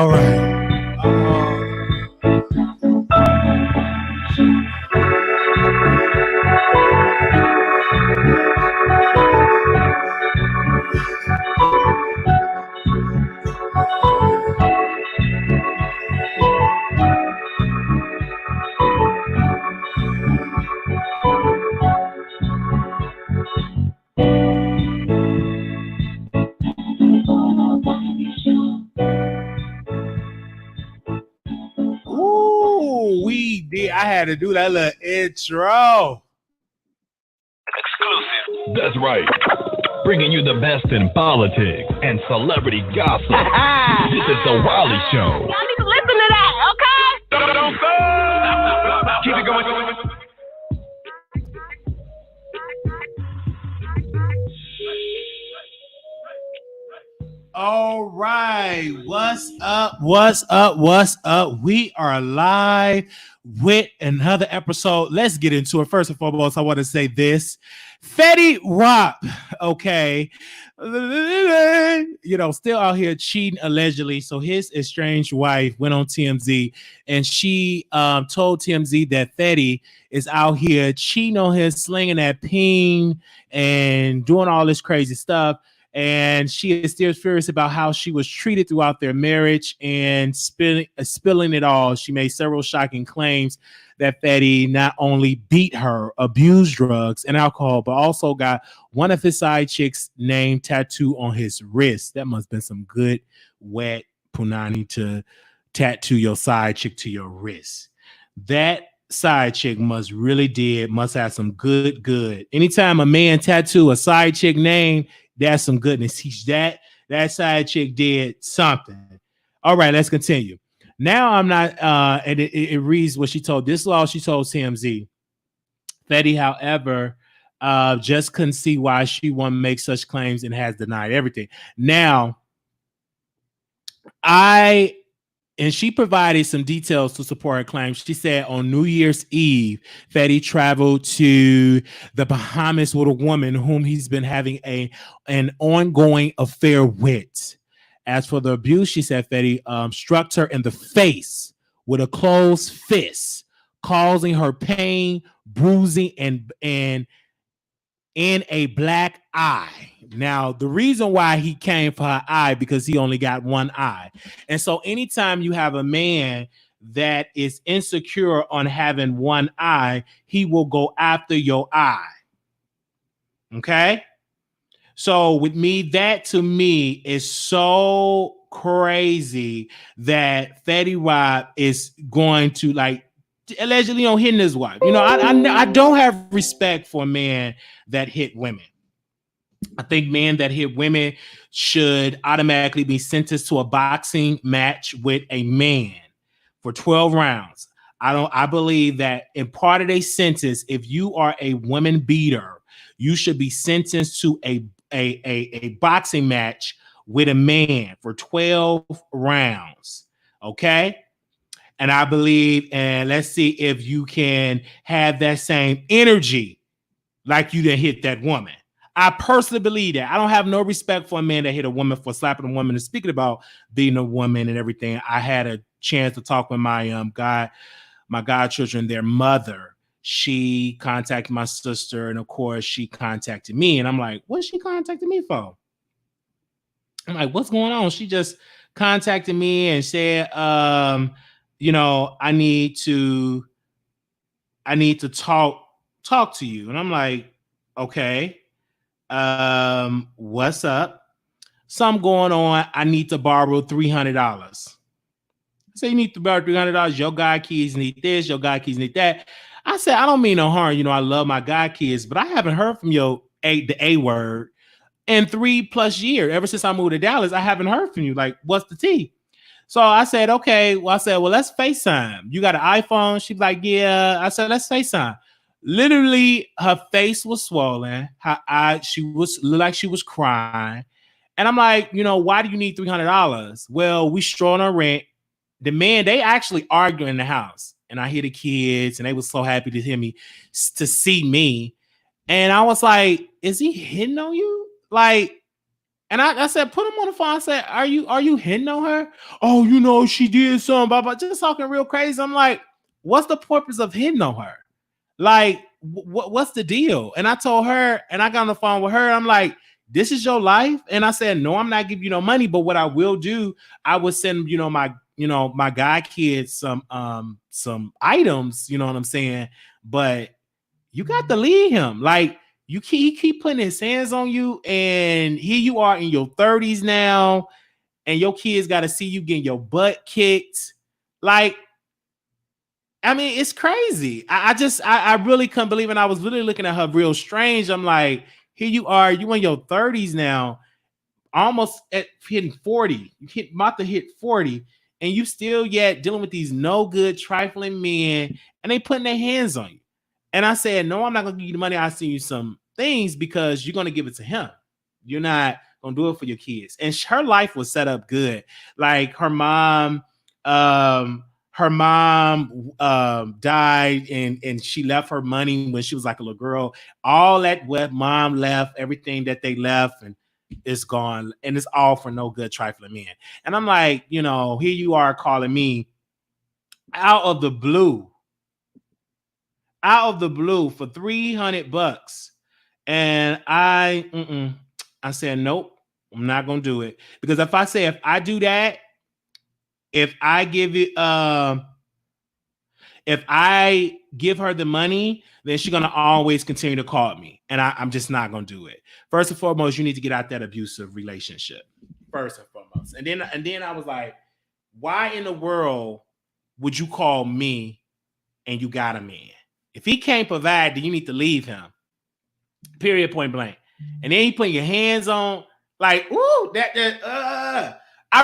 All right. Ooh, we did. I had to do that little intro. Exclusive. That's right. Bringing you the best in politics and celebrity gossip. This is the Wiley Show. Y'all need to listen to that, okay? Don't stop. Keep it going. All right. What's up? What's up? What's up? We are live with another episode. Let's get into it. First and foremost, I want to say this. Fetty Wap, okay, still out here cheating allegedly. So his estranged wife went on TMZ and she told TMZ that Fetty is out here cheating on him, slinging that peen and doing all this crazy stuff. And she is still furious about how she was treated throughout their marriage and spilling it all. She made several shocking claims that Fetty not only beat her, abused drugs and alcohol, but also got one of his side chicks' name tattooed on his wrist. That must have been some good, wet punani to tattoo your side chick to your wrist. That side chick must have some good. Anytime a man tattoo a side chick name, that's some goodness. That side chick did something. All right, let's continue. Now I'm not, and it reads what she told. This law she told TMZ. Fetty, however, just couldn't see why she won't make such claims and has denied everything. Now, and she provided some details to support her claims. She said on New Year's Eve, Fetty traveled to the Bahamas with a woman whom he's been having an ongoing affair with. As for the abuse, she said Fetty struck her in the face with a closed fist, causing her pain, bruising, and a black eye. Now, the reason why he came for her eye, because he only got one eye. And so anytime you have a man that is insecure on having one eye, he will go after your eye. Okay? So with me, that to me is so crazy that Fetty Wap is going to allegedly hitting his wife. I don't have respect for men that hit women. I think men that hit women should automatically be sentenced to a boxing match with a man for 12 rounds. I believe that in part of their sentence, if you are a woman beater, you should be sentenced to a boxing match with a man for 12 rounds. Okay? And I believe, and let's see if you can have that same energy like you didn't hit that woman. I personally believe that. I don't have no respect for a man that hit a woman for slapping a woman. And speaking about beating a woman and everything, I had a chance to talk with my godchildren, their mother. She contacted my sister, and of course, she contacted me. And I'm like, what's she contacting me for? I'm like, what's going on? She just contacted me and said, I need to talk to you. And I'm like, okay. What's up? Something going on. I need to borrow $300. I say, you need to borrow $300. Your god kids need this. Your god kids need that. I said, I don't mean no harm. I love my god kids, but I haven't heard from the A word in 3+ years. Ever since I moved to Dallas, I haven't heard from you. Like, what's the tea? So I said, okay. Well, let's FaceTime. You got an iPhone? She's like, yeah. I said, let's FaceTime. Literally, her face was swollen. Her eye, looked like she was crying. And I'm like, why do you need $300? Well, we strolling on rent. The man, they actually argue in the house. And I hear the kids, and they were so happy to see me. And I was like, is he hitting on you? Like, And I said, put him on the phone. I said, are you hitting on her? Oh, you know, she did something, blah, blah, just talking real crazy. I'm like, what's the purpose of hitting on her? Like, what's the deal? And I told her, and I got on the phone with her. I'm like, this is your life. And I said, no, I'm not giving you no money. But what I will do, I will send, my guy kids some items, you know what I'm saying? But you got to leave him. Like, he keep putting his hands on you, and here you are in your 30s now, and your kids got to see you getting your butt kicked. Like, I mean, it's crazy. I really couldn't believe it. And I was really looking at her real strange. I'm like, here you are, you in your 30s now, almost at hitting 40. You about to hit 40, and you still yet dealing with these no good trifling men, and they putting their hands on you. And I said, no, I'm not gonna give you the money. I'll send you some things because you're gonna give it to him. You're not gonna do it for your kids. And her life was set up good. Like her mom died, and she left her money when she was like a little girl. All that what mom left, everything that they left, and it's gone. And it's all for no good trifling men. And I'm like, here you are calling me out of the blue for $300. And I said, nope, I'm not going to do it. Because if I do that, if I give her the money, then she's going to always continue to call me. And I'm just not going to do it. First and foremost, you need to get out that abusive relationship. First and foremost. And then I was like, why in the world would you call me and you got a man? If he can't provide, then you need to leave him. Period, point blank. And then you put your hands on, like, ooh, I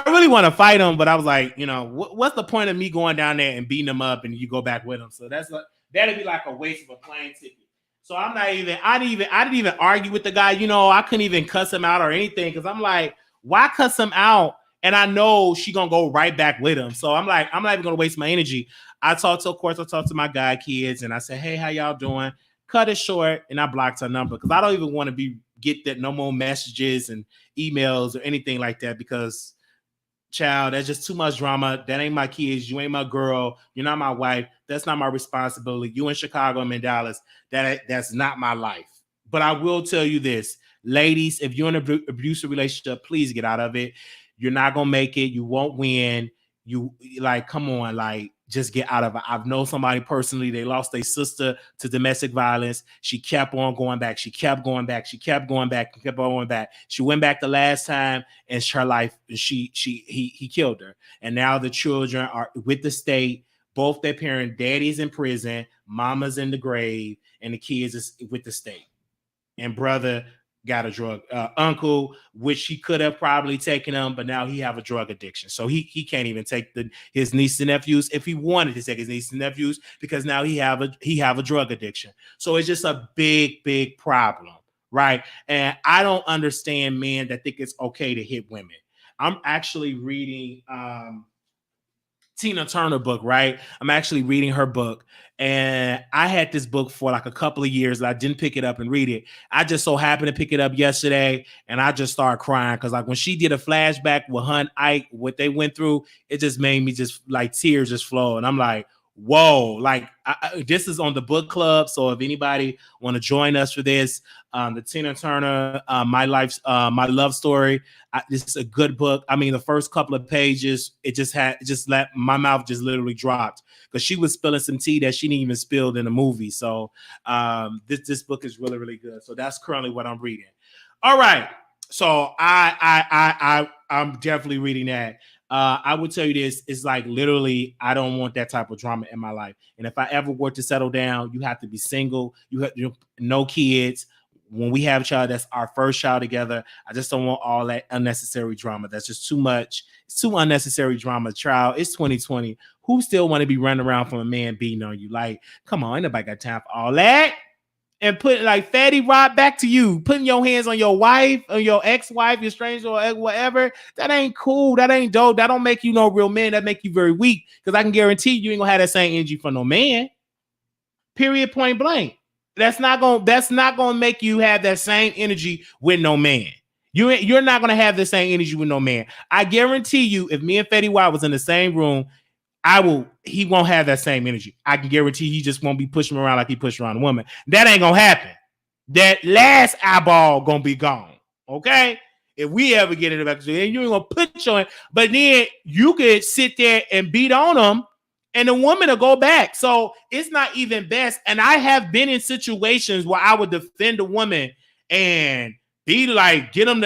really want to fight him, but I was like, what's the point of me going down there and beating him up and you go back with him? So that'd be like a waste of a plane ticket. So I didn't even argue with the guy. I couldn't even cuss him out or anything because I'm like, why cuss him out? And I know she gonna go right back with him. So I'm like, I'm not even gonna waste my energy. I talked to my guy kids and I said, hey, how y'all doing? Cut it short, and I blocked her number because I don't even want to get that no more messages and emails or anything like that because, child, that's just too much drama. That ain't my kids. You ain't my girl. You're not my wife. That's not my responsibility. You in Chicago, I'm in Dallas. That's not my life. But I will tell you this, ladies, if you're in an abusive relationship, please get out of it. You're not gonna make it. You won't win. You come on, just get out of it. I've known somebody personally, they lost their sister to domestic violence. She kept on going back. She kept going back. She kept going back and kept on going back. She went back the last time, and her life, he killed her. And now the children are with the state. Both their parent, daddy's in prison, mama's in the grave, and the kids is with the state. And brother got a drug uncle, which he could have probably taken him, but now he have a drug addiction. So he can't even take his nieces and nephews if he wanted to take his nieces and nephews because now he have a drug addiction. So it's just a big problem, right? And I don't understand men that think it's okay to hit women. I'm actually reading Tina Turner book, right? I'm actually reading her book. And I had this book for like a couple of years. I didn't pick it up and read it. I just so happened to pick it up yesterday, and I just started crying because when she did a flashback with Hunt Ike, what they went through, it just made me just tears just flow. And I'm like, whoa, this is on the book club. So if anybody want to join us for this, the Tina Turner, my love story. This is a good book. I mean, the first couple of pages, my mouth just literally dropped because she was spilling some tea that she didn't even spill in the movie. So this book is really, really good. So that's currently what I'm reading. All right. So I'm definitely reading that. I would tell you this, it's literally, I don't want that type of drama in my life. And if I ever were to settle down, you have to be single. You have no kids. When we have a child, that's our first child together. I just don't want all that unnecessary drama. That's just too much. It's too unnecessary drama. Child, it's 2020. Who still want to be running around from a man beating on you? Come on, ain't nobody got time for all that. And put Fetty Wap back to you, putting your hands on your wife, or your ex-wife, your stranger, or whatever. That ain't cool. That ain't dope. That don't make you no real man. That make you very weak. Because I can guarantee you ain't gonna have that same energy for no man. Period. Point blank. That's not gonna make you have that same energy with no man. You're not gonna have the same energy with no man. I guarantee you, if me and Fetty Wap was in the same room, he won't have that same energy. I can guarantee he just won't be pushing around like he pushed around a woman. That ain't gonna happen. That last eyeball gonna be gone. Okay. If we ever get it back, you ain't gonna put your, but then you could sit there and beat on them, and the woman will go back. So it's not even best. And I have been in situations where I would defend a woman and be like, hit them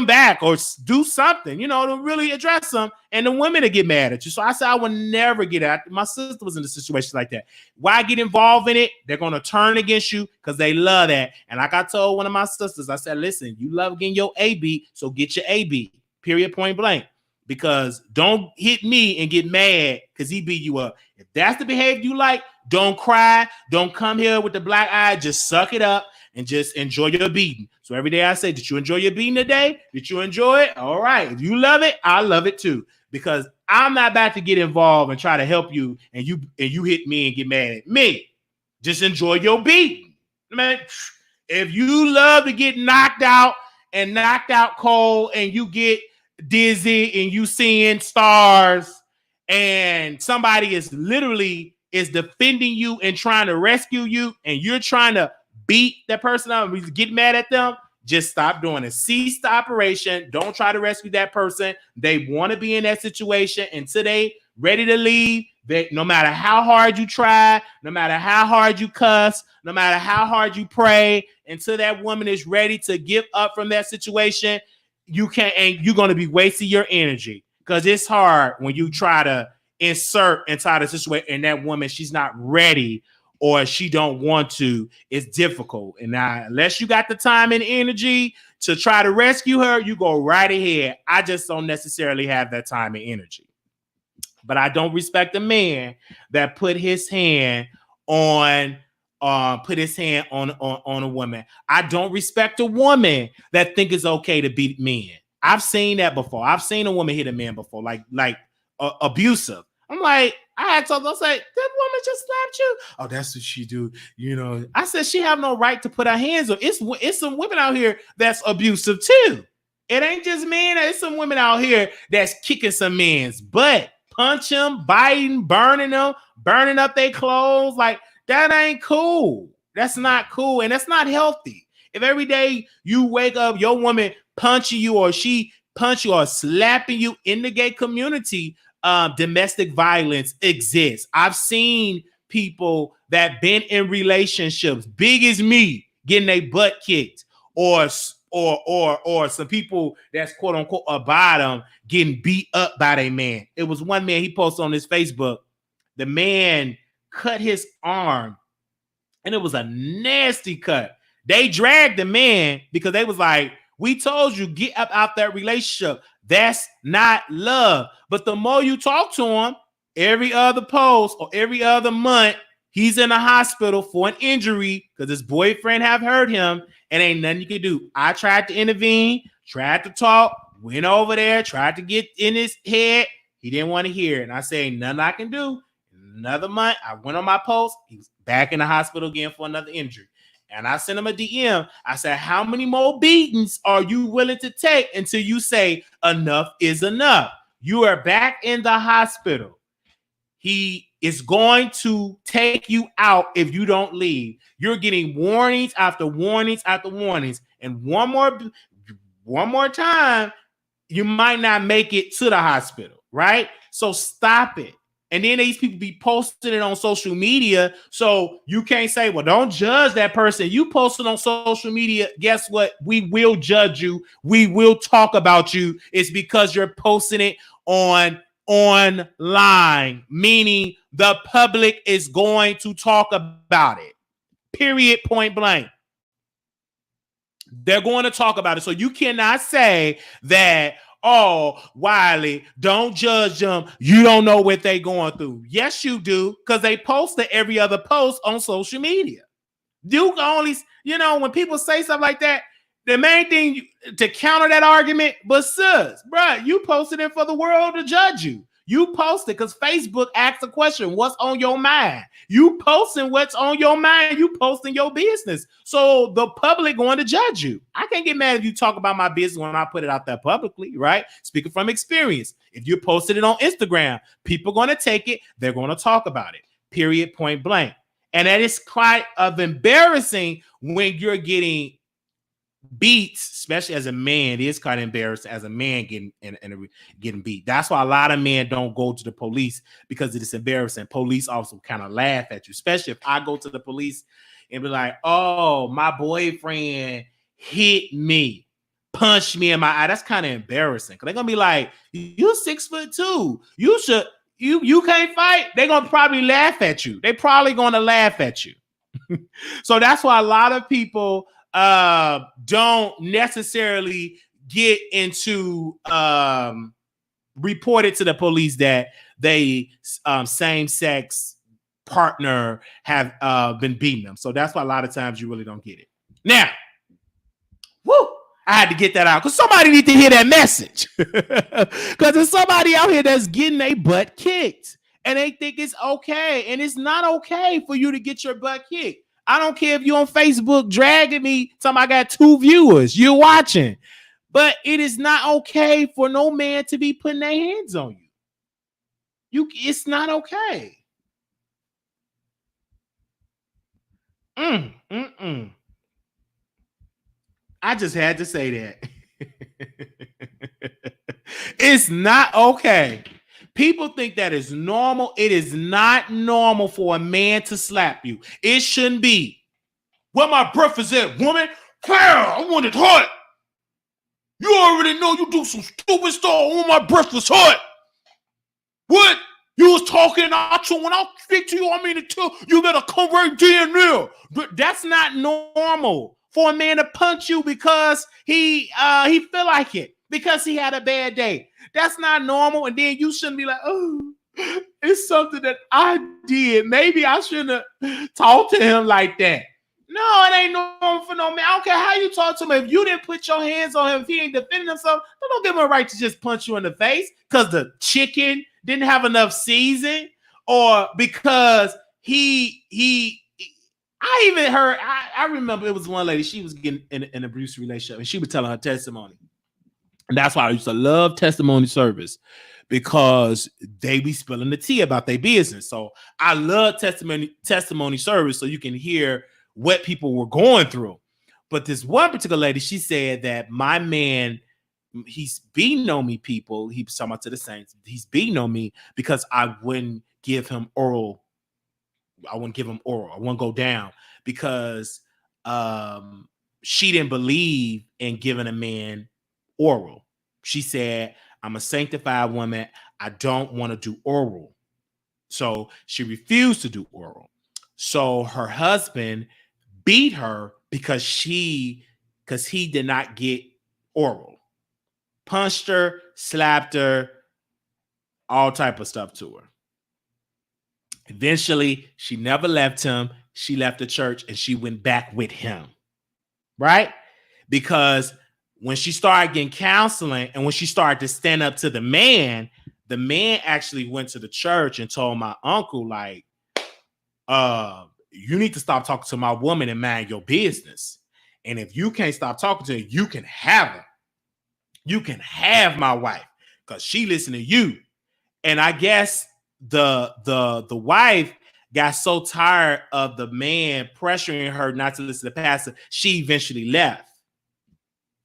back or do something, to really address them, and the women to get mad at you. So I said I would never get at. My sister was in a situation like that. Why get involved in it? They're going to turn against you because they love that. And like I told one of my sisters, I said, listen, you love getting your AB, so get your AB, period, point blank. Because don't hit me and get mad because he beat you up. If that's the behavior you like, don't cry. Don't come here with the black eye. Just suck it up and just enjoy your beating. So every day I say, did you enjoy your beating today? Did you enjoy it? All right. If you love it, I love it too. Because I'm not about to get involved and try to help you and you hit me and get mad at me. Just enjoy your beating. Man, if you love to get knocked out cold and you get dizzy and you seeing stars and somebody is defending you and trying to rescue you and you're trying to beat that person up and get mad at them, just stop doing it. Cease the operation. Don't try to rescue that person. They want to be in that situation until they ready to leave. No matter how hard you try, no matter how hard you cuss, no matter how hard you pray, until that woman is ready to give up from that situation, you're going to be wasting your energy because it's hard when you try to insert inside a situation and that woman, she's not ready or she don't want to. It's difficult. And now, unless you got the time and energy to try to rescue her, you go right ahead. I just don't necessarily have that time and energy. But I don't respect a man that put his hand on a woman. I don't respect a woman that think it's okay to beat men. I've seen that before. I've seen a woman hit a man before, like abusive. I'm like, I told them, I said, that woman just slapped you. Oh, that's what she do. I said she have no right to put her hands on. It's some women out here that's abusive too. It ain't just men. It's some women out here that's kicking some men's butt, punch them, biting, burning them, burning up their clothes. Like, that ain't cool. That's not cool. And that's not healthy. If every day you wake up, your woman punching you or she punch you or slapping you in the gay community, domestic violence exists. I've seen people that been in relationships, big as me, getting their butt kicked, or some people that's quote unquote a bottom getting beat up by their man. It was one man, he posted on his Facebook, the man cut his arm and it was a nasty cut. They dragged the man because they was like, we told you, get up out that relationship. That's not love. But the more you talk to him, every other post or every other month, he's in a hospital for an injury because his boyfriend have hurt him and ain't nothing you can do. I tried to intervene, tried to talk, went over there, tried to get in his head. He didn't want to hear it. And I say, nothing I can do. Another month, I went on my post. He's back in the hospital again for another injury. And I sent him a DM. I said, how many more beatings are you willing to take until you say enough is enough? You are back in the hospital. He is going to take you out if you don't leave. You're getting warnings after warnings after warnings. And one more time, you might not make it to the hospital, right? So stop it. And then these people be posting it on social media. So you can't say, well, don't judge that person. You post it on social media. Guess what? We will judge you. We will talk about you. It's because you're posting it online, meaning the public is going to talk about it. Period, point blank. They're going to talk about it. So you cannot say that, oh, Wiley, don't judge them. You don't know what they're going through. Yes, you do, because they post it every other post on social media. You can only, when people say stuff like that, the main thing to counter that argument, but sis, bruh, you posted it for the world to judge you. You post it because Facebook asks a question, what's on your mind? You posting what's on your mind, you posting your business. So the public going to judge you. I can't get mad if you talk about my business when I put it out there publicly, right? Speaking from experience. If you posted it on Instagram, people going to take it, they're going to talk about it. Period, point blank. And that is quite of embarrassing when you're getting beats, especially as a man. It is kind of embarrassing as a man getting beat. That's why a lot of men don't go to the police, because it is embarrassing. Police also kind of laugh at you, especially if I go to the police and be like, oh, my boyfriend hit me, punched me in my eye. That's kind of embarrassing, because they're gonna be like, you're 6'2". You can't fight. They're gonna probably laugh at you. They probably gonna laugh at you. So that's why a lot of people don't necessarily get into report it to the police that they same-sex partner have been beating them. So that's why a lot of times you really don't get it. Now, I had to get that out because somebody need to hear that message. Because there's somebody out here that's getting their butt kicked and they think it's okay. And it's not okay for you to get your butt kicked. I don't care if you're on Facebook dragging me, talking I got 2 viewers, you're watching. But it is not okay for no man to be putting their hands on you. It's not okay. I just had to say that. It's not okay. People think that is normal. It is not normal for a man to slap you. It shouldn't be. Where my breath is at, woman? Claire, I want it hot. You already know you do some stupid stuff. Oh, my breath was hot. What? You was talking out to when I speak to you, I mean to tell you better come right in there. But that's not normal for a man to punch you because he feel like it, because he had a bad day. That's not normal. And then you shouldn't be like, oh, it's something that I did. Maybe I shouldn't have talked to him like that. No, it ain't normal for no man. I don't care how you talk to him. If you didn't put your hands on him, if he ain't defending himself, don't give him a right to just punch you in the face because the chicken didn't have enough season, or because I even heard, I remember it was one lady, she was getting in an abusive relationship and she was telling her testimony. And that's why I used to love testimony service, because they be spilling the tea about their business. So I love testimony service so you can hear what people were going through. But this one particular lady, she said that my man, he's beating on me, people. He was talking about to the saints. He's beating on me because I wouldn't give him oral. I wouldn't go down because she didn't believe in giving a man oral. She said, I'm a sanctified woman. I don't want to do oral. So she refused to do oral. So her husband beat her because he did not get oral. Punched her, slapped her, all type of stuff to her. Eventually, she never left him. She left the church and she went back with him, right? Because when she started getting counseling and when she started to stand up to the man actually went to the church and told my uncle, like, you need to stop talking to my woman and mind your business. And if you can't stop talking to her, you can have her. You can have my wife because she listen to you. And I guess the wife got so tired of the man pressuring her not to listen to the pastor, she eventually left.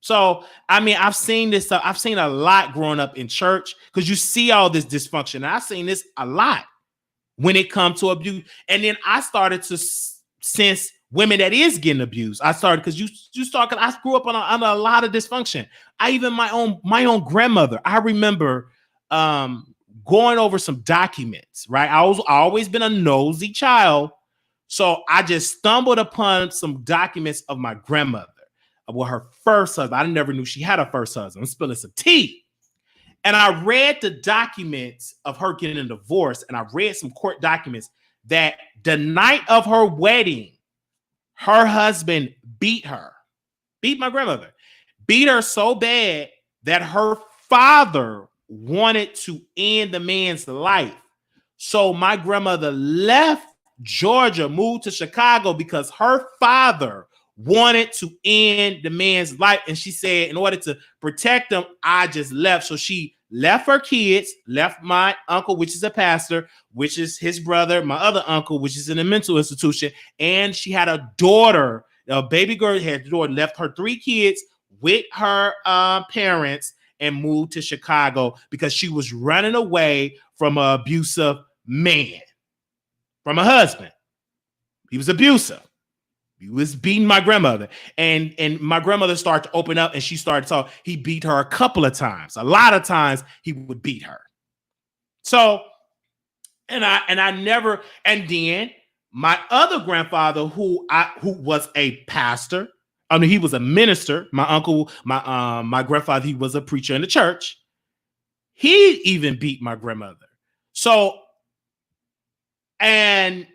So, I mean, I've seen this. I've seen a lot growing up in church because you see all this dysfunction. And I've seen this a lot when it comes to abuse. And then I started to sense women that is getting abused. I started because I grew up under a lot of dysfunction. My own grandmother. I remember going over some documents, right? I always been a nosy child. So I just stumbled upon some documents of my grandmother, with her first husband. I never knew she had a first husband. I'm spilling some tea. And I read the documents of her getting a divorce, and I read some court documents that the night of her wedding, her husband beat my grandmother, beat her so bad that her father wanted to end the man's life. So my grandmother left Georgia, moved to Chicago because her father wanted to end the man's life. And she said, in order to protect him, I just left. So she left her kids, left my uncle, which is a pastor, which is his brother, my other uncle, which is in a mental institution. And she had a daughter, a baby girl had a daughter, left her 3 kids with her parents and moved to Chicago because she was running away from an abusive man, from a husband. He was abusive. He was beating my grandmother. And my grandmother started to open up and she started to talk. He beat her a couple of times. A lot of times he would beat her. So, and then my other grandfather, who was a pastor, I mean, he was a minister. My uncle, my grandfather, he was a preacher in the church. He even beat my grandmother. So, and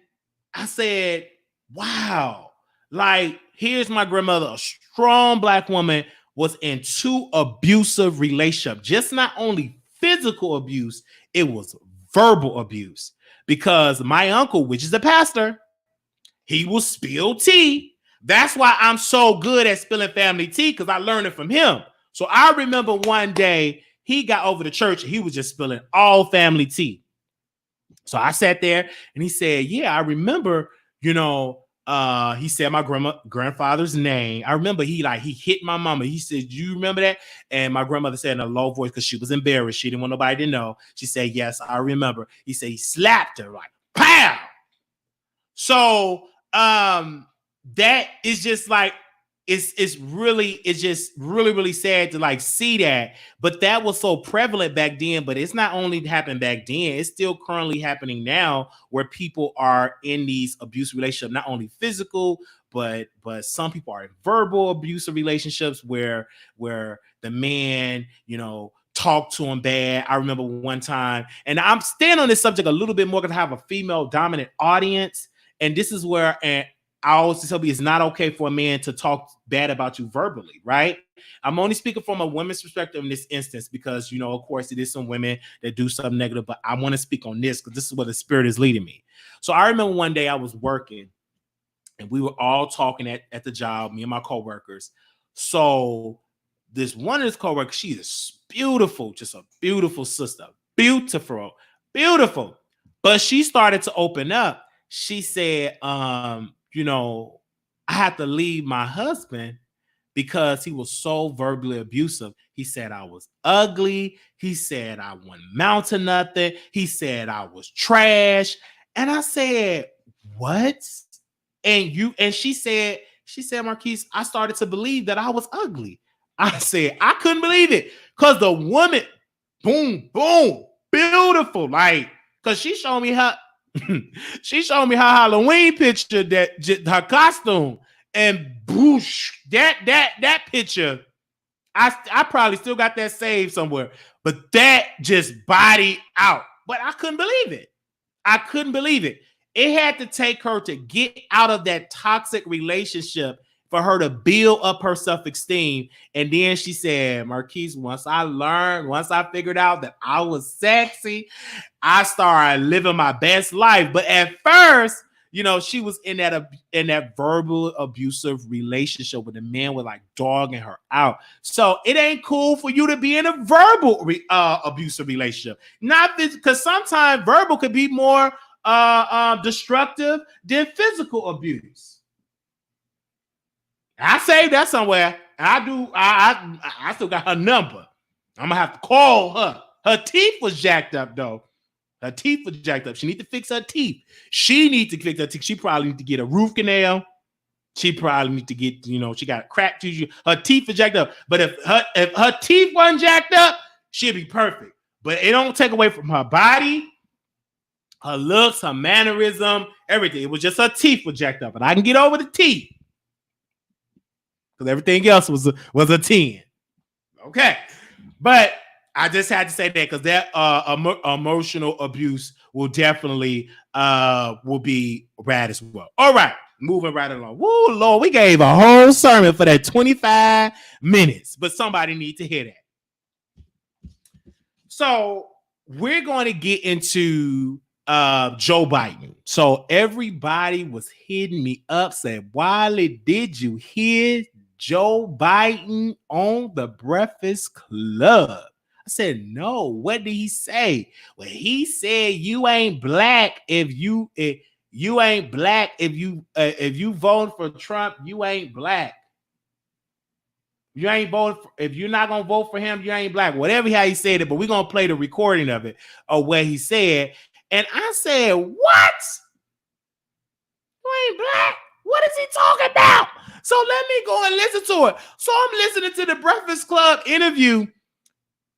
I said, wow, like, here's my grandmother, a strong Black woman, was in 2 abusive relationships. Just not only physical abuse, it was verbal abuse. Because my uncle, which is a pastor, he will spill tea. That's why I'm so good at spilling family tea, because I learned it from him. So I remember one day he got over to church and he was just spilling all family tea. So I sat there and he said, yeah, I remember, he said my grandfather's name. I remember he hit my mama. He said, do you remember that? And my grandmother said in a low voice, because she was embarrassed. She didn't want nobody to know. She said, yes, I remember. He said he slapped her like, pow. So that is just like, it's just really sad to like see that. But that was so prevalent back then. But it's not only happened back then, it's still currently happening now, where people are in these abusive relationships, not only physical, but some people are in verbal abusive relationships where the man, talk to him bad. I remember one time, and I'm staying on this subject a little bit more because I have a female dominant audience. And this is where, I always tell you, it's not okay for a man to talk bad about you verbally, right? I'm only speaking from a woman's perspective in this instance because, of course, it is some women that do something negative, but I want to speak on this because this is where the Spirit is leading me. So I remember one day I was working and we were all talking at the job, me and my coworkers. So this one of his coworkers, she is beautiful, just a beautiful sister, beautiful. But she started to open up. She said, I had to leave my husband because he was so verbally abusive. He said I was ugly. He said I wouldn't amount to nothing. He said I was trash. And I said, what? And she said, Marquise, I started to believe that I was ugly. I said, I couldn't believe it. Because the woman, boom, beautiful. Like, because she showed me her Halloween picture, that her costume, and boosh, that picture. I probably still got that saved somewhere, but that just bodied out. But I couldn't believe it. It had to take her to get out of that toxic relationship for her to build up her self-esteem. And then she said, Marquise, once I figured out that I was sexy, I started living my best life. But at first, she was in that verbal abusive relationship with a man with like dogging her out. So it ain't cool for you to be in a verbal abusive relationship. Not because sometimes verbal could be more destructive than physical abuse. I saved that somewhere. I still got her number. I'm gonna have to call her. Her teeth was jacked up though. She need to fix her teeth. She probably need to get a root canal. She probably need to get, she got cracked tissue. Her teeth are jacked up. But if her teeth weren't jacked up, she'd be perfect. But it don't take away from her body, her looks, her mannerism, everything. It was just her teeth were jacked up. And I can get over the teeth. Because everything else was a 10. Okay. But I just had to say that because that emotional abuse will definitely will be rad as well. All right. Moving right along. Woo, Lord, we gave a whole sermon for that 25 minutes. But somebody needs to hear that. So we're going to get into Joe Biden. So everybody was hitting me up, said, Wiley, did you hear Joe Biden on the Breakfast Club? I said, no. What did he say? Well, he said you ain't black if you ain't black if you vote for Trump, you ain't black. You ain't voting for, if you're not gonna vote for him, you ain't black. Whatever how he said it, but we're gonna play the recording of it of what he said. And I said, what? You ain't black? What is he talking about? So let me go and listen to it. So I'm listening to the Breakfast Club interview.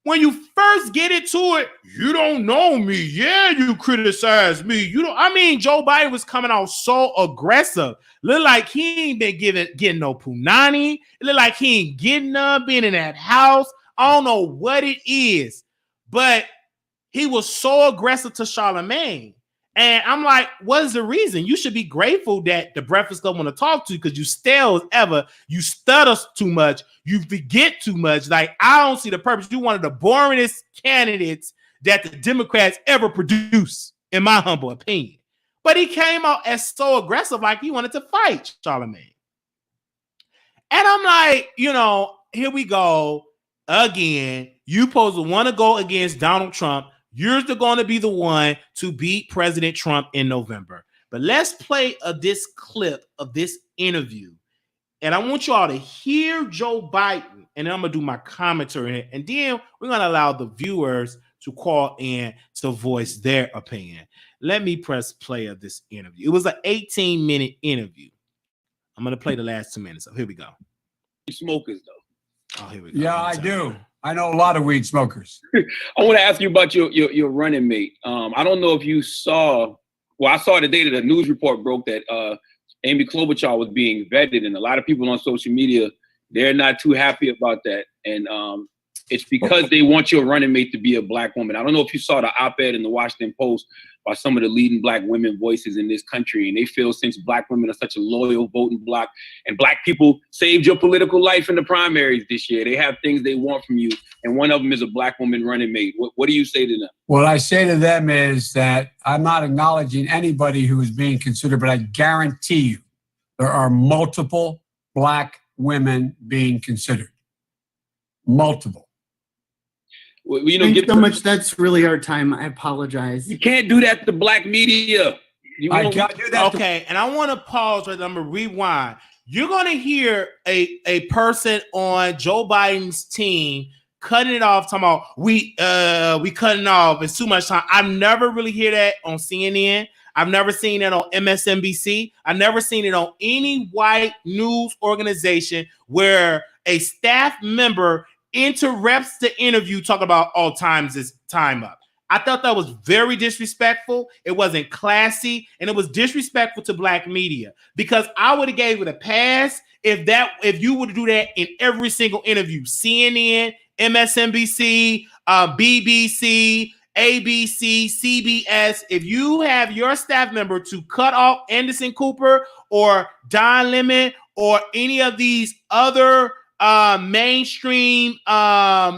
When you first get into it, you don't know me. Yeah, you criticize me. You don't. I mean, Joe Biden was coming out so aggressive. Look like he ain't been getting no punani. It look like he ain't getting none, being in that house. I don't know what it is, but he was so aggressive to Charlamagne. And I'm like, what is the reason? You should be grateful that the Breakfast Club want to talk to you because you stale as ever. You stutter too much. You forget too much. Like, I don't see the purpose. You're one of the boringest candidates that the Democrats ever produce, in my humble opinion. But he came out as so aggressive, like he wanted to fight Charlamagne. And I'm like, here we go again. You supposed to want to go against Donald Trump. You're going to be the one to beat President Trump in November. But let's play this clip of this interview. And I want you all to hear Joe Biden. And then I'm going to do my commentary in it. And then we're going to allow the viewers to call in to voice their opinion. Let me press play of this interview. It was an 18-minute interview. I'm going to play the last 2 minutes. So here we go. Smokers, though. Oh, here we go. Yeah, I do. I know a lot of weed smokers. I want to ask you about your running mate. I don't know if you saw. Well, I saw the day that a news report broke that Amy Klobuchar was being vetted, and a lot of people on social media, they're not too happy about that. And it's because they want your running mate to be a black woman. I don't know if you saw the op-ed in the Washington Post by some of the leading black women voices in this country. And they feel since black women are such a loyal voting bloc and black people saved your political life in the primaries this year, they have things they want from you. And one of them is a black woman running mate. What do you say to them? What I say to them is that I'm not acknowledging anybody who is being considered, but I guarantee you there are multiple black women being considered. Multiple. Well, Thanks so much. That's really our time. I apologize. You can't do that to black media. I can't do that. Okay, and I want to pause right there. I'm going to rewind. You're going to hear a person on Joe Biden's team cutting it off, talking about we cutting off. It's too much time. I've never really hear that on CNN. I've never seen it on MSNBC. I've never seen it on any white news organization where a staff member interrupts the interview talking about all times is time up. I thought that was very disrespectful. It wasn't classy, and it was disrespectful to black media because I would have gave it a pass if you would do that in every single interview. CNN, MSNBC, BBC, ABC, CBS. If you have your staff member to cut off Anderson Cooper or Don Lemon or any of these other mainstream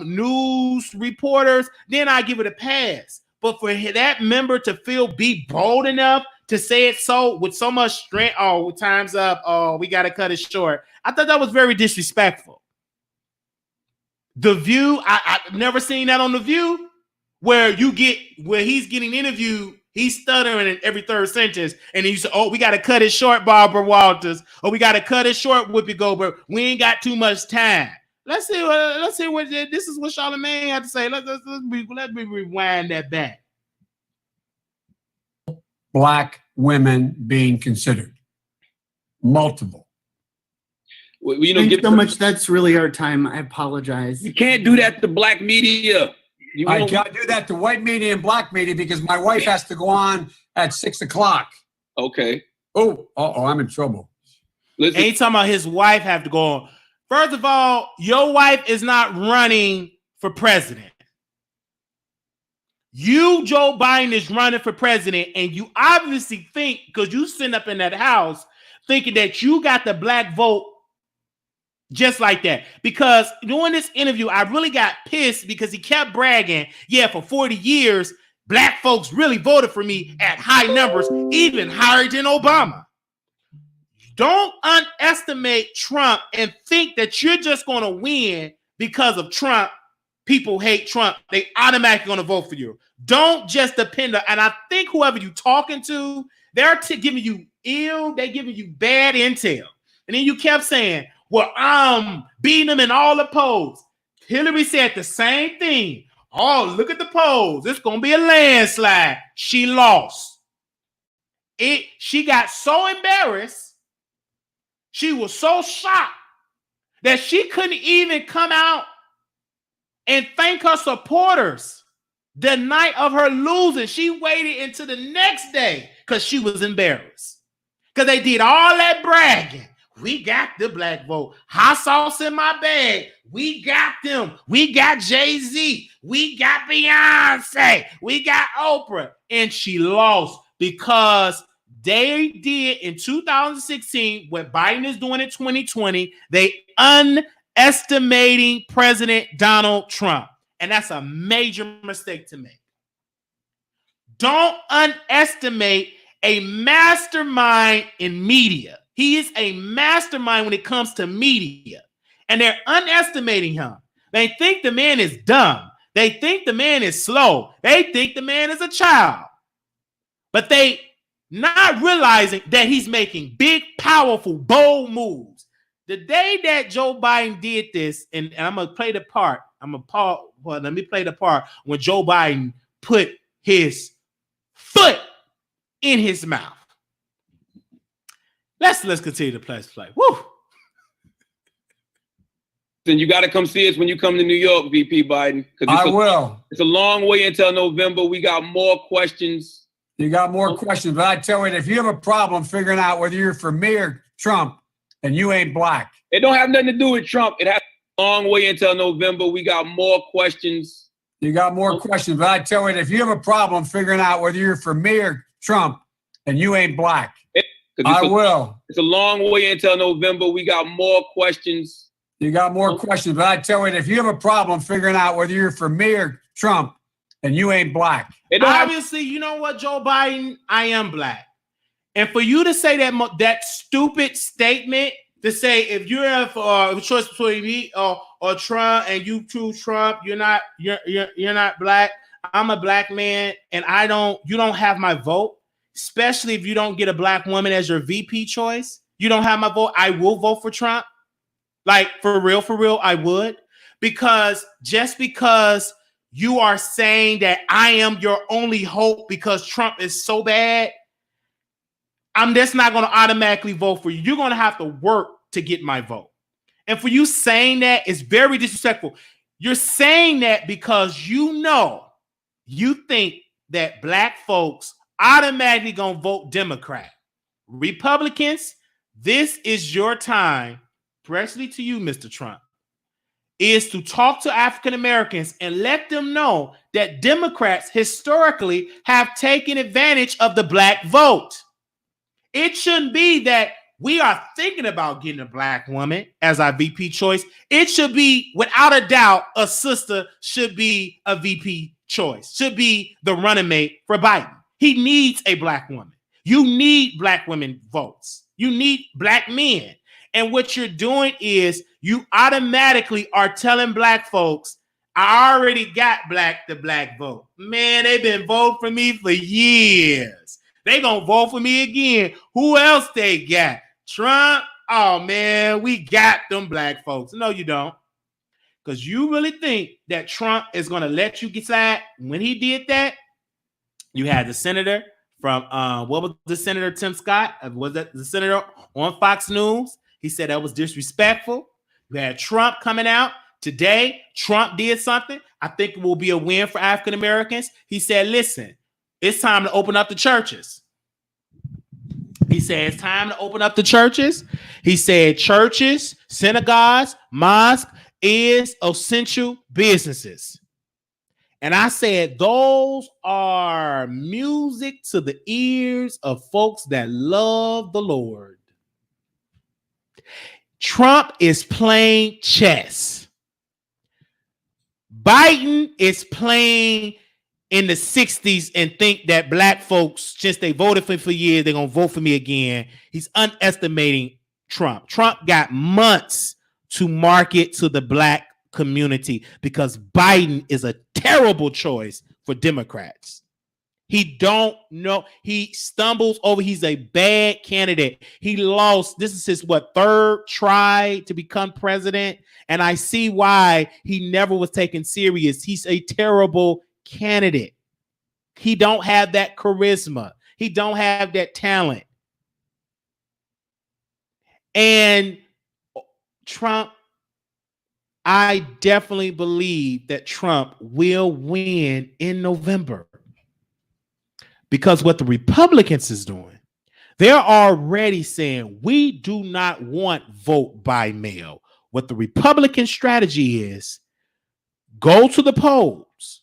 news reporters, then I give it a pass. But for that member to be bold enough to say it so with so much strength, time's up, we got to cut it short. I thought that was very disrespectful. The View, I've never seen that on The View, where he's getting interviewed, he's stuttering in every third sentence, and then you say, we got to cut it short, Barbara Walters, or we got to cut it short, Whoopi Goldberg. We ain't got too much time. Let's see what this is what Charlamagne had to say. Let me rewind that back. Black women being considered. Multiple. Well, Thanks so much. That's really our time. I apologize. You can't do that to black media. I can't do that to white media and black media because my wife has to go on at 6:00. Okay. I'm in trouble. Listen. Ain't talking about his wife have to go on. First of all, your wife is not running for president. You, Joe Biden, is running for president, and you obviously think, because you sitting up in that house thinking that you got the black vote Just like that. Because during this interview, I really got pissed because he kept bragging, yeah, for 40 years, black folks really voted for me at high numbers, even higher than Obama. Don't underestimate Trump and think that you're just going to win because of Trump. People hate Trump. They automatically going to vote for you. Don't just depend on, and I think whoever you're talking to, they're giving you they're giving you bad intel. And then you kept saying, well, I'm beating them in all the polls. Hillary said the same thing. Oh, look at the polls. It's going to be a landslide. She lost. She got so embarrassed. She was so shocked that she couldn't even come out and thank her supporters the night of her losing. She waited until the next day because she was embarrassed. Because they did all that bragging. We got the black vote. Hot sauce in my bag. We got them. We got Jay-Z. We got Beyonce. We got Oprah. And she lost because they did in 2016 what Biden is doing in 2020. They underestimating President Donald Trump. And that's a major mistake to make. Don't underestimate a mastermind in media. He is a mastermind when it comes to media. And they're underestimating him. They think the man is dumb. They think the man is slow. They think the man is a child. But they not realizing that he's making big, powerful, bold moves. The day that Joe Biden did this, and I'm going to play the part. Let me play the part when Joe Biden put his foot in his mouth. Let's continue to play. Woo! Then you got to come see us when you come to New York, VP Biden. I will. It's a long way until November. We got more questions. You got more questions, but I tell you, if you have a problem figuring out whether you're for me or Trump, and you ain't black. It don't have nothing to do with Trump. It has a long way until November. We got more questions. You got more questions, but I tell you, if you have a problem figuring out whether you're for me or Trump, and you ain't black. I will. It's a long way until November. We got more questions. You got more questions, but I tell you, if you have a problem figuring out whether you're for me or Trump, and you ain't black. Obviously, you know what, Joe Biden? I am black. And for you to say that stupid statement, to say if you have a choice between me or Trump, and you choose Trump, you're not black. I'm a black man, and you don't have my vote. Especially if you don't get a black woman as your VP choice, you don't have my vote. I will vote for Trump. Like, for real, I would. Because just because you are saying that I am your only hope because Trump is so bad, I'm just not going to automatically vote for you. You're going to have to work to get my vote. And for you saying that is very disrespectful. You're saying that because you think that black folks automatically gonna vote Democrat. Republicans, this is your time, especially to you, Mr. Trump, is to talk to African Americans and let them know that Democrats historically have taken advantage of the black vote. It shouldn't be that we are thinking about getting a black woman as our VP choice. It should be, without a doubt, a sister should be a VP choice, should be the running mate for Biden. He needs a black woman. You need black women votes. You need black men. And what you're doing is you automatically are telling black folks, I already got the black vote. Man, they've been voting for me for years. They gonna vote for me again. Who else they got? Trump? Oh, man, we got them black folks. No, you don't. Because you really think that Trump is going to let you get slide. When he did that, you had the senator from, what was the senator, Tim Scott? Was that the senator on Fox News? He said that was disrespectful. You had Trump coming out. Today, Trump did something. I think it will be a win for African Americans. He said, listen, it's time to open up the churches. He said, it's time to open up the churches. He said, churches, synagogues, mosques is essential businesses. And I said, those are music to the ears of folks that love the Lord. Trump is playing chess. Biden is playing in the 60s and think that black folks, since they voted for years, they're going to vote for me again. He's underestimating Trump. Trump got months to market to the black community because Biden is a terrible choice for Democrats. He don't know. He stumbles over. He's a bad candidate. He lost. This is his third try to become president. And I see why he never was taken serious. He's a terrible candidate. He don't have that charisma. He don't have that talent. And Trump, I definitely believe that Trump will win in November. Because what the Republicans is doing, they're already saying we do not want vote by mail. What the Republican strategy is, go to the polls.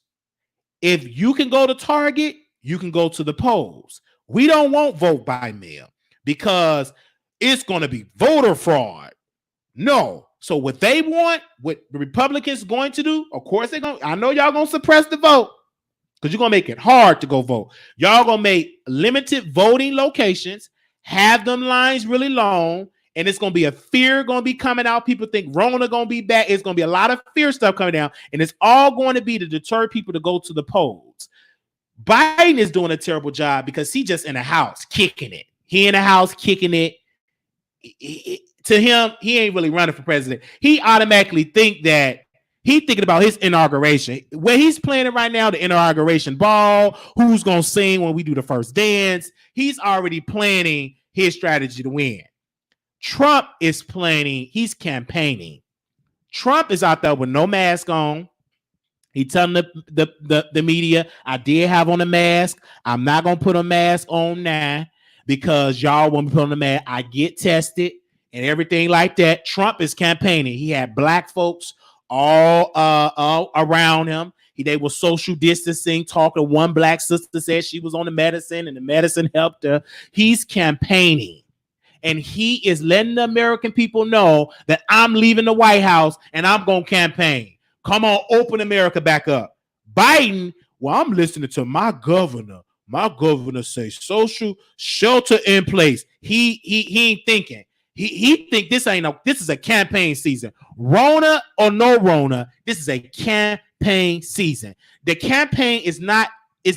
If you can go to Target, you can go to the polls. We don't want vote by mail because it's going to be voter fraud. No. So what they want, what the Republicans going to do, of course they're going to, I know y'all going to suppress the vote. Because you're going to make it hard to go vote. Y'all going to make limited voting locations, have them lines really long, and it's going to be a fear going to be coming out. People think Rona going to be back. It's going to be a lot of fear stuff coming down, and it's all going to be to deter people to go to the polls. Biden is doing a terrible job because he just in the house kicking it. He in the house kicking it. To him, he ain't really running for president. He automatically think that he's thinking about his inauguration. Where he's playing it right now, the inauguration ball, who's going to sing when we do the first dance. He's already planning his strategy to win. Trump is planning, he's campaigning. Trump is out there with no mask on. He telling the media, I did have on a mask. I'm not going to put a mask on now because y'all want me to put on a mask. I get tested and everything like that. Trump is campaigning. He had black folks all around him. They were social distancing, talking. One black sister said she was on the medicine and the medicine helped her. He's campaigning. And he is letting the American people know that I'm leaving the White House and I'm going to campaign. Come on, open America back up. Biden, well, I'm listening to my governor. My governor says social shelter in place. He ain't thinking. He think this is a campaign season. Rona or no Rona, this is a campaign season. The campaign is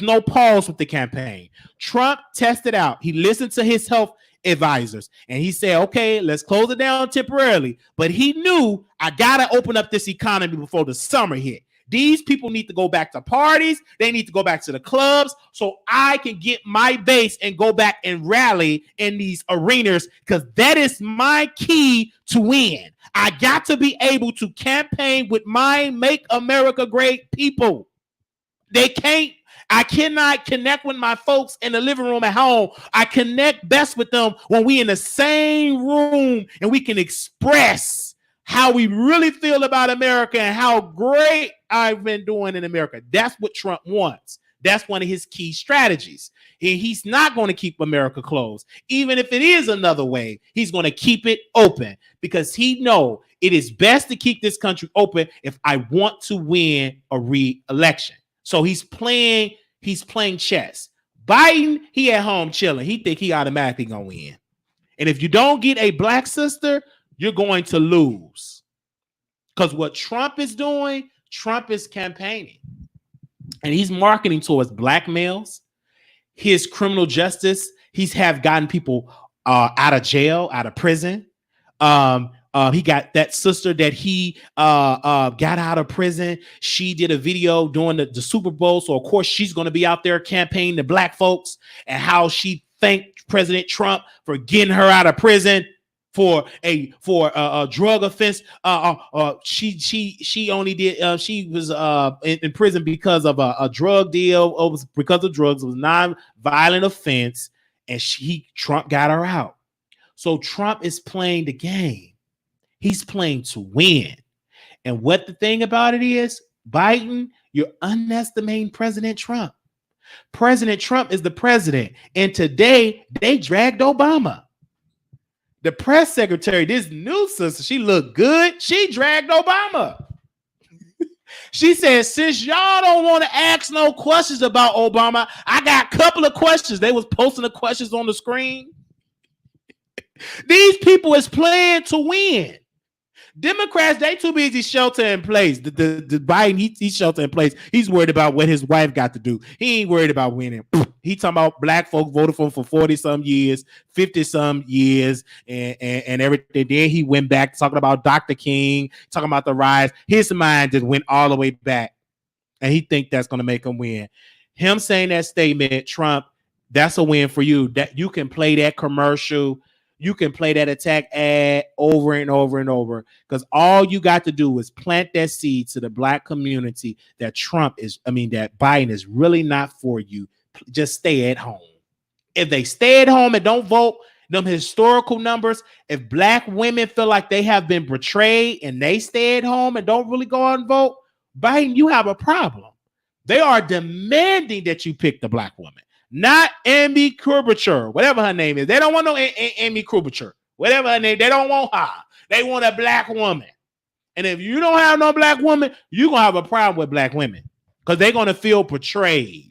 no pause with the campaign. Trump tested out. He listened to his health advisors and he said, okay, let's close it down temporarily. But he knew I gotta open up this economy before the summer hit. These people need to go back to parties. They need to go back to the clubs so I can get my base and go back and rally in these arenas because that is my key to win. I got to be able to campaign with my Make America Great people. I cannot connect with my folks in the living room at home. I connect best with them when we in the same room and we can express how we really feel about America and how great I've been doing in America. That's what Trump wants. That's one of his key strategies. He's not going to keep America closed. Even if it is another way, he's going to keep it open because he knows it is best to keep this country open if I want to win a re-election. So he's playing chess. Biden, he at home chilling. He think he automatically going to win. And if you don't get a black sister, you're going to lose. Because what Trump is doing, Trump is campaigning. And he's marketing towards black males. His criminal justice, he's have gotten people out of jail, out of prison. He got that sister that he got out of prison. She did a video during the Super Bowl. So, of course, she's going to be out there campaigning to black folks and how she thanked President Trump for getting her out of prison. For a drug offense, she only did. She was in prison because of a drug deal. It was because of drugs. It was non-violent offense, and Trump got her out. So Trump is playing the game. He's playing to win. And what the thing about it is, Biden, you're underestimating President Trump. President Trump is the president, and today they dragged Obama. The press secretary, this new sister, she looked good. She dragged Obama. She said, since y'all don't want to ask no questions about Obama, I got a couple of questions. They was posting the questions on the screen. These people is playing to win. Democrats, they too busy shelter in place. The Biden, he's shelter in place. He's worried about what his wife got to do. He ain't worried about winning. He talking about black folk voted for him for 40-some years, 50-some years, and everything. Then he went back talking about Dr. King, talking about the rise. His mind just went all the way back, and he think that's going to make him win. Him saying that statement, Trump, that's a win for you. That you can play that commercial. You can play that attack ad over and over and over, because all you got to do is plant that seed to the black community that that Biden is really not for you. Just stay at home. If they stay at home and don't vote, them historical numbers, if black women feel like they have been betrayed and they stay at home and don't really go out and vote, Biden, you have a problem. They are demanding that you pick the black woman. Not Amy Klobuchar, whatever her name is. They don't want no Amy Klobuchar, whatever her name. They don't want her. They want a black woman. And if you don't have no black woman, you're going to have a problem with black women because they're going to feel betrayed.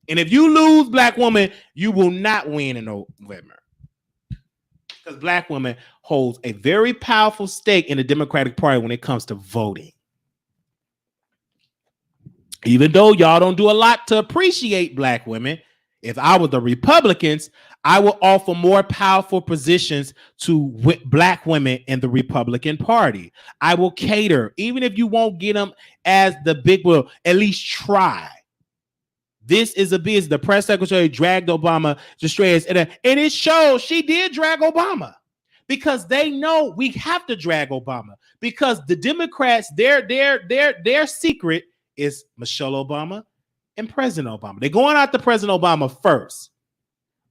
And if you lose black woman, you will not win in November. Because black women holds a very powerful stake in the Democratic Party when it comes to voting. Even though y'all don't do a lot to appreciate black women, if I were the Republicans, I would offer more powerful positions to black women in the Republican Party. I will cater, even if you won't get them as the big will, at least try. This is a business. The press secretary dragged Obama to straight, and it shows she did drag Obama because they know we have to drag Obama because the Democrats, their secret is Michelle Obama and President Obama. They're going after President Obama first.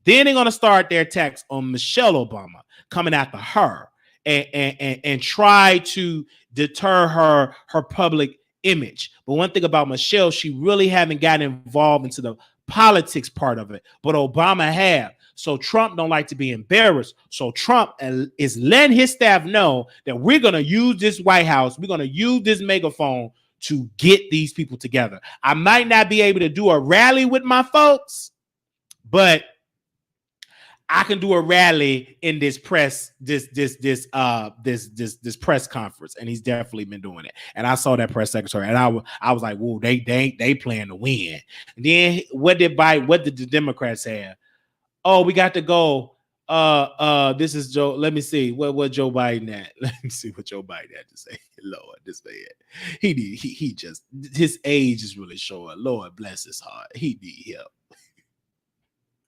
Then they're going to start their attacks on Michelle Obama, coming after her and try to deter her public image. But one thing about Michelle, she really haven't gotten involved into the politics part of it. But Obama have. So Trump don't like to be embarrassed. So Trump is letting his staff know that we're going to use this White House. We're going to use this megaphone to get these people together. I might not be able to do a rally with my folks, but I can do a rally in this press, this press conference, and he's definitely been doing it. And I saw that press secretary, and I was like, "Whoa, they plan to win." And then what did the Democrats have? Oh, we got to go. This is Joe. Let me see what Joe Biden had. Let me see what Joe Biden had to say. Lord, this man, he just his age is really showing. Lord bless his heart. He need help.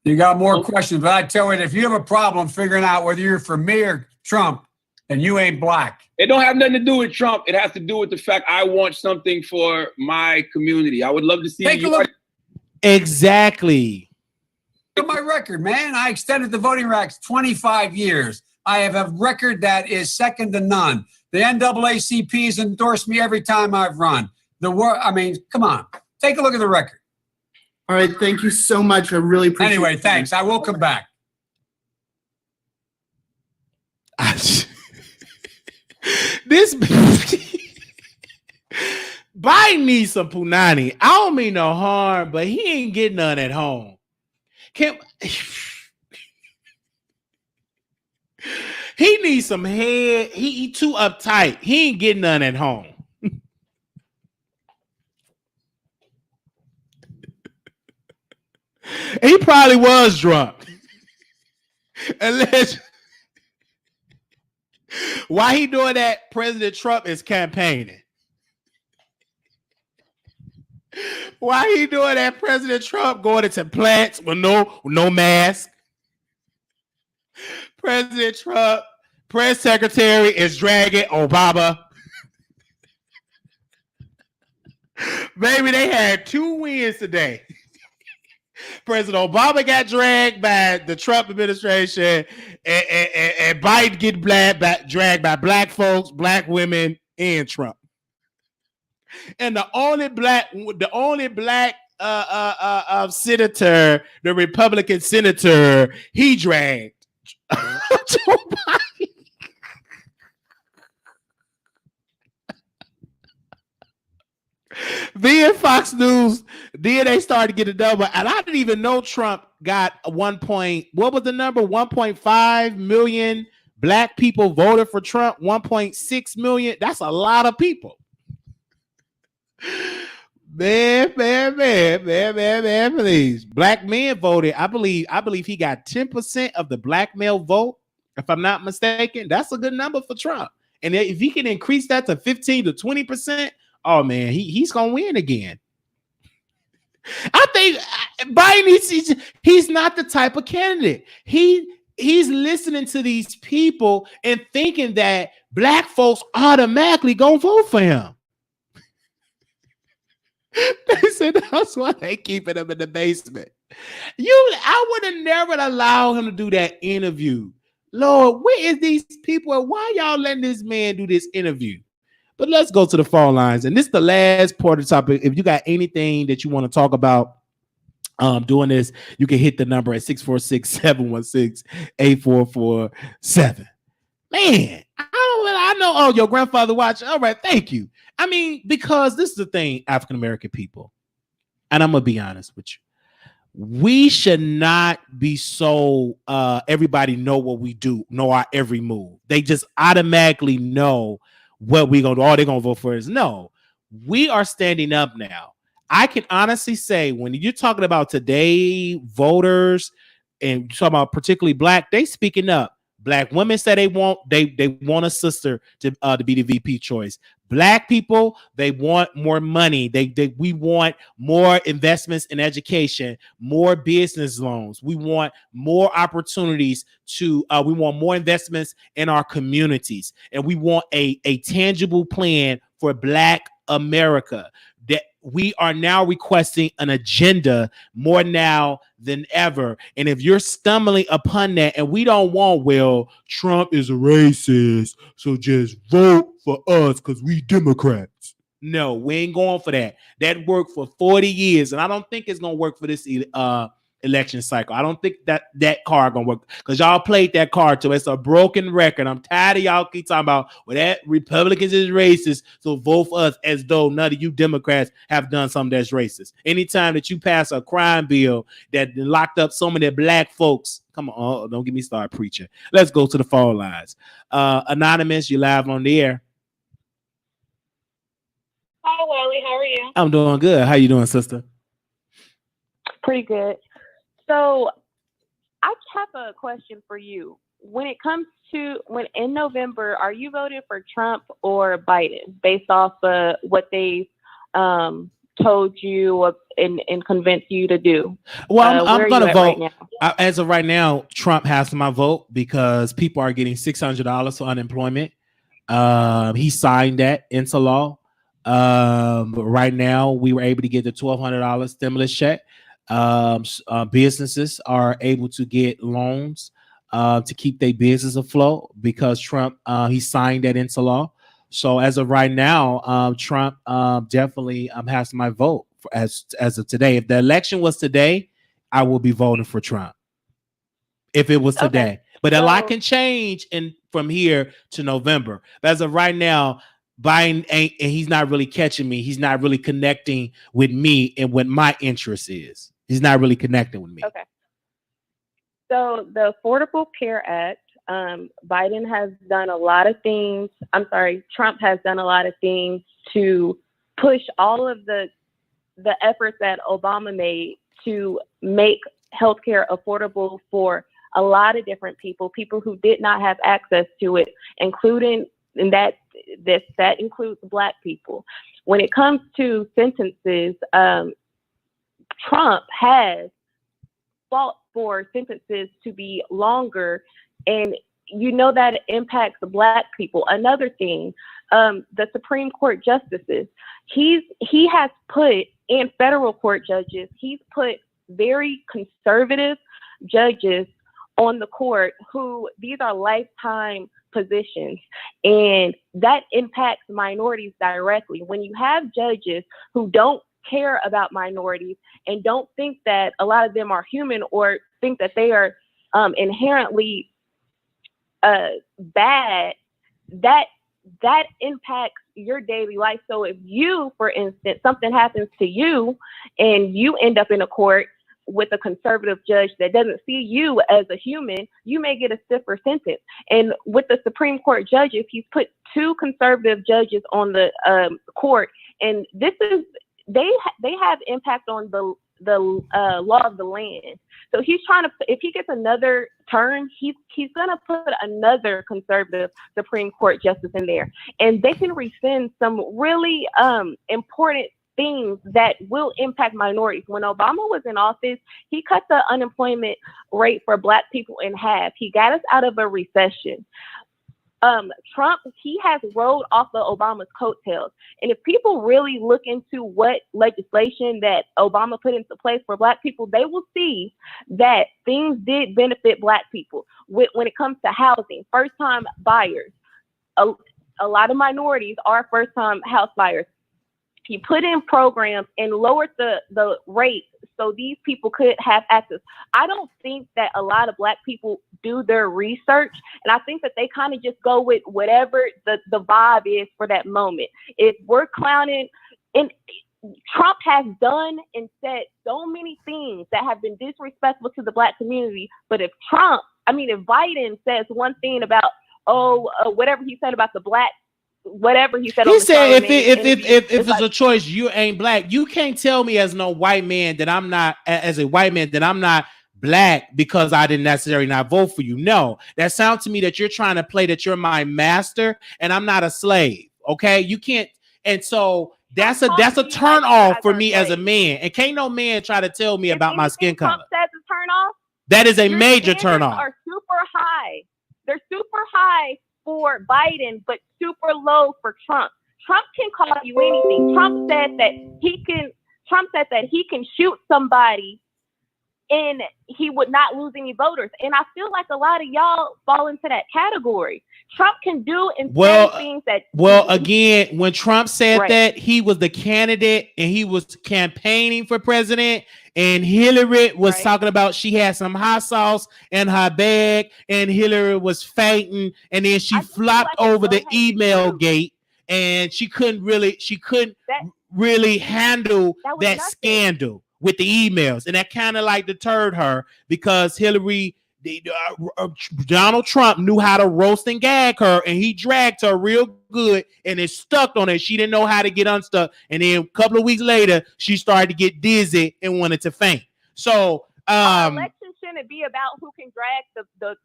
You got more questions, but I tell you, if you have a problem figuring out whether you're for me or Trump, then you ain't black. It don't have nothing to do with Trump. It has to do with the fact I want something for my community. I would love to see Take a look. Exactly. Look at my record, man. I extended the voting rights 25 years. I have a record that is second to none. The NAACP has endorsed me every time I've run. Come on. Take a look at the record. All right, thank you so much. I really appreciate it. Anyway, thanks. I will come back. This Biden needs some punani. I don't mean no harm, but he ain't getting none at home. He needs some head. He too uptight. He ain't getting none at home. He probably was drunk. Unless why he doing that? President Trump is campaigning. Why he doing that? President Trump going into plants with no mask. President Trump, press secretary is dragging Obama. Baby, they had 2 wins today. President Obama got dragged by the Trump administration, and Biden getting dragged by black folks, black women, and Trump. And the only black senator, the Republican senator, he dragged Joe Biden. Then Fox News, then they started to get a number, and I didn't even know Trump got what was the number? 1.5 million black people voted for Trump. 1.6 million. That's a lot of people. Man, please. Black men voted. I believe he got 10% of the black male vote, if I'm not mistaken. That's a good number for Trump. And if he can increase that to 15 to 20%, oh man, he's gonna win again. I think Biden, he's not the type of candidate. He's listening to these people and thinking that black folks automatically gonna vote for him. They said that's why they keeping him in the basement. I would have never allowed him to do that interview. Lord, where is these people and why y'all letting this man do this interview? But let's go to the phone lines. And this is the last part of the topic. If you got anything that you want to talk about doing this, you can hit the number at 646-716-8447. Man, I know. Oh, your grandfather watched. All right, thank you. I mean, because this is the thing, African-American people, and I'm going to be honest with you. We should not be so everybody know what we do, know our every move. They just automatically know what we gonna do. All they're gonna vote for is no. We are standing up now. I can honestly say when you're talking about today voters and you're talking about particularly black, they speaking up. Black women say they want a sister to be the VP choice. Black people, they want more money. We want more investments in education, more business loans. We want more opportunities we want more investments in our communities. And we want a tangible plan for Black America. That we are now requesting an agenda more now than ever. And if you're stumbling upon that, and we don't want, well, Trump is a racist, so just vote for us because we Democrats. No, we ain't going for that. That worked for 40 years, and I don't think it's going to work for this election cycle. I don't think that card gonna work because y'all played that card till it's a broken record. I'm tired of y'all keep talking about that Republicans is racist, so vote for us, as though none of you Democrats have done something that's racist. Anytime that you pass a crime bill that locked up so many black folks, come on, don't get me started preaching. Let's go to the phone lines. Anonymous, you live on the air. Hi, Wiley. How are you? I'm doing good. How you doing, sister? Pretty good. So I have a question for you. When it comes to in November, are you voting for Trump or Biden based off of what they told you and convinced you to do? Well, I'm going to vote. Right As of right now, Trump has my vote because people are getting $600 for unemployment. He signed that into law. But right now, we were able to get the $1,200 stimulus check. Businesses are able to get loans to keep their business afloat because Trump he signed that into law. So as of right now, Trump definitely has my vote as of today. If the election was today, I will be voting for Trump. If it was today, okay. But a lot can change from here to November. But as of right now, Biden ain't, and he's not really catching me. He's not really connecting with me and what my interest is. He's not really connecting with me. Okay. So the Affordable Care Act, Biden has done a lot of things. Trump has done a lot of things to push all of the efforts that Obama made to make healthcare affordable for a lot of different people who did not have access to it, including, and that includes Black people. When it comes to sentences, Trump has fought for sentences to be longer, and you know that it impacts the Black people. Another thing, the Supreme Court justices, he has put, and federal court judges, he's put very conservative judges on the court who, these are lifetime positions, and that impacts minorities directly. When you have judges who don't care about minorities and don't think that a lot of them are human or think that they are inherently bad, that impacts your daily life. So if you, for instance, something happens to you and you end up in a court with a conservative judge that doesn't see you as a human, you may get a stiffer sentence. And with the Supreme Court judges, he's put 2 conservative judges on the court, and this is they have impact on the law of the land. So he's trying to, if he gets another term, he's going to put another conservative Supreme Court justice in there, and they can rescind some really important things that will impact minorities. When Obama was in office, he cut the unemployment rate for Black people in half. He got us out of a recession. Trump, he has rolled off of Obama's coattails. And if people really look into what legislation that Obama put into place for Black people, they will see that things did benefit Black people. When it comes to housing, first-time buyers, a lot of minorities are first-time house buyers. He put in programs and lowered the rates so these people could have access. I don't think that a lot of Black people do their research, and I think that they kind of just go with whatever the vibe is for that moment. If we're clowning, and Trump has done and said so many things that have been disrespectful to the Black community, but if Biden says one thing about, whatever he said about the Black, whatever he said. He said, if it's a choice, you ain't Black. You can't tell me as a white man that I'm not Black because I didn't necessarily not vote for you. No, that sounds to me that you're trying to play that you're my master and I'm not a slave. Okay, you can't. And so that's a turn off for me as a man. And can't no man try to tell me about my skin color. Trump says a turn off. That is a major turn off. Are super high. They're super high for Biden, but super low for Trump. Trump can call you anything. Trump said that he can shoot somebody and he would not lose any voters. And I feel like a lot of y'all fall into that category. Trump can do and say things that. Well, again, when Trump said that, he was the candidate and he was campaigning for president. And Hillary was talking about she had some hot sauce in her bag, and Hillary was fainting, and then she flopped over the email gate, and she couldn't really handle that scandal with the emails, and that kind of like deterred her because Donald Trump knew how to roast and gag her, and he dragged her real good, and it stuck on her. She didn't know how to get unstuck, and then a couple of weeks later, she started to get dizzy and wanted to faint. So, election shouldn't be about who can drag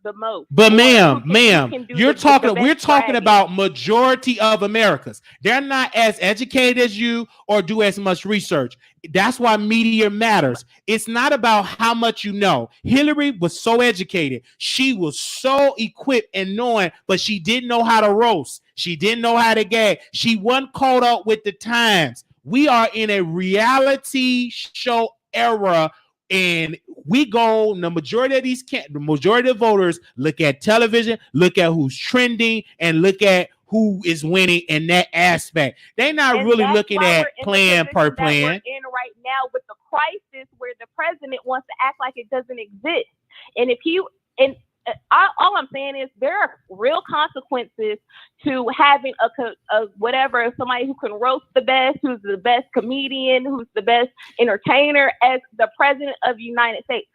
the most. But ma'am, we're talking about majority of Americans. They're not as educated as you or do as much research. That's why media matters. It's not about how much you know. Hillary was so educated. She was so equipped and knowing, but she didn't know how to roast. She didn't know how to gag. She wasn't caught up with the times. We are in a reality show era, and the majority of voters look at television, look at who's trending, and look at who is winning in that aspect. They're not really looking at plan per plan. We're in right now with the crisis where the president wants to act like it doesn't exist. And all I'm saying is there are real consequences to having somebody who can roast the best, who's the best comedian, who's the best entertainer as the president of the United States.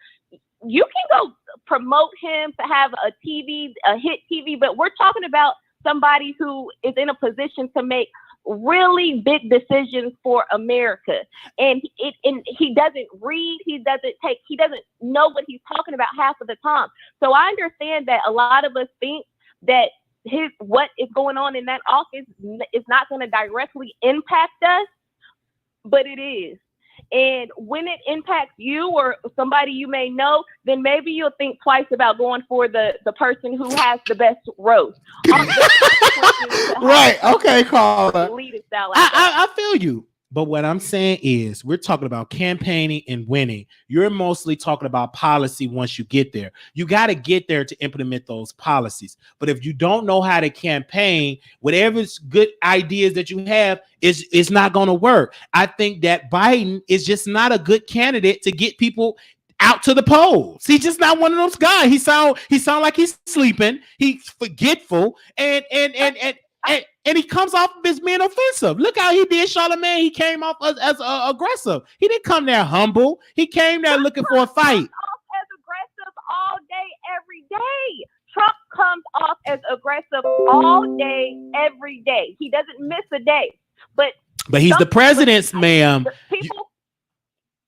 You can go promote him to have a hit TV, but we're talking about somebody who is in a position to make really big decisions for America. And he doesn't read, he doesn't know what he's talking about half of the time. So I understand that a lot of us think that what is going on in that office is not going to directly impact us, but it is. And when it impacts you or somebody you may know, then maybe you'll think twice about going for the person who has the best roast. Right. Okay, Carla. I feel you. But what I'm saying is we're talking about campaigning and winning. You're mostly talking about policy once you get there. You got to get there to implement those policies. But if you don't know how to campaign, whatever good ideas that you have is not going to work. I think that Biden is just not a good candidate to get people out to the polls. He's just not one of those guys. He sound like he's sleeping. He's forgetful, and he comes off as being offensive. Look how he did Charlamagne. He came off as aggressive. He didn't come there humble. He came there looking for a fight. Off as aggressive all day, every day. Trump comes off as aggressive all day, every day. He doesn't miss a day. But he's the president, ma'am.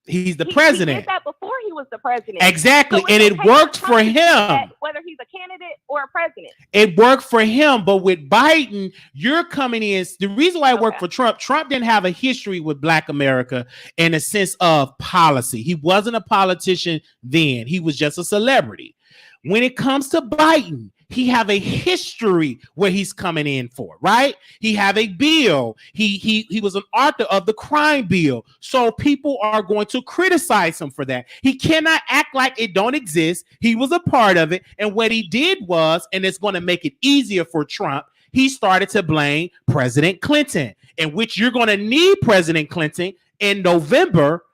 He's the president. He did that before he was the president. Exactly. So and it worked for him. Whether he's a candidate or a president. It worked for him. But with Biden, you're coming in. The reason why it worked for Trump didn't have a history with Black America in a sense of policy. He wasn't a politician then. He was just a celebrity. When it comes to Biden, he have a history where he's coming in for, right? He have a bill. He was an author of the crime bill. So people are going to criticize him for that. He cannot act like it don't exist. He was a part of it. And what he did was, and it's going to make it easier for Trump, he started to blame President Clinton, in which you're going to need President Clinton in November.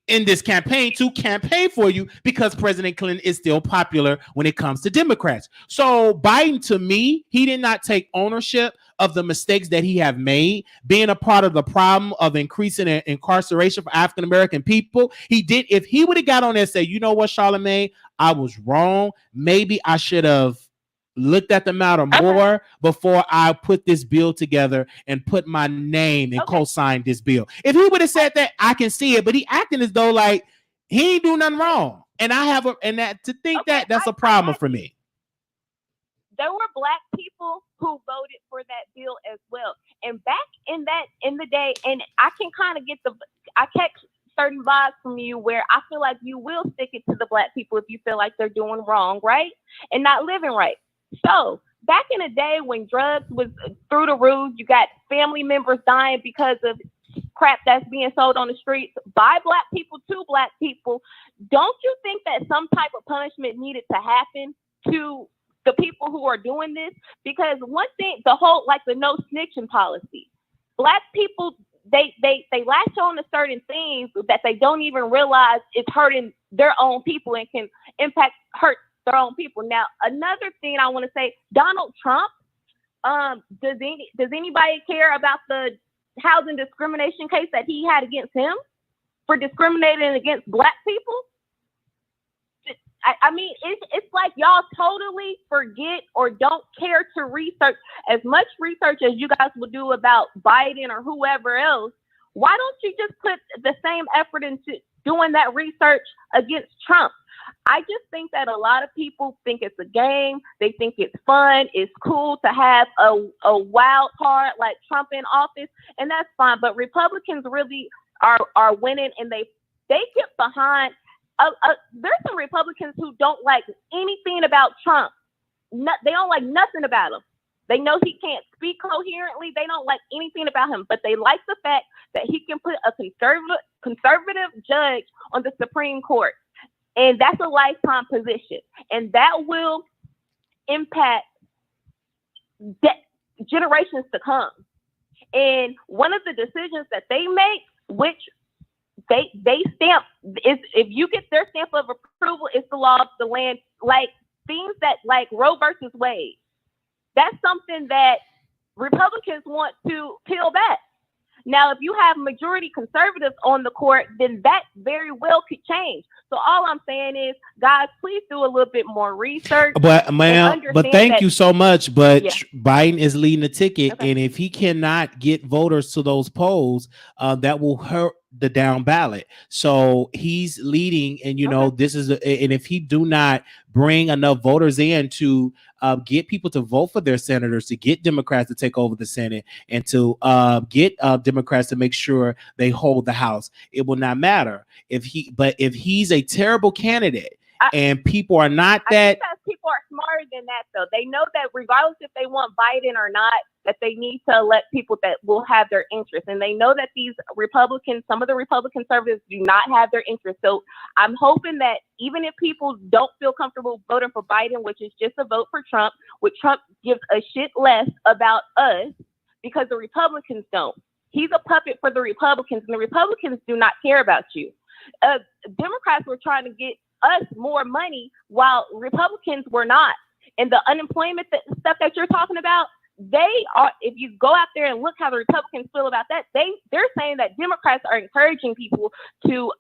In this campaign to campaign for you, because President Clinton is still popular when it comes to Democrats. So Biden, to me, he did not take ownership of the mistakes that he have made, being a part of the problem of increasing incarceration for African-American people. He did. If he would have got on there and said, you know what, Charlamagne, I was wrong. Maybe I should have looked at the matter more before I put this bill together and put my name and co-signed this bill. If he would have said that, I can see it, but he acting as though like he ain't do nothing wrong. And that's a problem for me. There were Black people who voted for that bill as well. And back in the day, and I can kind of I catch certain vibes from you where I feel like you will stick it to the Black people if you feel like they're doing wrong, right? And not living right. So back in the day when drugs was through the roof, you got family members dying because of crap that's being sold on the streets by Black people to Black people. Don't you think that some type of punishment needed to happen to the people who are doing this? Because one thing, the no snitching policy, Black people, they latch on to certain things that they don't even realize is hurting their own people and can hurt their own people. Now, another thing I want to say, Donald Trump, does anybody care about the housing discrimination case that he had against him for discriminating against Black people? It's like y'all totally forget or don't care to research as much research as you guys will do about Biden or whoever else. Why don't you just put the same effort into doing that research against Trump? I just think that a lot of people think it's a game. They think it's fun. It's cool to have a wild card like Trump in office, and that's fine. But Republicans really are winning, and they get behind. There's some Republicans who don't like anything about Trump. They don't like nothing about him. They know he can't speak coherently. They don't like anything about him, but they like the fact that he can put a conservative judge on the Supreme Court. And that's a lifetime position. And that will impact generations to come. And one of the decisions that they make, which they stamp, is if you get their stamp of approval, it's the law of the land. Like things that like Roe versus Wade. That's something that Republicans want to peel back. Now, if you have majority conservatives on the court, then that very well could change. So all I'm saying is, guys, please do a little bit more research. But ma'am, but thank you so much. But Biden is leading the ticket, and if he cannot get voters to those polls, that will hurt the down ballot. So he's leading, and this is, and if he do not bring enough voters in to get people to vote for their senators, to get Democrats to take over the Senate, and to get Democrats to make sure they hold the House, it will not matter if he's a terrible candidate. And people are not that. People are smarter than that, though. They know that regardless if they want Biden or not, that they need to elect people that will have their interests. And they know that these Republicans, some of the Republican conservatives, do not have their interests. So I'm hoping that even if people don't feel comfortable voting for Biden, which is just a vote for Trump, which Trump gives a shit less about us because the Republicans don't. He's a puppet for the Republicans, and the Republicans do not care about you. Democrats were trying to get us more money while Republicans were not. And the unemployment stuff that you're talking about, they are, if you go out there and look how the Republicans feel about that, they're saying that Democrats are encouraging people to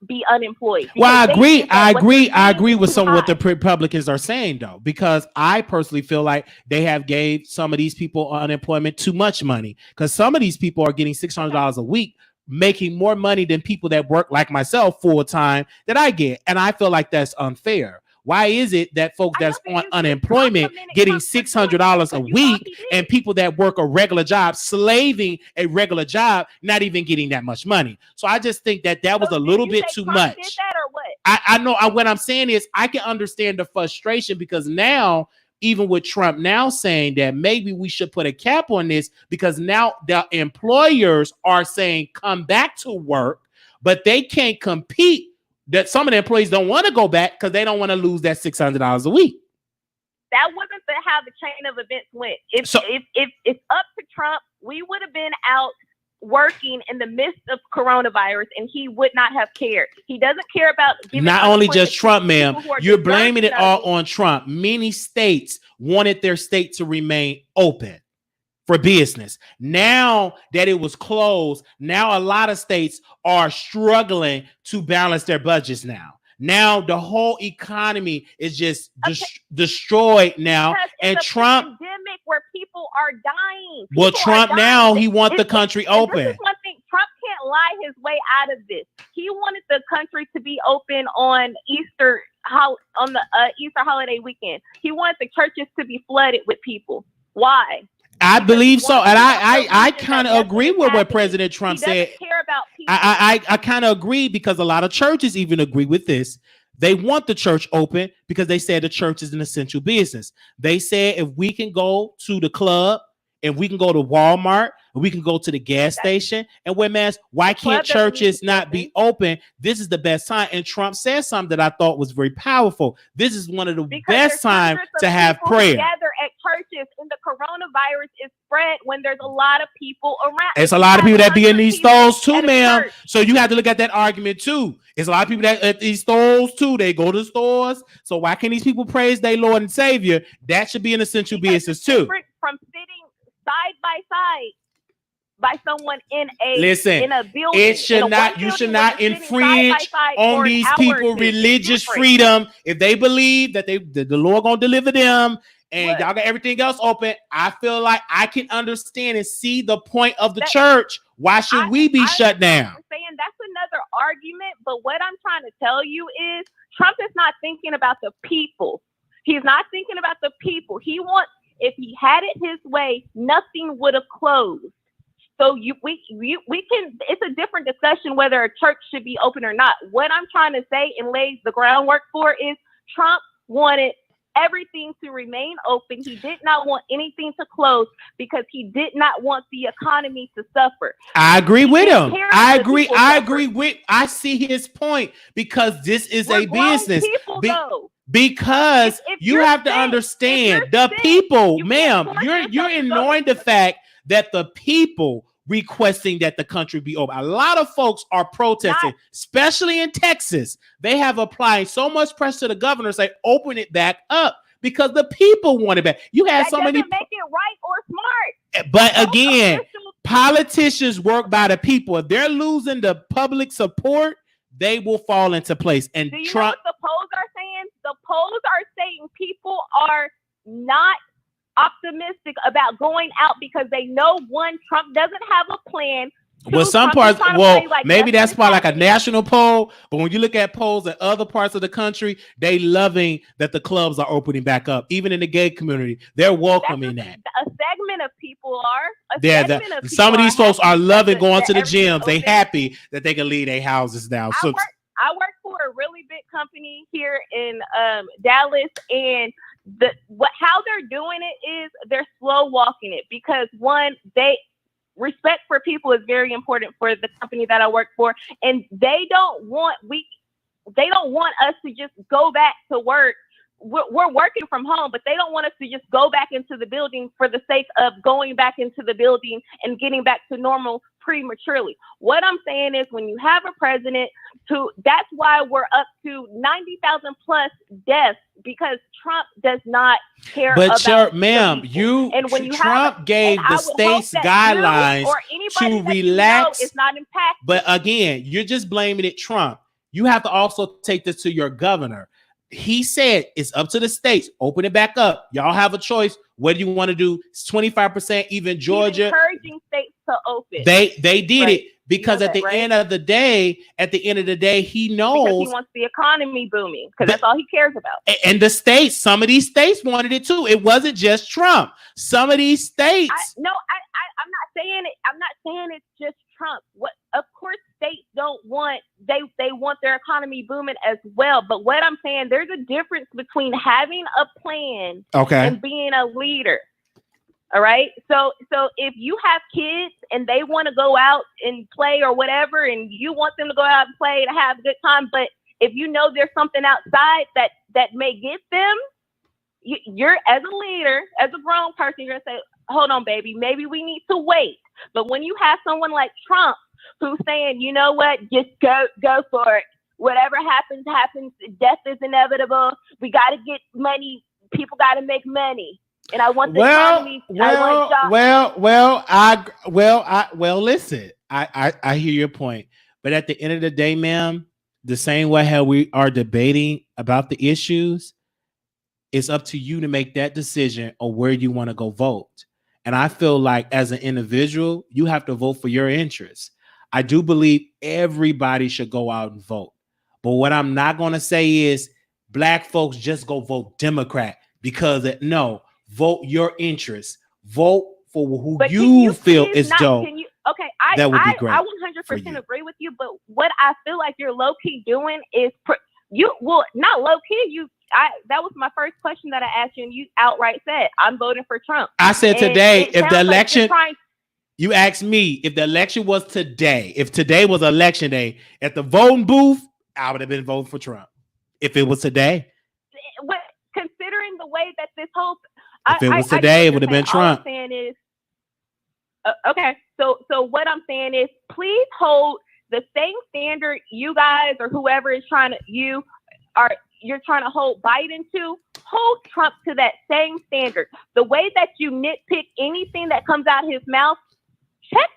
be unemployed. Well, I agree with some of what the Republicans are saying, though, because I personally feel like they have gave some of these people unemployment too much money, because some of these people are getting $600 a week, making more money than people that work like myself full time that I get, and I feel like that's unfair. Why is it that folks that's on unemployment getting $600 a week and people that work a regular job, slaving a regular job, not even getting that much money? So I just think that was a little bit too much. Did that or what? I know what I'm saying is I can understand the frustration, because now, even with Trump now saying that maybe we should put a cap on this, because now the employers are saying come back to work, but they can't compete. That some of the employees don't want to go back because they don't want to lose that $600 a week. That wasn't how the chain of events went. If it's up to Trump, we would have been out working in the midst of coronavirus, and he would not have cared. He doesn't care about not only just Trump, ma'am. You're blaming it all on Trump. Many states wanted their state to remain open for business. Now that it was closed, now a lot of states are struggling to balance their budgets now. The whole economy is just destroyed now. And Trump, pandemic where people are dying. Well, Trump now, he wants the country open. This is one thing. Trump can't lie his way out of this. He wanted the country to be open on Easter holiday weekend. He wanted the churches to be flooded with people. Why? I believe so, and I kind of agree with what President Trump said. Care about people. I kind of agree, because a lot of churches even agree with this. They want the church open because they said the church is an essential business. They said if we can go to the club, if we can go to Walmart, we can go to the gas station and wear masks, why can't churches not be open? This is the best time. And Trump said something that I thought was very powerful. This is one of the best times to have prayer. Gather at churches, and the coronavirus is spread when there's a lot of people around. It's a lot of people that be in these stores too, ma'am. So you have to look at that argument too. It's a lot of people that at these stores too. They go to stores. So why can't these people praise their Lord and Savior? That should be an essential business too. From sitting side by side by someone in a building. It should not. You should not infringe on these people religious freedom. If they believe that the Lord gonna deliver them, and y'all got everything else open, I feel like I can understand and see the point of the church. Why should we be shut down? I'm saying that's another argument, but what I'm trying to tell you is Trump is not thinking about the people. He's not thinking about the people. He wants. If he had it his way, nothing would have closed. So we can. It's a different discussion whether a church should be open or not. What I'm trying to say and lay the groundwork for is Trump wanted everything to remain open. He did not want anything to close because he did not want the economy to suffer. I agree with him. I agree. I see his point, because this is a business. Because you have to understand the people, ma'am. You're ignoring the fact that the people requesting that the country be open. A lot of folks are protesting, especially in Texas. They have applied so much pressure to the governor to say open it back up because the people want it back. You have so many. Make it right or smart. But again, politicians work by the people. If they're losing the public support, they will fall into place. And do you Trump. know what the polls are saying? The polls are saying people are not optimistic about going out because they know, one, Trump doesn't have a plan. Well, some parts, maybe that's probably like a national poll, but when you look at polls in other parts of the country, they loving that the clubs are opening back up. Even in the gay community, they're welcoming that. A segment of people are. Some of these folks are loving going to the gyms. They happy that they can leave their houses now. I work for a really big company here in Dallas, and how they're doing it is they're slow walking it because respect for people is very important for the company that I work for, and they don't want us to just go back to work. We're working from home, but they don't want us to just go back into the building for the sake of going back into the building and getting back to normal prematurely. What I'm saying is when you have a president that's why we're up to 90,000 plus deaths, because Trump does not care about But ma'am, and when you Trump gave the states guidelines to relax. Is not impacted. But again, you're just blaming it Trump. You have to also take this to your governor. He said it's up to the states. Open it back up. Y'all have a choice. What do you want to do? It's 25%. Even Georgia, he's encouraging states to open. They did it because at the end of the day, he knows because he wants the economy booming, because that's all he cares about. And the states, some of these states wanted it too. It wasn't just Trump. Some of these states. I'm not saying it. I'm not saying it's just Trump. Of course, states don't want they want their economy booming as well. But what I'm saying, there's a difference between having a plan and being a leader. All right. So if you have kids and they want to go out and play or whatever, and you want them to go out and play to have a good time, but if you know there's something outside that may get them, you're as a leader, as a grown person, you're gonna say, hold on, baby, maybe we need to wait. But when you have someone like Trump who's saying, you know what, just go for it. Whatever happens, happens. Death is inevitable. We got to get money. People got to make money. And I want the economy. Listen, I hear your point. But at the end of the day, ma'am, the same way how we are debating about the issues, it's up to you to make that decision on where you want to go vote. And I feel like as an individual, you have to vote for your interests. I do believe everybody should go out and vote. But what I'm not going to say is black folks just go vote Democrat, because no, vote your interests. Vote for who you feel is Joe. That would be great. I 100% agree with you. But what I feel like you're low key doing is not low key. That was my first question that I asked you, and you outright said, I'm voting for Trump. I said today, if the election, you asked me if the election was today, if today was election day, at the voting booth, I would have been voting for Trump. If it was today. Considering the way that this whole... If it was today, it would have been Trump. All I'm saying is, okay, so what I'm saying is, please hold the same standard you guys or whoever is you're trying to hold Biden to, hold Trump to that same standard. The way that you nitpick anything that comes out his mouth, check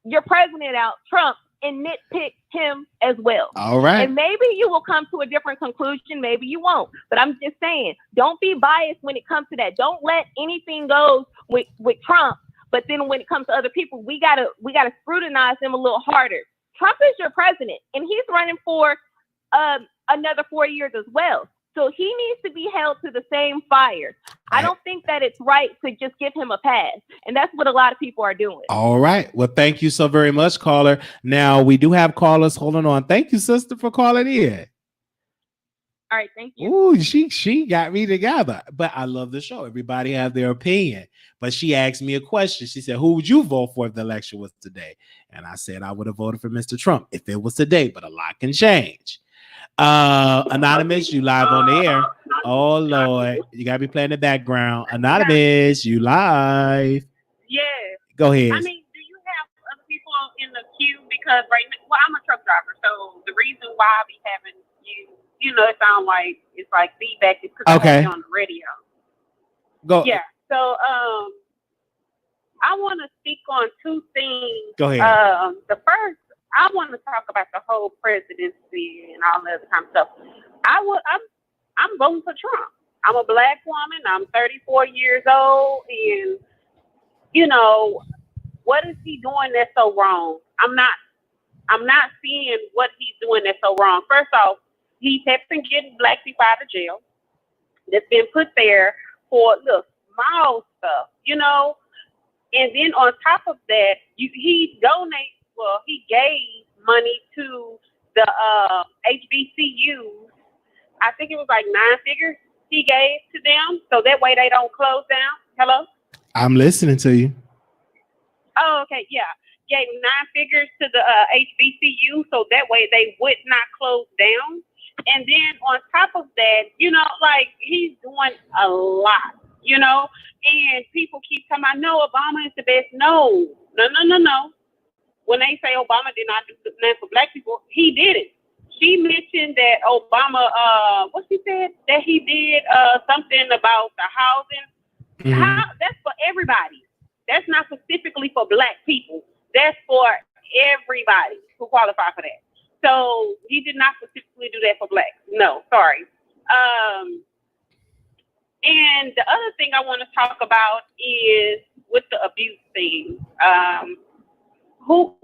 your president out, Trump, and nitpick him as well. All right. And maybe you will come to a different conclusion. Maybe you won't. But I'm just saying, don't be biased when it comes to that. Don't let anything go with Trump. But then when it comes to other people, we gotta scrutinize them a little harder. Trump is your president, and he's running for another 4 years as well. So he needs to be held to the same fire. I don't think that it's right to just give him a pass. And that's what a lot of people are doing. All right. Well, thank you so very much, caller. Now, we do have callers holding on. Thank you, sister, for calling in. All right. Thank you. Ooh, she got me together. But I love the show. Everybody have their opinion. But she asked me a question. She said, who would you vote for if the election was today? And I said, I would have voted for Mr. Trump if it was today, but a lot can change. Anonymous, you live on the air. Oh Lord, you gotta be playing the background. Anonymous, you live. Yeah. Go ahead. I mean, do you have other people in the queue? Because right now, well, I'm a truck driver, so the reason why I be having it sound like it's like feedback is because I on the radio. Go. Yeah. So I want to speak on two things. Go ahead. The first, I want to talk about the whole presidency and all the other kind of stuff. I'm voting for Trump. I'm a black woman. I'm 34 years old, and what is he doing that's so wrong? I'm not seeing what he's doing that's so wrong. First off, he's helping getting black people out of jail. That's been put there for small stuff, And then on top of that, he gave money to the HBCUs. I think it was like 9 figures he gave to them, so that way they don't close down. Hello? I'm listening to you. Oh, okay, yeah. Gave 9 figures to the HBCU, so that way they would not close down. And then on top of that, he's doing a lot, and people keep telling me, no, Obama is the best. No. when they say Obama did not do nothing for black people, he did it. She mentioned that Obama, what she said, that he did something about the housing. That's for everybody. That's not specifically for black people. That's for everybody who qualify for that. So he did not specifically do that for blacks. No, sorry. And the other thing I want to talk about is with the abuse thing. Who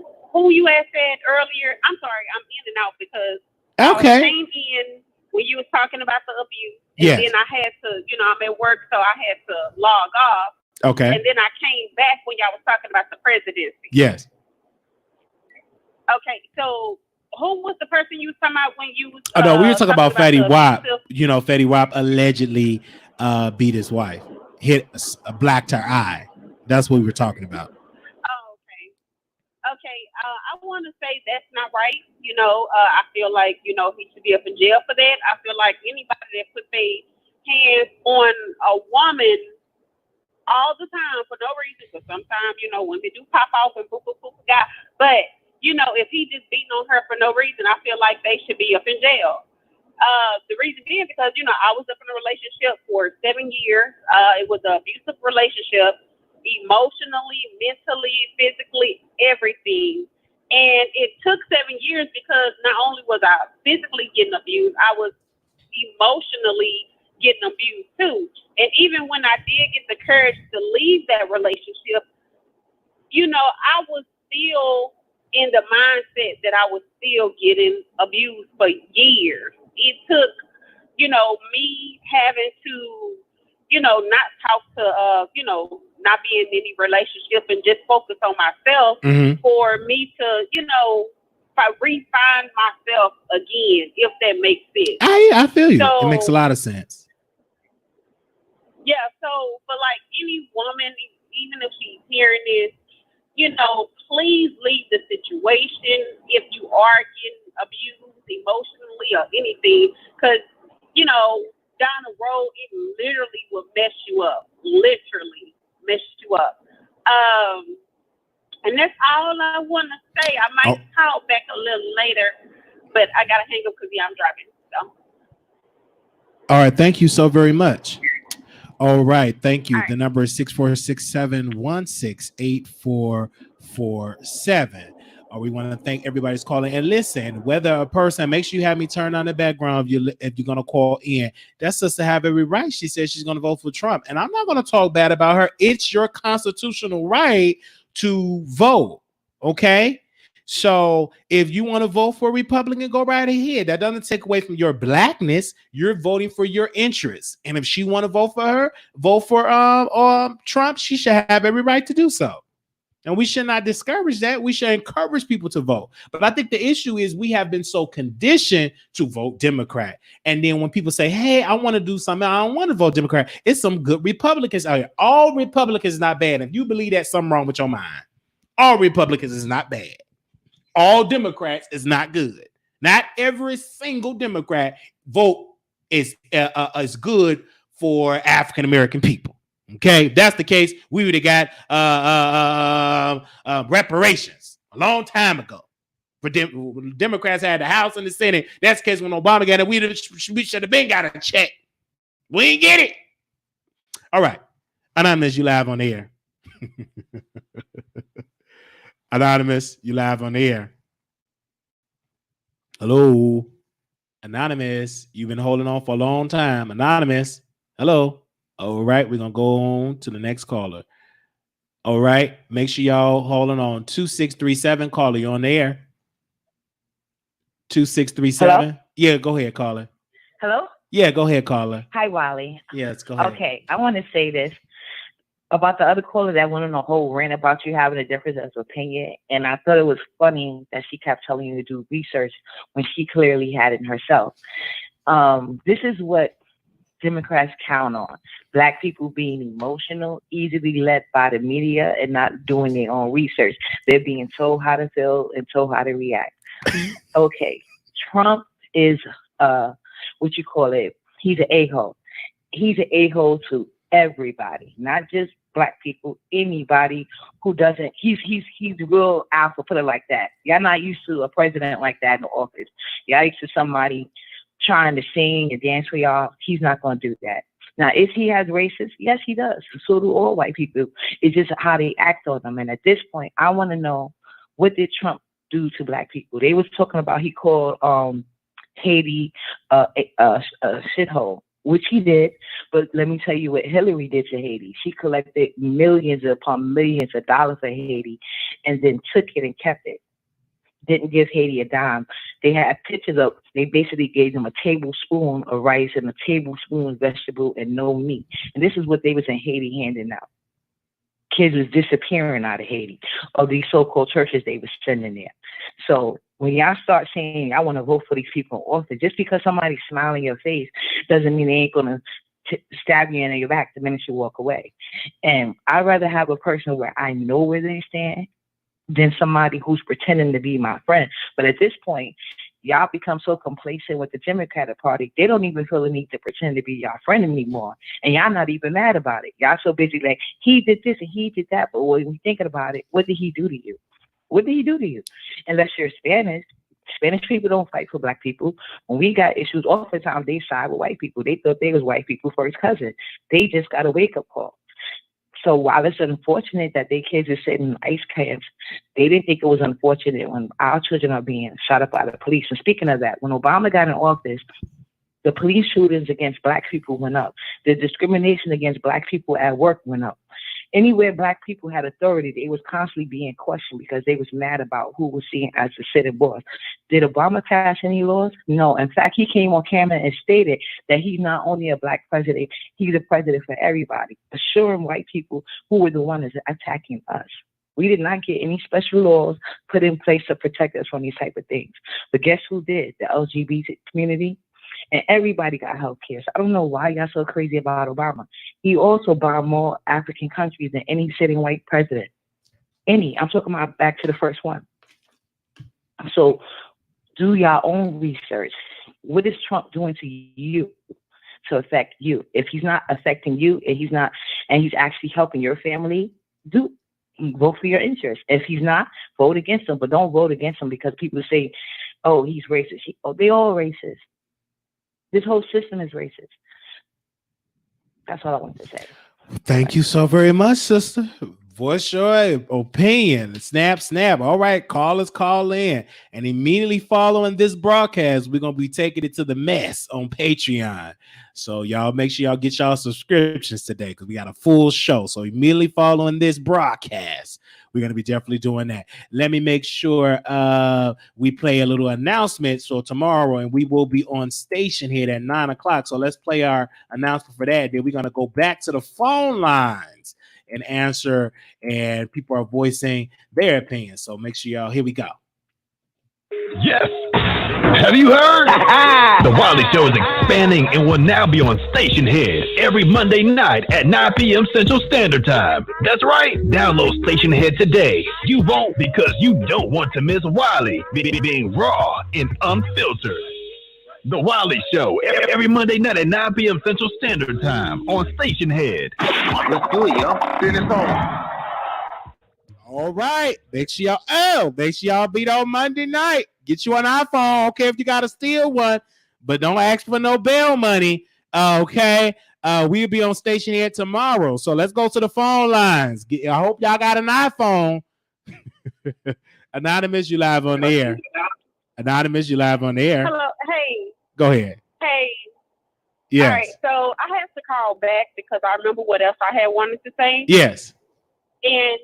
you had said earlier? I'm sorry, I'm in and out because I came in when you was talking about the abuse, and then I had to, I'm at work, so I had to log off. Okay. And then I came back when y'all was talking about the presidency. Yes. Okay, so who was the person you was talking about when you was? No, we were talking about Fetty Wap. Fetty Wap allegedly beat his wife, hit a blacked her eye. That's what we were talking about. Okay, I want to say that's not right. I feel like, he should be up in jail for that. I feel like anybody that put their hands on a woman all the time for no reason, because sometimes, women do pop off and boop, boop, boop, guy. But, if he just beating on her for no reason, I feel like they should be up in jail. The reason being because, I was up in a relationship for 7 years. It was an abusive relationship. Emotionally, mentally, physically, everything. And it took 7 years because not only was I physically getting abused, I was emotionally getting abused too. And even when I did get the courage to leave that relationship, I was still in the mindset that I was still getting abused for years. It took, me having to, not talk to, not be in any relationship and just focus on myself for me to, refine myself again, if that makes sense. I feel you. So, it makes a lot of sense. Yeah, so for like any woman, even if she's hearing this, please leave the situation if you are getting abused emotionally or anything, because, down the road, it literally will mess you up. Literally mess you up. And that's all I want to say. I might call back a little later, but I got to hang up because, I'm driving. So. All right. Thank you so very much. All right. Thank you. All right. The number is 646-716-8447. We want to thank everybody's calling. And listen, whether a person, make sure you have me turn on the background if you're going to call in. That's just to have every right. She says she's going to vote for Trump. And I'm not going to talk bad about her. It's your constitutional right to vote. Okay? So if you want to vote for a Republican, go right ahead. That doesn't take away from your blackness. You're voting for your interests. And if she want to vote for Trump, she should have every right to do so. And we should not discourage that. We should encourage people to vote. But I think the issue is we have been so conditioned to vote Democrat. And then when people say, hey, I want to do something, I don't want to vote Democrat. It's some good Republicans out here. All Republicans is not bad. If you believe that, something wrong with your mind. All Republicans is not bad. All Democrats is not good. Not every single Democrat vote is good for African-American people. Okay, if that's the case, we would have got reparations a long time ago. For Democrats had the House and the Senate. That's the case when Obama got it. We should have been got a check. We ain't get it. All right, Anonymous, you live on the air. Anonymous, you live on the air. Hello, Anonymous, you've been holding on for a long time. Anonymous, hello. All right, we're going to go on to the next caller. All right, make sure y'all holding on. 2637, caller, you on the air. 2637. Hello? Yeah, go ahead, caller. Hello? Yeah, go ahead, caller. Hi, Wiley. Yes, go ahead. Okay, I want to say this about the other caller that went on a whole rant about you having a difference of opinion. And I thought it was funny that she kept telling you to do research when she clearly had it herself. This is what Democrats count on: Black people being emotional, easily led by the media, and not doing their own research. They're being told how to feel and told how to react. Okay, Trump is he's an a-hole. He's an a-hole to everybody, not just black people, anybody who doesn't. He's real alpha, put it like that. Y'all not used to a president like that in the office. Y'all used to somebody trying to sing and dance for y'all. He's not going to do that. Now, if he has racists, yes, he does. So do all white people. It's just how they act on them. And at this point, I want to know, what did Trump do to black people? They was talking about he called Haiti a shithole, which he did. But let me tell you what Hillary did to Haiti. She collected millions upon millions of dollars for Haiti and then took it and kept it. Didn't give Haiti a dime. They had pictures of, they basically gave them a tablespoon of rice and a tablespoon of vegetable and no meat. And this is what they was in Haiti handing out. Kids was disappearing out of Haiti, of these so-called churches they was sending there. So when y'all start saying, I want to vote for these people in office, just because somebody smile in your face doesn't mean they ain't going to stab you in your back the minute you walk away. And I'd rather have a person where I know where they stand than somebody who's pretending to be my friend. But at this point, y'all become so complacent with the Democratic Party, they don't even feel the need to pretend to be y'all friend anymore. And y'all not even mad about it. Y'all so busy like, he did this and he did that. But when you're thinking about it, what did he do to you? What did he do to you? Unless you're Spanish people don't fight for black people. When we got issues, oftentimes they side with white people. They thought they was white people first cousin. They just got a wake-up call. So while it's unfortunate that their kids are sitting in ice camps, they didn't think it was unfortunate when our children are being shot up by the police. And speaking of that, when Obama got in office, the police shootings against black people went up. The discrimination against black people at work went up. Anywhere black people had authority, they was constantly being questioned because they was mad about who was seen as the sitting boss. Did Obama pass any laws? No. In fact, he came on camera and stated that he's not only a black president, he's a president for everybody, assuring white people who were the ones attacking us. We did not get any special laws put in place to protect us from these type of things. But guess who did? The LGBT community. And everybody got health care. So I don't know why y'all so crazy about Obama. He also bombed more African countries than any sitting white president. Any. I'm talking about back to the first one. So do your own research. What is Trump doing to you to affect you? If he's not affecting you and he's actually helping your family, vote for your interest. If he's not, vote against him. But don't vote against him because people say, oh, he's racist. They all racist. This whole system is racist. That's all I want to say. Thank you so very much, sister. Voice your opinion. Snap. All right, callers call in. And immediately following this broadcast, we're going to be taking it to the mess on Patreon. So y'all make sure y'all get y'all subscriptions today because we got a full show. So immediately following this broadcast, we're going to be definitely doing that. Let me make sure we play a little announcement. So tomorrow, and we will be on station here at 9 o'clock. So let's play our announcement for that. Then we're going to go back to the phone lines and answer, and people are voicing their opinions. So make sure y'all, here we go. Yes. Have you heard? The Wiley Show is expanding and will now be on Station Head every Monday night at 9 p.m. Central Standard Time. That's right. Download Station Head today. You won't because you don't want to miss Wiley being raw and unfiltered. The Wiley Show every Monday night at 9 p.m. Central Standard Time on Station Head. Let's do it, yo. Send it on. All right. Make sure y'all be there on Monday night. Get you an iPhone. Okay, if you got to steal one, but don't ask for no bail money. Okay. We'll be on station here tomorrow. So let's go to the phone lines. I hope y'all got an iPhone. Anonymous, you live on the air. Anonymous, you live on the air. Hello. Hey. Go ahead. Hey. Yes. All right. So I have to call back because I remember what else I had wanted to say. Yes. And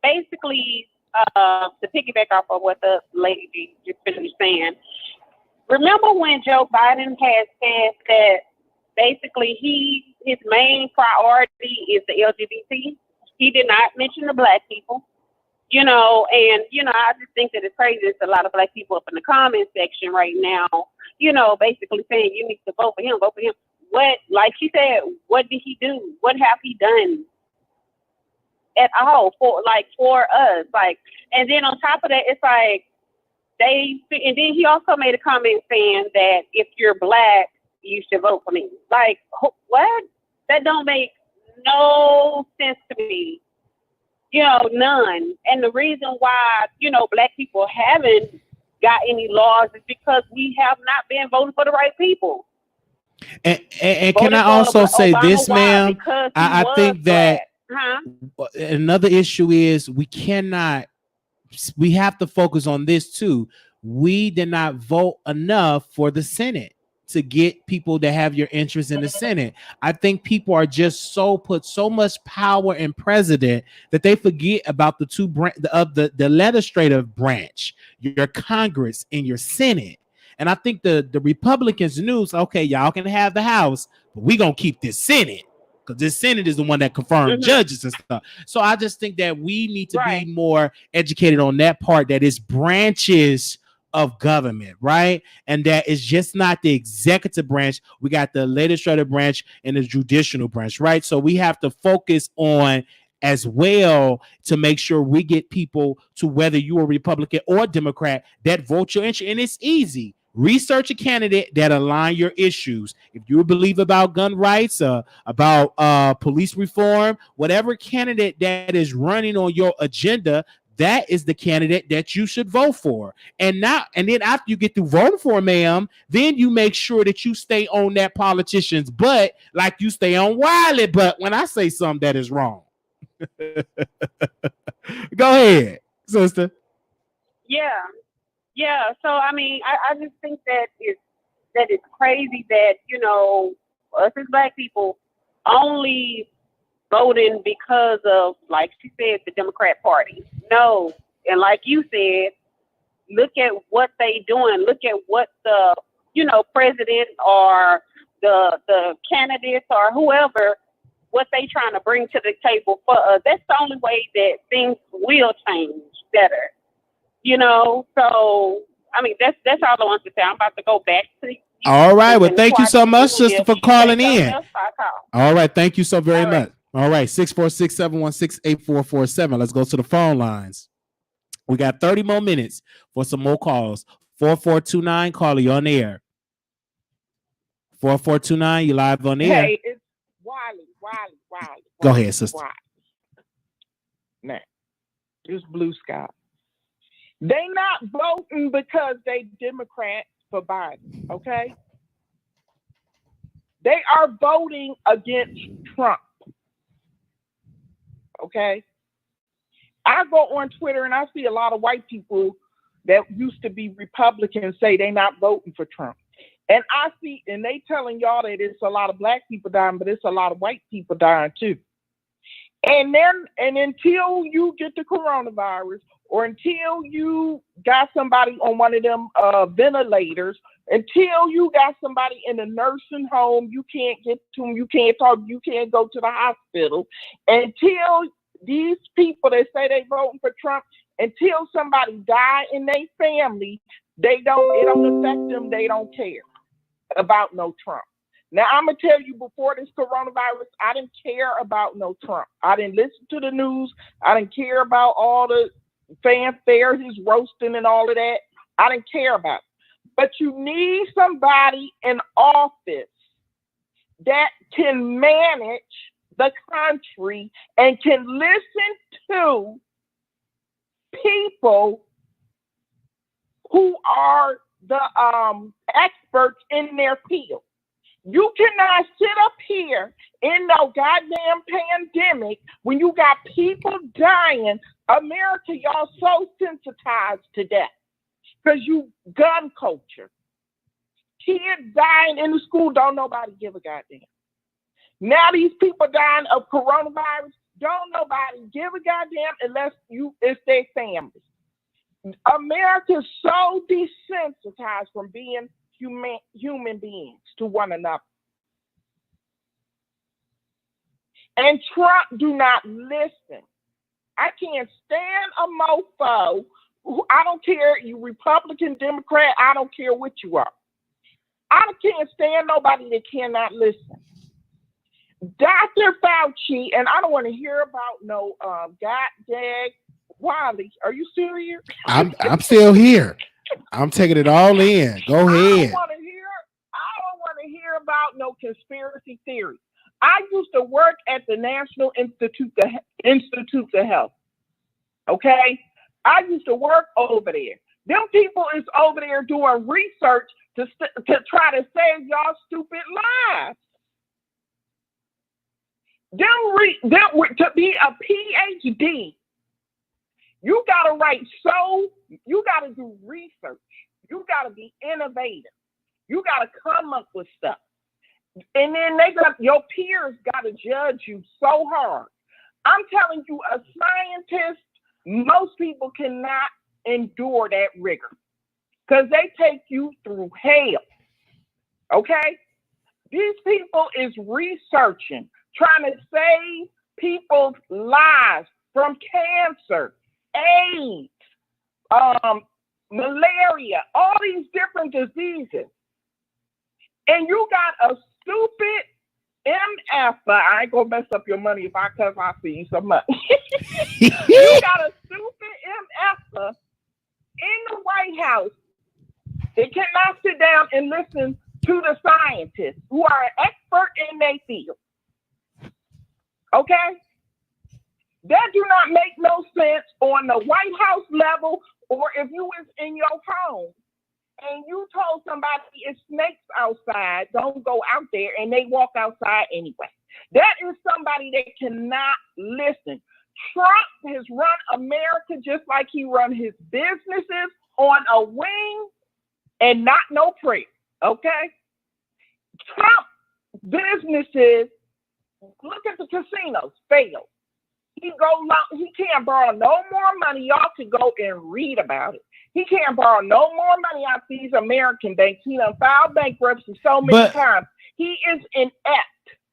basically, to piggyback off of what the lady just finished saying, remember when Joe Biden had said that basically his main priority is the LGBT? He did not mention the black people, and I just think that it's crazy. There's a lot of black people up in the comment section right now, basically saying you need to vote for him. What, like she said, what did he do? What have he done at all for us? And then on top of that, it's like and then he also made a comment saying that if you're black, you should vote for me. Like, what? That don't make no sense to me. None. And the reason why, Black people haven't got any laws is because we have not been voting for the right people. And can I also say Obama this, ma'am? because he I was think that black. another issue is we have to focus on this too. We did not vote enough for the Senate to get people that have your interest in the Senate. I think people are just put so much power in president that they forget about the two the legislative branch, your Congress and your Senate. And I think the Republicans knew, okay, y'all can have the House, but we gonna keep this Senate because this Senate is the one that confirms judges and stuff. So I just think that we need to be more educated on that part, that is branches of government, right? And that is just not the executive branch. We got the legislative branch and the judicial branch, right? So we have to focus on as well to make sure we get people to, whether you're a Republican or Democrat, that vote your interest. And it's easy. Research a candidate that align your issues. If you believe about gun rights, about police reform, whatever candidate that is running on your agenda, that is the candidate that you should vote for. And then after you get through voting for, ma'am, then you make sure that you stay on that politician's butt like you stay on Wiley butt when I say something that is wrong. Go ahead, sister. Yeah. So I mean, I just think that it's crazy that us as Black people only voting because of, like she said, the Democrat Party. No, and like you said, look at what they doing. Look at what the president or the candidates or whoever, what they trying to bring to the table for us. That's the only way that things will change better. So I mean that's all I want to say. I'm about to go back to. All right. Well, thank you so much, sister, for calling in. All right. Thank you so very much. All right. 646-716-8447. Let's go to the phone lines. We got 30 more minutes for some more calls. 4429, caller, you on the air. 4429, you live on the air. Hey, it's Wiley. Go ahead, sister. Now, it's blue sky. They not voting because they Democrats for Biden, okay? They are voting against Trump, okay? I go on Twitter and I see a lot of white people that used to be Republicans say they not voting for Trump. And I see, and they telling y'all that it's a lot of Black people dying, but it's a lot of white people dying too. And until you get the coronavirus, or until you got somebody on one of them ventilators, until you got somebody in a nursing home, you can't get to them, you can't talk, you can't go to the hospital, until these people that say they voting for Trump, until somebody die in their family, it don't affect them, they don't care about no Trump. Now, I'm going to tell you, before this coronavirus, I didn't care about no Trump. I didn't listen to the news. I didn't care about all the fanfare, his roasting and all of that. I didn't care about it. But you need somebody in office that can manage the country and can listen to people who are the experts in their field. You cannot sit up here in no goddamn pandemic when you got people dying. America, y'all so sensitized to death because you gun culture. Kids dying in the school, don't nobody give a goddamn. Now these people dying of coronavirus, don't nobody give a goddamn unless it's their family. America's so desensitized from being human beings to one another. And Trump do not listen. I can't stand a mofo. I don't care, you Republican, Democrat, I don't care what you are. I can't stand nobody that cannot listen. Dr. Fauci, and I don't want to hear about no goddamn Wiley. Are you still here? I'm still here. I'm taking it all in. Go ahead. I don't want to hear about no conspiracy theory. I used to work at the National Institute of Health. Okay? I used to work over there. Them people is over there doing research to try to save y'all stupid lives. To be a PhD, you gotta you gotta do research. You gotta be innovative. You gotta come up with stuff. And then your peers gotta judge you so hard. I'm telling you, a scientist, most people cannot endure that rigor because they take you through hell. Okay? These people is researching, trying to save people's lives from cancer, AIDS, malaria, all these different diseases. And you got a stupid MF, I ain't gonna mess up your money if I see you some money. You got a stupid MF in the White House that cannot sit down and listen to the scientists who are an expert in their field. Okay? That do not make no sense on the White House level, or if you was in your home and you told somebody it's snakes outside, don't go out there, and they walk outside anyway. That is somebody that cannot listen. Trump has run America just like he run his businesses on a wing and not no prayer, okay? Trump businesses, look at the casinos, failed. He can't borrow no more money. Y'all could go and read about it. He can't borrow no more money out these American banks. He done filed bankruptcy so many times. He is inept.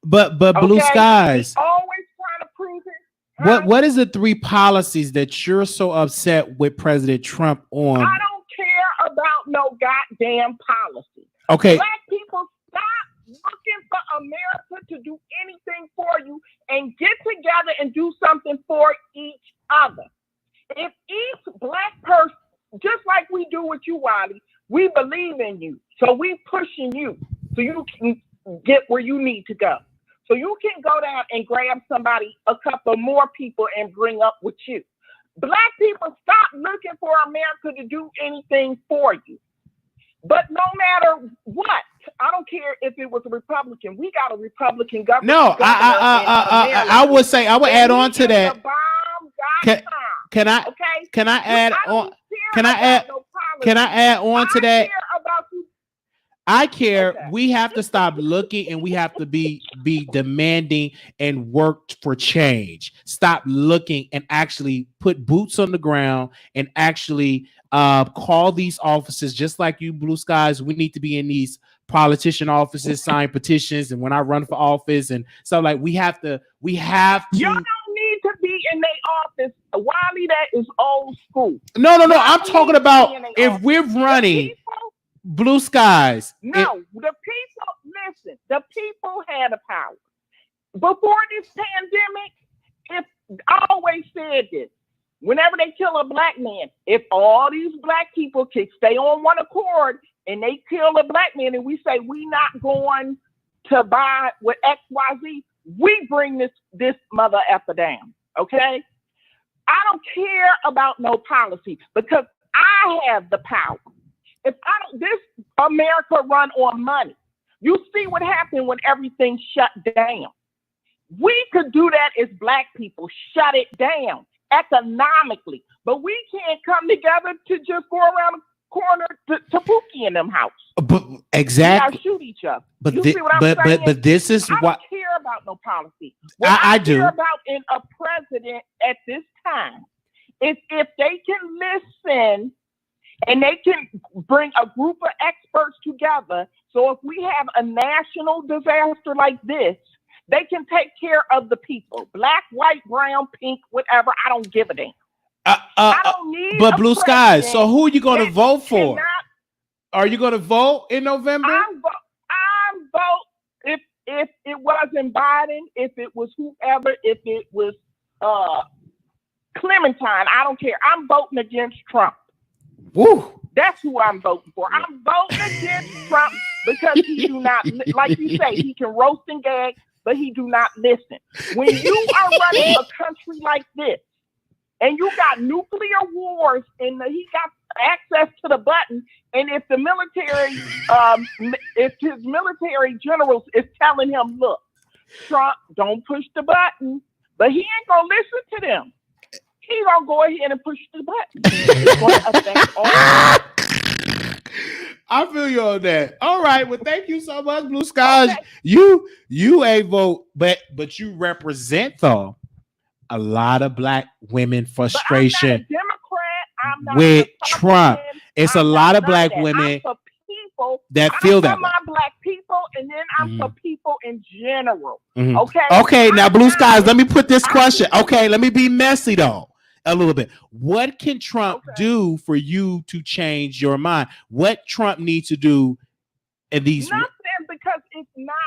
But Blue Skies. He's always trying to prove it. What is the 3 policies that you're so upset with President Trump on? I don't care about no goddamn policy. Okay. Black people, stop looking for America to do anything for you and get together and do something for each other. If each black person, just like we do with you, Wiley, we believe in you. So we pushing you so you can get where you need to go. So you can go down and grab somebody, a couple more people, and bring up with you. Black people, stop looking for America to do anything for you. But no matter what, I don't care if it was a Republican. We got a Republican government. No, I would say I would add on to that. Can I add on? Can I add on to that? I care. Okay. We have to stop looking, and we have to be demanding and work for change. Stop looking and actually put boots on the ground and actually call these offices, just like you, Blue Skies. We need to be in these politician offices, sign petitions, and when I run for office and stuff, like we have to. You don't need to be in their office. Wiley, that is old school. No. I'm talking about if we're running. Blue Skies. No, the people, listen, the people had a power. Before this pandemic, I always said this, whenever they kill a black man, if all these black people can stay on one accord and they kill a black man and we say we not going to buy with XYZ, we bring this mother effer down, okay? I don't care about no policy because I have the power. If this America run on money. You see what happened when everything shut down. We could do that as black people, shut it down economically, but we can't come together to just go around the corner to Pookie in them house. But exactly, shoot each other. But this is I what don't care about no policy. What I do care about in a president at this time is if they can listen. And they can bring a group of experts together. So if we have a national disaster like this, they can take care of the people. Black, white, brown, pink, whatever. I don't give a damn. I don't need but Blue Skies. So who are you going to vote for? Are you going to vote in November? I'm vote if it wasn't Biden, if it was whoever, if it was Clementine. I don't care. I'm voting against Trump. Woo. That's who I'm voting for. I'm voting against Trump because he do not, like you say, he can roast and gag but he do not listen. When you are running a country like this, and you got nuclear wars, and he got access to the button, and if the military, if his military generals is telling him, look, Trump, don't push the button, but he ain't gonna listen to them. He gonna go ahead and push the button. It's gonna affect all. I feel you on that. All right. Well, thank you so much, Blue Skies. Okay. You ain't vote, but you represent though a lot of black women frustration But I'm not a Democrat. I'm not with a Trump. It's a lot of black women women people that feel that I'm way. for my black people, and then I'm for people in general. Mhm. Okay. Okay. Now, Blue Skies, let me put this question. Okay. Let me be messy though. A little bit. What can Trump do for you to change your mind? What Trump needs to do in these? Nothing, because it's not.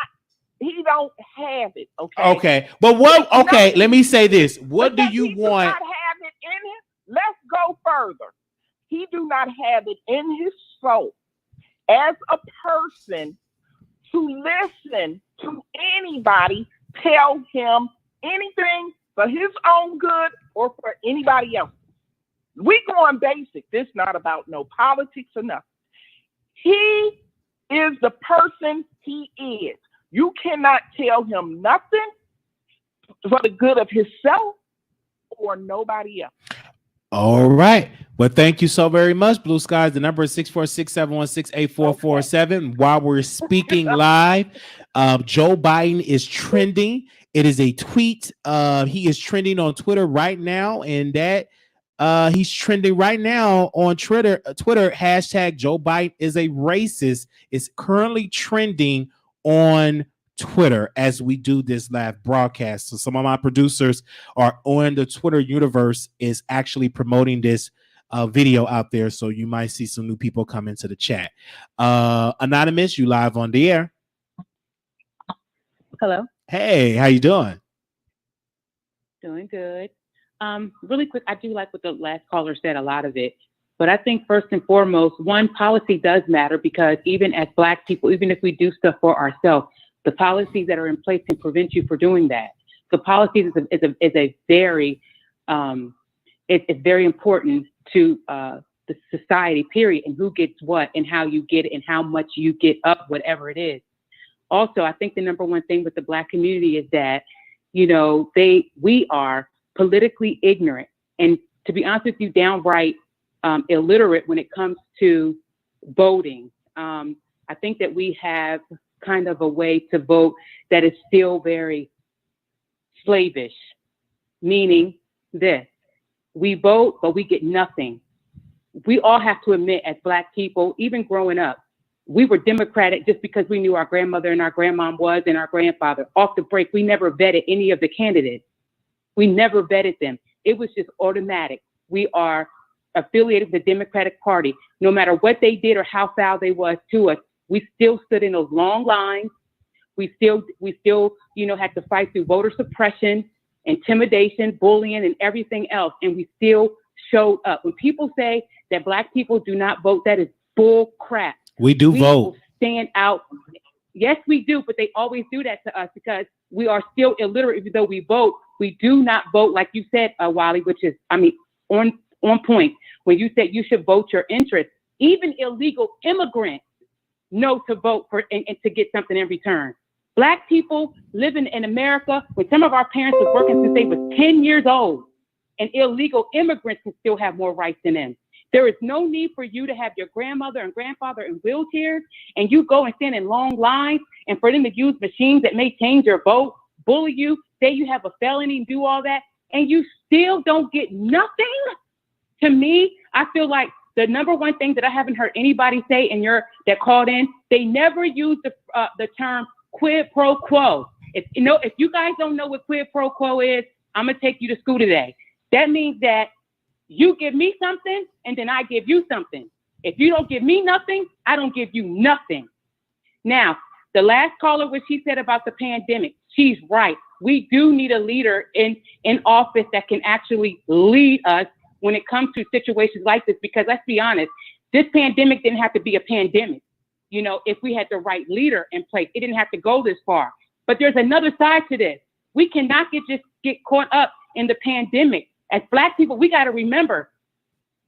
He don't have it. Okay. Okay, but what? Okay, let me say this. What do you want? Not have it in him. Let's go further. He do not have it in his soul as a person to listen to anybody tell him anything for his own good or for anybody else. We going basic. This not about no politics or nothing. He is the person he is. You cannot tell him nothing for the good of himself or nobody else. All right. Well, thank you so very much, Blue Skies. The number is 646-716-8447. While we're speaking live, Joe Biden is trending. It is a tweet. He is trending on Twitter right now, and that he's trending right now on Twitter. Hashtag Joe Biden is a racist. Is currently trending on Twitter as we do this live broadcast. So some of my producers are on the Twitter universe is actually promoting this video out there. So you might see some new people come into the chat. Anonymous, you live on the air. Hello. Hey, how you doing? Doing good. Really quick, I do like what the last caller said, a lot of it. But I think first and foremost, one, policy does matter, because even as Black people, even if we do stuff for ourselves, the policies that are in place can prevent you from doing that. So policies is a very, it's very important to the society, period, and who gets what and how you get it and how much you get up, whatever it is. Also, I think the number one thing with the Black community is that, you know, we are politically ignorant, and to be honest with you, downright illiterate when it comes to voting. I think that we have kind of a way to vote that is still very slavish, meaning this: we vote, but we get nothing. We all have to admit, as Black people, even growing up, we were Democratic just because we knew our grandmother and our grandmom was and our grandfather. Off the break, we never vetted any of the candidates. We never vetted them. It was just automatic. We are affiliated with the Democratic Party. No matter what they did or how foul they was to us, we still stood in those long lines. We still, you know, had to fight through voter suppression, intimidation, bullying, and everything else. And we still showed up. When people say that Black people do not vote, that is bull crap. We do vote. Stand out. Yes, we do, but they always do that to us because we are still illiterate. Even though we vote, we do not vote, like you said, Wiley, which is, I mean, on point. When you said you should vote your interest, even illegal immigrants know to vote for and to get something in return. Black people living in America, when some of our parents was working since they were 10 years old, and illegal immigrants can still have more rights than them. There is no need for you to have your grandmother and grandfather in wheelchairs, and you go and stand in long lines, and for them to use machines that may change your vote, bully you, say you have a felony, and do all that, and you still don't get nothing. To me, I feel like the number one thing that I haven't heard anybody say that called in, they never use the term quid pro quo. If you guys don't know what quid pro quo is, I'm gonna take you to school today. That means that you give me something and then I give you something. If you don't give me nothing, I don't give you nothing. Now, the last caller, what she said about the pandemic, she's right. We do need a leader in office that can actually lead us when it comes to situations like this, because let's be honest, this pandemic didn't have to be a pandemic. You know, if we had the right leader in place, it didn't have to go this far. But there's another side to this. We cannot get caught up in the pandemic. As Black people, we got to remember,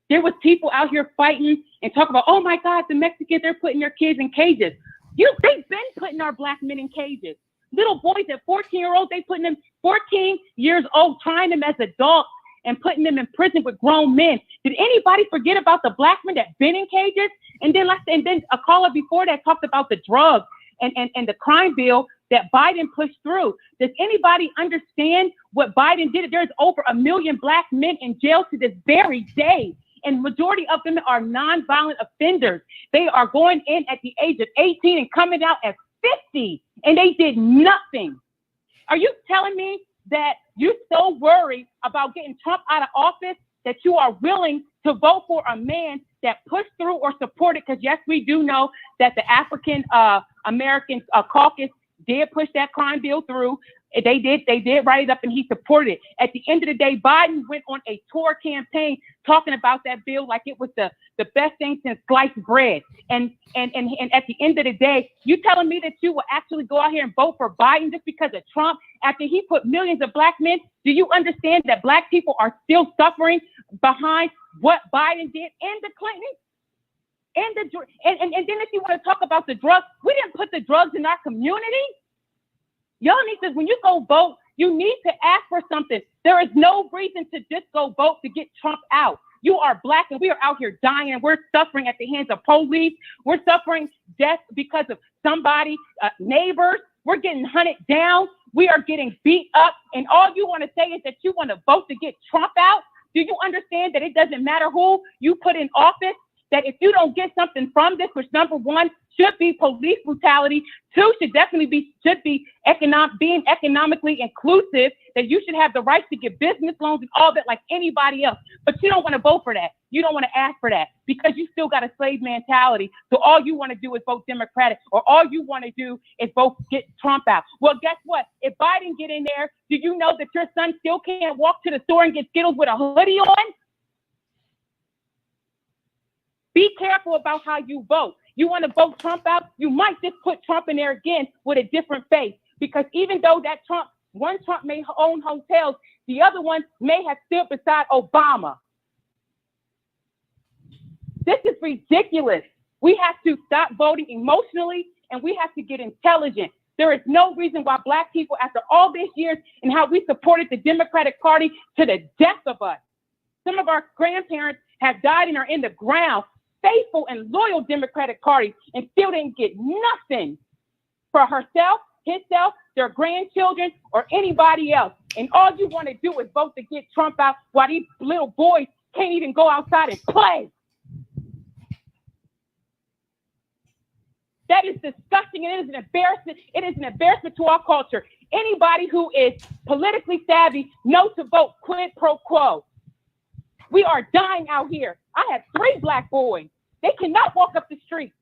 there was people out here fighting and talking about, oh my God, the Mexicans, they're putting their kids in cages. They've been putting our Black men in cages. Little boys at 14-year-olds, they putting them 14 years old, trying them as adults and putting them in prison with grown men. Did anybody forget about the Black men that been in cages? And then a caller before that talked about the drugs and the crime bill that Biden pushed through. Does anybody understand what Biden did? There's over 1 million Black men in jail to this very day. And majority of them are nonviolent offenders. They are going in at the age of 18 and coming out at 50, and they did nothing. Are you telling me that you're so worried about getting Trump out of office that you are willing to vote for a man that pushed through or supported? Because yes, we do know that the African American caucus did push that crime bill through. They did write it up, and he supported it. At the end of the day, Biden went on a tour campaign talking about that bill like it was the best thing since sliced bread. And at the end of the day, you telling me that you will actually go out here and vote for Biden just because of Trump after he put millions of Black men? Do you understand that Black people are still suffering behind what Biden did and the Clintons? And then if you want to talk about the drugs, we didn't put the drugs in our community. Y'all need to, when you go vote, you need to ask for something. There is no reason to just go vote to get Trump out. You are Black and we are out here dying and we're suffering at the hands of police. We're suffering death because of somebody, neighbors. We're getting hunted down. We are getting beat up. And all you want to say is that you want to vote to get Trump out. Do you understand that it doesn't matter who you put in office? That if you don't get something from this, which number one should be police brutality, two should definitely be being economically inclusive, that you should have the right to get business loans and all that like anybody else. But you don't want to vote for that. You don't want to ask for that because you still got a slave mentality. So all you want to do is vote Democratic, or all you want to do is vote get Trump out. Well, guess what? If Biden get in there, do you know that your son still can't walk to the store and get Skittles with a hoodie on? Be careful about how you vote. You want to vote Trump out? You might just put Trump in there again with a different face. Because even though that one Trump may own hotels, the other one may have stood beside Obama. This is ridiculous. We have to stop voting emotionally and we have to get intelligent. There is no reason why Black people, after all these years and how we supported the Democratic Party to the death of us. Some of our grandparents have died and are in the ground, faithful and loyal Democratic Party, and still didn't get nothing for herself, himself, their grandchildren, or anybody else. And all you want to do is vote to get Trump out while these little boys can't even go outside and play. That is disgusting, and it is an embarrassment. It is an embarrassment to our culture. Anybody who is politically savvy knows to vote quid pro quo. We are dying out here. I have 3 Black boys. They cannot walk up the street.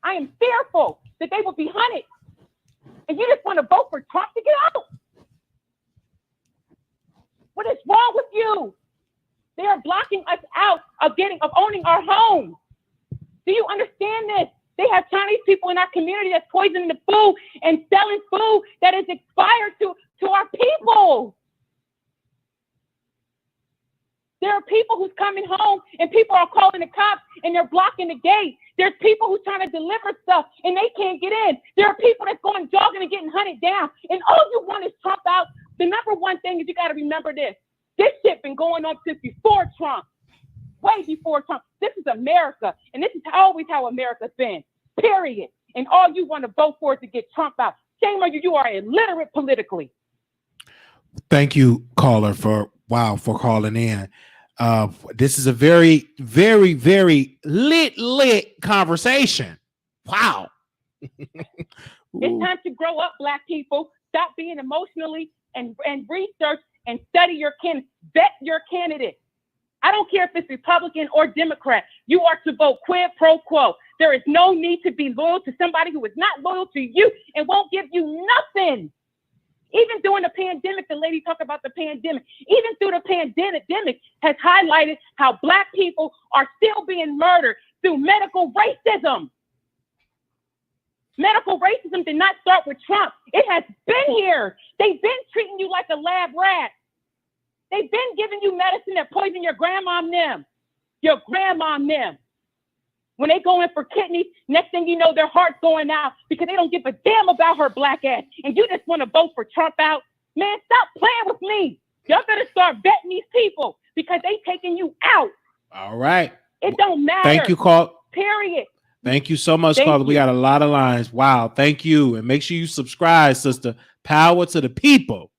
I am fearful that they will be hunted. And you just want to vote for Trump to get out? What is wrong with you? They are blocking us out of owning our homes. Do you understand this? They have Chinese people in our community that's poisoning the food and selling food that is expired to our people. There are people who's coming home and people are calling the cops and they're blocking the gate. There's people who's trying to deliver stuff and they can't get in. There are people that's going jogging and getting hunted down. And all you want is Trump out. The number one thing is you got to remember this. This shit been going on since before Trump. Way before Trump. This is America. And this is always how America's been. Period. And all you want to vote for is to get Trump out. Shame on you. You are illiterate politically. Thank you, caller, for calling in. This is a very, very, very lit conversation. Wow. It's time to grow up, Black people. Stop being emotionally and research and study your candidate. Vet your candidate. I don't care if it's Republican or Democrat. You are to vote quid pro quo. There is no need to be loyal to somebody who is not loyal to you and won't give you nothing. Even during the pandemic, the lady talked about the pandemic. Even through the pandemic has highlighted how Black people are still being murdered through medical racism. Medical racism did not start with Trump. It has been here. They've been treating you like a lab rat. They've been giving you medicine that poison your grandma and them. Your grandma and them. When they go in for kidneys, next thing you know, their heart's going out because they don't give a damn about her black ass. And you just want to vote for Trump out? Man, stop playing with me. Y'all better start vetting these people because they taking you out. All right. It don't matter. Thank you, Carl. Period. Thank you so much, Carla. We got a lot of lines. Wow. Thank you. And make sure you subscribe, sister. Power to the people.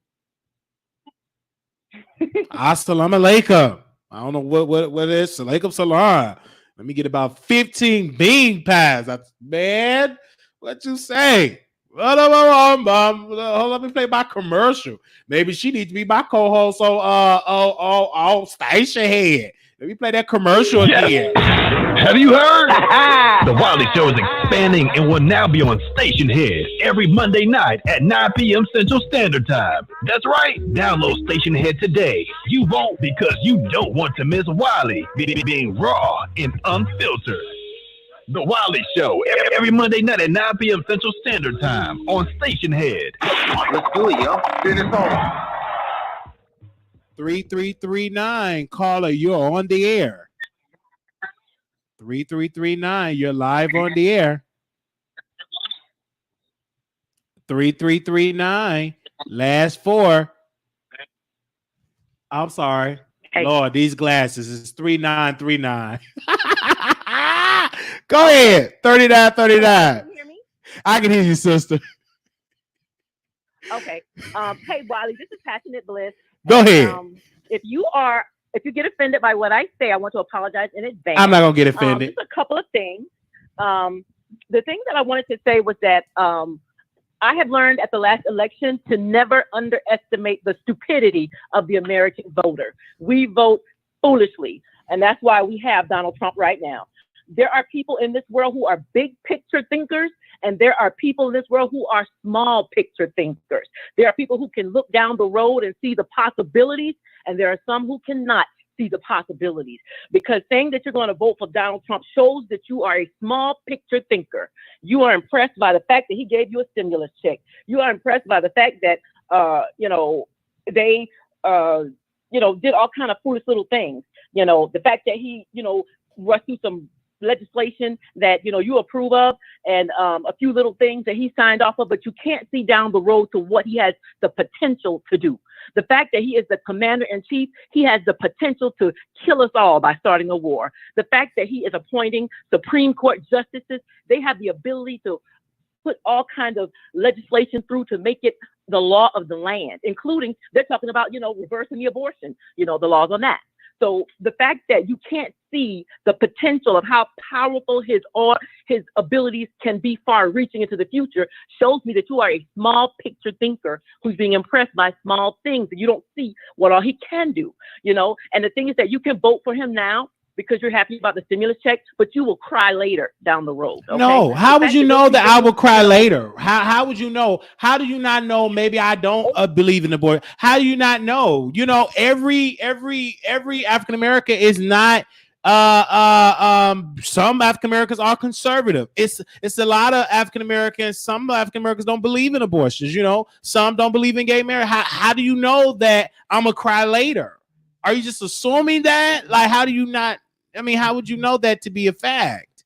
Assalamu alaikum. I don't know what it is. Alaikum salam. Let me get about 15 bean pies. Man, what you say? Hold on, let me play my commercial. Maybe she needs to be my co-host on Station Head. Let me play that commercial again. Have you heard? The Wiley Show is expanding and will now be on Station Head every Monday night at 9 p.m. Central Standard Time. That's right. Download Station Head today. You won't because you don't want to miss Wiley being raw and unfiltered. The Wiley Show every Monday night at 9 p.m. Central Standard Time on Station Head. Let's do it, yo. Finish on. 3339, caller, you're on the air. 3339, you're live on the air. 3339, last four. I'm sorry. Hey. Lord, these glasses is 3939. Go ahead. 3939. Can you hear me? I can hear you, sister. Okay. Hey, Wiley, this is Passionate Bliss. Go ahead. If you get offended by what I say, I want to apologize in advance. I'm not gonna get offended. Just a couple of things. The thing that I wanted to say was that I have learned at the last election to never underestimate the stupidity of the American voter. We vote foolishly, and that's why we have Donald Trump right now. There are people in this world who are big picture thinkers, and there are people in this world who are small picture thinkers. There are people who can look down the road and see the possibilities, and there are some who cannot see the possibilities. Because saying that you're going to vote for Donald Trump shows that you are a small picture thinker. You are impressed by the fact that he gave you a stimulus check. You are impressed by the fact that, they, did all kind of foolish little things. The fact that he, rushed through some legislation that you approve of, and a few little things that he signed off of, but you can't see down the road to what he has the potential to do. The fact that he is the commander-in-chief, he has the potential to kill us all by starting a war. The fact that he is appointing Supreme Court justices, they have the ability to put all kinds of legislation through to make it the law of the land, including they're talking about, reversing the abortion, the laws on that. So the fact that you can't see the potential of how powerful his abilities can be far reaching into the future shows me that you are a small picture thinker who's being impressed by small things, and you don't see what all he can do, And the thing is that you can vote for him now because you're happy about the stimulus check, but you will cry later down the road. Okay? No, how would you know that I will cry later? How would you know? How do you not know? Maybe I don't believe in the board. How do you not know? Every African American is not. Some African Americans are conservative. It's a lot of African Americans. Some African Americans don't believe in abortions. Some don't believe in gay marriage. How do you know that I'm gonna cry later? Are you just assuming that? Like, how do you not? How would you know that to be a fact?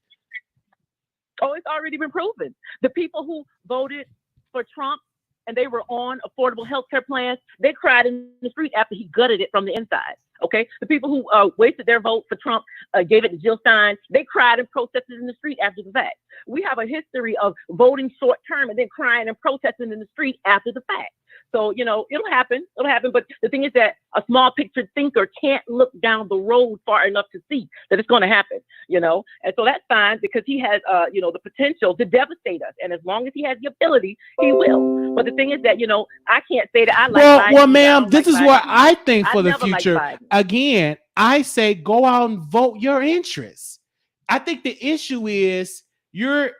Oh, it's already been proven. The people who voted for Trump and they were on affordable health care plans, they cried in the street after he gutted it from the inside. Okay, the people who wasted their vote for Trump, gave it to Jill Stein, they cried and protested in the street after the fact. We have a history of voting short term and then crying and protesting in the street after the fact. So, it'll happen. But the thing is that a small picture thinker can't look down the road far enough to see that it's going to happen, And so that's fine because he has, the potential to devastate us. And as long as he has the ability, he will. But the thing is that, I can't say that I like Biden. Well, ma'am, this is what I think for the future. Again, I say go out and vote your interests. I think the issue is y'all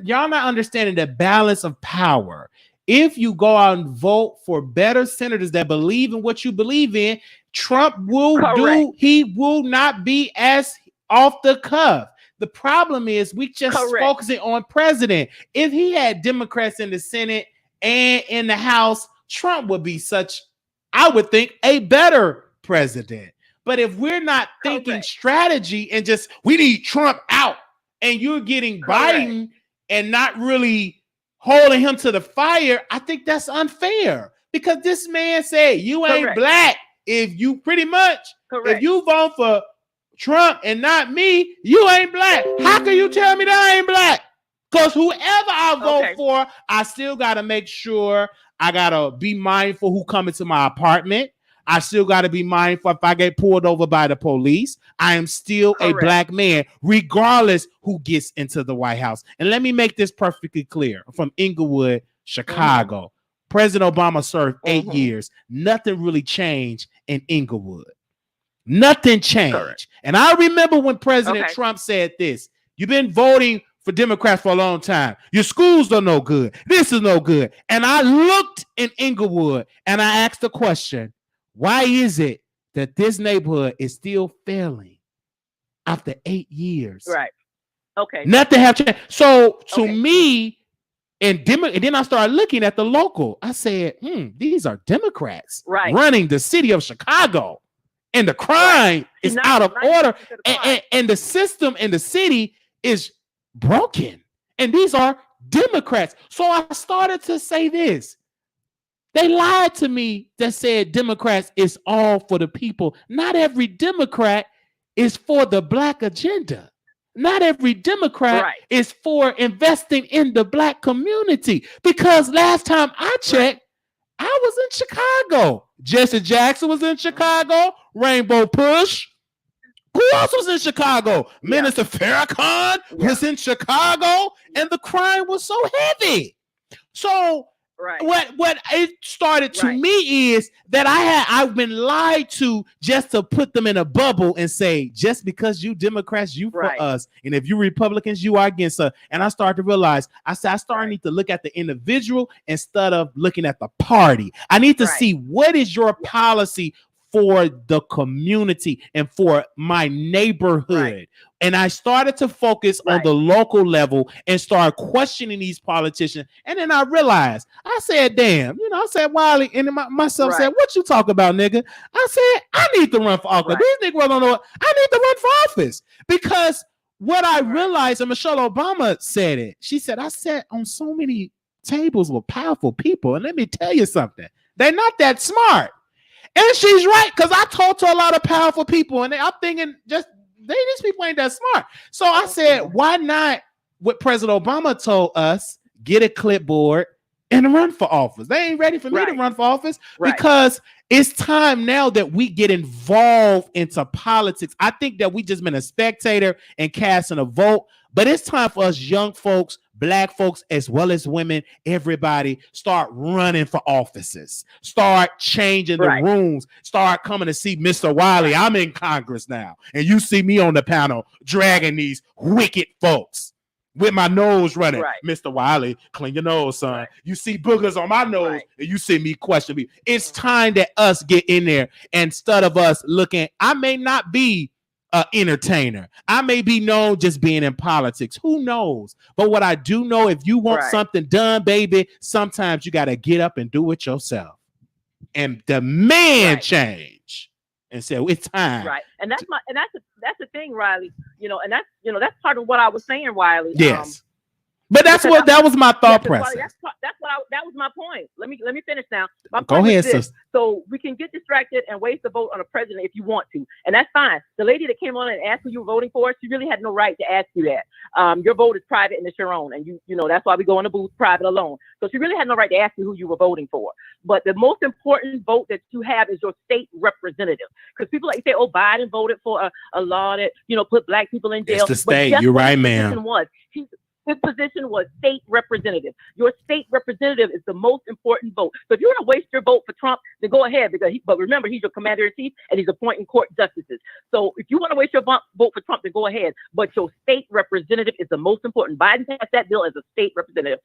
not understanding the balance of power. If you go out and vote for better senators that believe in what you believe in, Trump will he will not be as off the cuff. The problem is we just focusing on president. If he had Democrats in the Senate and in the House, Trump would be I would think, a better president. But if we're not thinking strategy and just, we need Trump out, and you're getting Biden and not really holding him to the fire, I think that's unfair. Because this man said, you ain't black. If you if you vote for Trump and not me, you ain't black. How can you tell me that I ain't black? Because whoever I vote for, I still got to make sure I got to be mindful who come into my apartment. I still got to be mindful if I get pulled over by the police. I am still a black man, regardless who gets into the White House. And let me make this perfectly clear. From Inglewood, Chicago. President Obama served 8 years. Nothing really changed in Inglewood. Nothing changed. And I remember when President Trump said this, you've been voting for Democrats for a long time. Your schools are no good. This is no good. And I looked in Inglewood and I asked the question, why is it that this neighborhood is still failing after 8 years? Right. Okay. Nothing have changed. So to me, and then I started looking at the local. I said, these are Democrats running the city of Chicago. And the crime is out of order. And the system in the city is broken. And these are Democrats. So I started to say this. They lied to me that said Democrats is all for the people. Not every Democrat is for the black agenda. Not every Democrat is for investing in the black community. Because last time I checked, I was in Chicago. Jesse Jackson was in Chicago. Rainbow Push. Who else was in Chicago? Minister Farrakhan was in Chicago. And the crime was so heavy. So what it started to me is that I've been lied to just to put them in a bubble and say, just because you Democrats, you for us, and if you Republicans, you are against us. And I started to realize, I need to look at the individual instead of looking at the party. I need to see what is your policy for the community and for my neighborhood. And I started to focus on the local level and start questioning these politicians. And then I realized, I said, damn, I said, Wiley, and then myself said, what you talk about, nigga? I said, I need to run for office. These niggas don't know what I need to run for office. Because what I realized, and Michelle Obama said it, she said, I sat on so many tables with powerful people. And let me tell you something, they're not that smart. And she's right, because I talked to a lot of powerful people, and I'm thinking these people ain't that smart. So I said, why not what President Obama told us, get a clipboard and run for office? They ain't ready for me to run for office because it's time now that we get involved into politics. I think that we just been a spectator and casting a vote, but it's time for us young folks, black folks, as well as women, everybody start running for offices, start changing the rooms, start coming to see Mr. Wiley. I'm in Congress now, and you see me on the panel dragging these wicked folks with my nose running. Mr. Wiley, clean your nose, son. You see boogers on my nose, and you see me question me. It's time that us get in there, and instead of us looking, I may not be an entertainer. I may be known just being in politics. Who knows? But what I do know, if you want something done, baby, sometimes you got to get up and do it yourself and demand change and say, well, it's time. And that's the thing, Riley. And that's part of what I was saying, Wiley. Yes. But that was my thought process. That was my point. Let me finish now. Go ahead, sis. So we can get distracted and waste the vote on a president if you want to, and that's fine. The lady that came on and asked who you were voting for, she really had no right to ask you that. Your vote is private and it's your own, and you know that's why we go in the booth private alone. So she really had no right to ask you who you were voting for. But the most important vote that you have is your state representative, because people like say, oh, Biden voted for a law that put black people in jail. It's the state. You're right, ma'am. His position was state representative. Your state representative is the most important vote. So if you want to waste your vote for Trump, then go ahead. But remember, he's your commander-in-chief and he's appointing court justices. So if you want to waste your vote for Trump, then go ahead. But your state representative is the most important. Biden passed that bill as a state representative.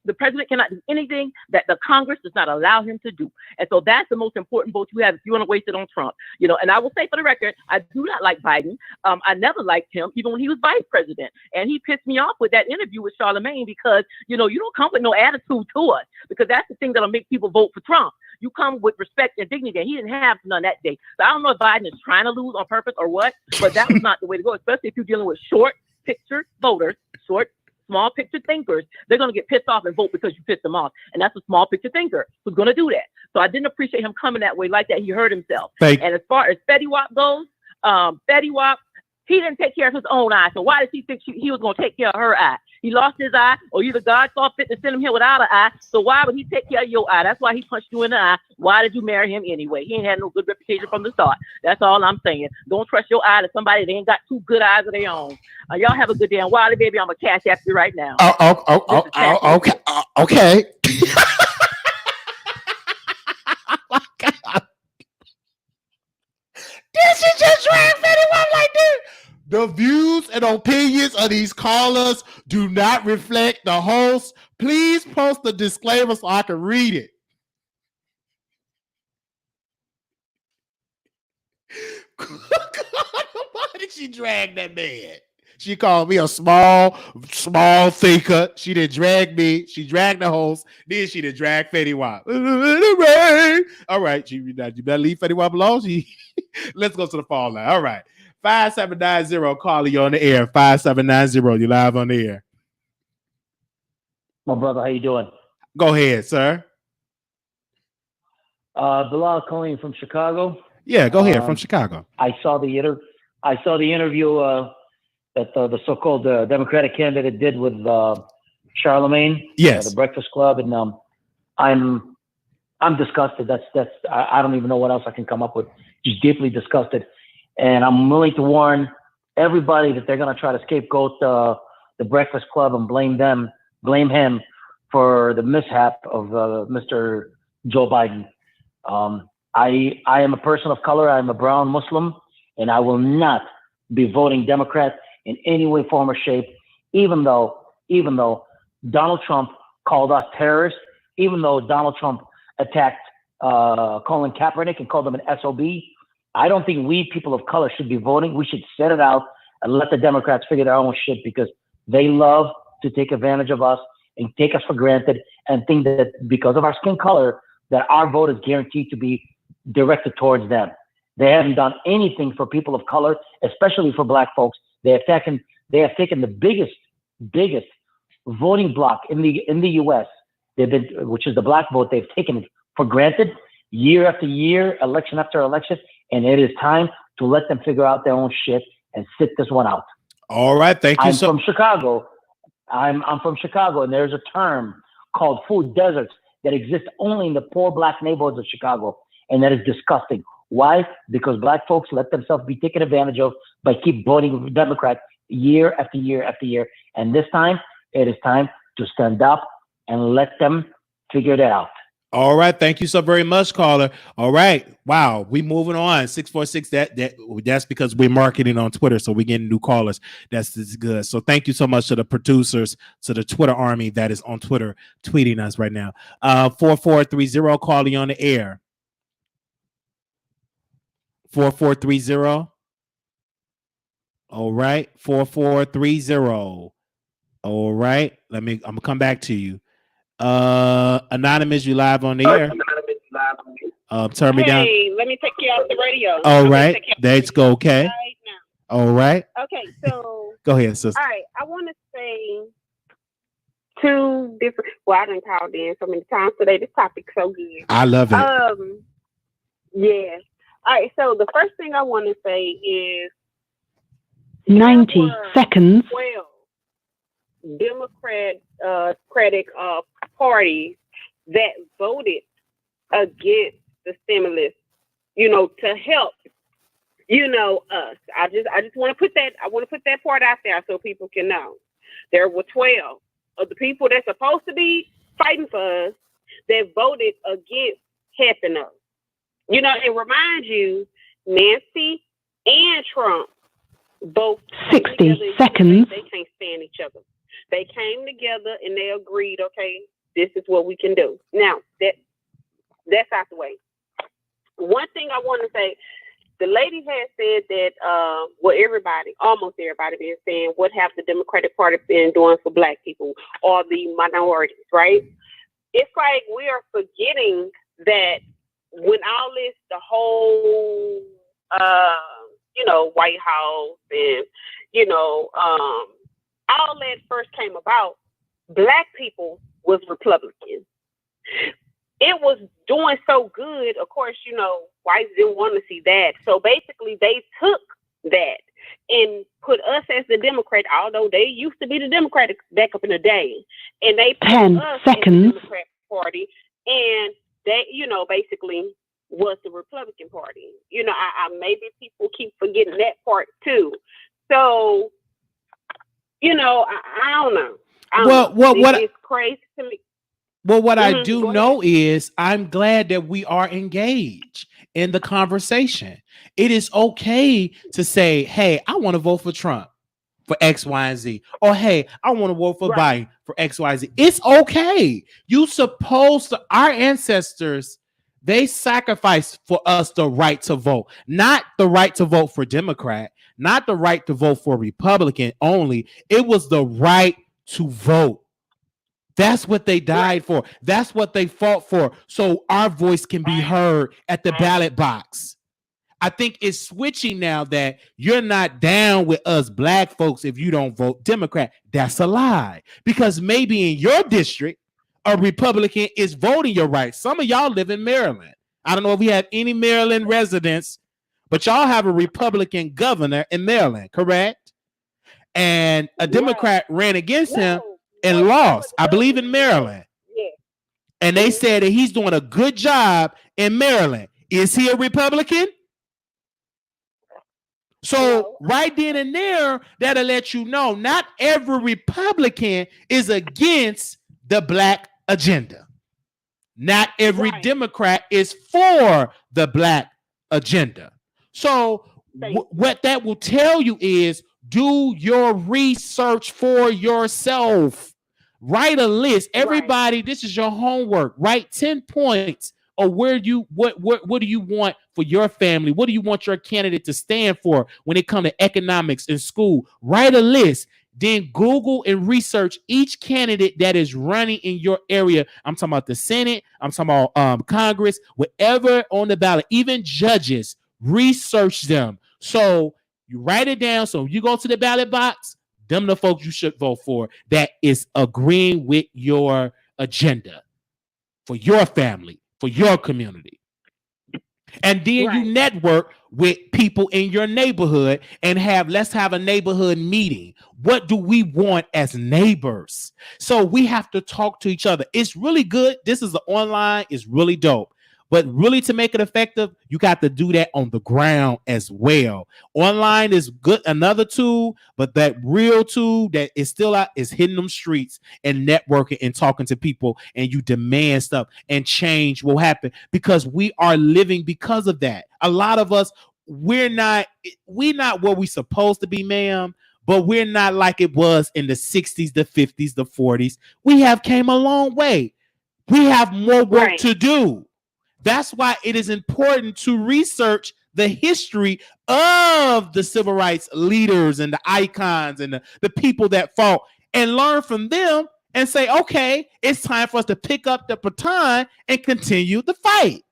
The president cannot do anything that the Congress does not allow him to do. And so that's the most important vote you have if you want to waste it on Trump. You know, and I will say for the record, I do not like Biden. I never liked him, even when he was vice president. And he pissed me off with that interview with Charlemagne because, you know, you don't come with no attitude to us, because that's the thing that'll make people vote for Trump. You come with respect and dignity, and he didn't have none that day. So I don't know if Biden is trying to lose on purpose or what, but that was not the way to go, especially if you're dealing with short picture voters, small picture thinkers. They're going to get pissed off and vote because you pissed them off. And that's a small picture thinker who's going to do that. So I didn't appreciate him coming that way like that. He hurt himself. And as far as Fetty Wap goes, Fetty Wap, he didn't take care of his own eye. So why does he think he was going to take care of her eye? He lost his eye, or either God saw fit to send him here without an eye. So why would he take care of your eye? That's why he punched you in the eye. Why did you marry him anyway? He ain't had no good reputation from the start. That's all I'm saying. Don't trust your eye to somebody that ain't got two good eyes of their own. Y'all have a good day. And Wiley, baby, I'm a cash after you right now. Okay. Did she just drag Fetty Wap like this? The views and opinions of these callers do not reflect the host. Please post the disclaimer so I can read it. Why did she drag that man? She called me a small thinker. She didn't drag me. She dragged the host. Then she did drag Fetty Wap. All right, you better leave Fetty Wap alone. Let's go to the phone line. All right. 5790, call you on the air. 5790, you live on the air. My brother, how you doing? Go ahead, sir. Bilal calling from Chicago. Yeah, go ahead, from Chicago. I saw the interview that the so-called Democratic candidate did with Charlemagne. Yes. The Breakfast Club, and I'm disgusted. I don't even know what else I can come up with. Just deeply disgusted. And I'm willing to warn everybody that they're going to try to scapegoat the Breakfast Club and blame him for the mishap of Mr. Joe Biden. I am a person of color. I'm a brown Muslim, and I will not be voting Democrat in any way, form, or shape, even though Donald Trump called us terrorists, even though Donald Trump attacked Colin Kaepernick and called him an SOB. I don't think we people of color should be voting. We should set it out and let the Democrats figure their own shit, because they love to take advantage of us and take us for granted and think that because of our skin color that our vote is guaranteed to be directed towards them. They haven't done anything for people of color, especially for black folks. They have taken the biggest voting block in the U.S. Which is the black vote. They've taken it for granted year after year, election after election. And it is time to let them figure out their own shit and sit this one out. All right, thank you. I'm from Chicago. I'm from Chicago, and there's a term called food deserts that exists only in the poor black neighborhoods of Chicago, and that is disgusting. Why? Because black folks let themselves be taken advantage of by keep voting Democrat year after year after year. And this time, it is time to stand up and let them figure that out. All right, thank you so very much, caller. All right, wow, we moving on. 646. That's because we're marketing on Twitter, so we're getting new callers. That's good. So thank you so much to the producers, to the Twitter army that is on Twitter tweeting us right now. 4430, calling on the air. 4430. All right, 4430. All right, I'm gonna come back to you. Anonymous, you live on the air. Turn me down. Hey, let me take you off the radio. All right, let's go. Okay. Right now. All right. Okay, so go ahead, sister. All right, I want to say two different. Well, I didn't call in so many times today. This topic's so good. I love it. Yeah. All right. So the first thing I want to say is 90 seconds. 12 Democratic parties that voted against the stimulus, to help, us. I just want to put that. I want to put that part out there so people can know. There were 12 of the people that's supposed to be fighting for us that voted against helping us. And remind you, Nancy and Trump both 60 seconds. They can't stand each other. They came together and they agreed, okay, this is what we can do. Now that's out the way. One thing I want to say, the lady has said that almost everybody been saying, what have the Democratic Party been doing for Black people or the minorities, right? It's like we are forgetting that when all this, the whole, White House and, all that first came about, Black people was Republicans. It was doing so good. Of course, whites didn't want to see that. So basically, they took that and put us as the Democrat, although they used to be the Democratic back up in the day. And they put 10 us seconds. as the Democrat Party. And they, basically was the Republican Party. I maybe people keep forgetting that part too. So, I don't know. It's crazy to me. Well, what I do know is I'm glad that we are engaged in the conversation. It is okay to say, hey, I want to vote for Trump for X, Y, and Z. Or, hey, I want to vote for Biden for X, Y, Z. It's okay. Our ancestors, they sacrificed for us the right to vote, not the right to vote for Democrat, not the right to vote for Republican only. It was the right to vote. That's what they died for. That's what they fought for. So our voice can be heard at the ballot box. I think it's switching now that you're not down with us Black folks if you don't vote Democrat. That's a lie. Because maybe in your district, a Republican is voting your right. Some of y'all live in Maryland. I don't know if we have any Maryland residents, but y'all have a Republican governor in Maryland, correct? And a Democrat ran against him and lost, I believe, in Maryland. Yeah. And they said that he's doing a good job in Maryland. Is he a Republican? So right then and there, that'll let you know not every Republican is against the Black agenda. Not every Democrat is for the Black agenda. So what that will tell you is do your research for yourself. Write a list. Everybody, this is your homework. Write 10 points of what do you want for your family? What do you want your candidate to stand for when it comes to economics in school? Write a list. Then Google and research each candidate that is running in your area. I'm talking about the Senate. I'm talking about Congress, whatever on the ballot, even judges. Research them. So you write it down. So you go to the ballot box, them the folks you should vote for that is agreeing with your agenda for your family, for your community. And then you network with people in your neighborhood and let's have a neighborhood meeting. What do we want as neighbors? So we have to talk to each other. It's really good. This is online. It's really dope. But really, to make it effective, you got to do that on the ground as well. Online is good, another tool, but that real tool that is still out is hitting them streets and networking and talking to people, and you demand stuff, and change will happen because we are living because of that. A lot of us, we're not where we supposed to be, ma'am, but we're not like it was in the 60s, the 50s, the 40s. We have came a long way. We have more work to do. That's why it is important to research the history of the civil rights leaders and the icons and the people that fought and learn from them and say, okay, it's time for us to pick up the baton and continue the fight.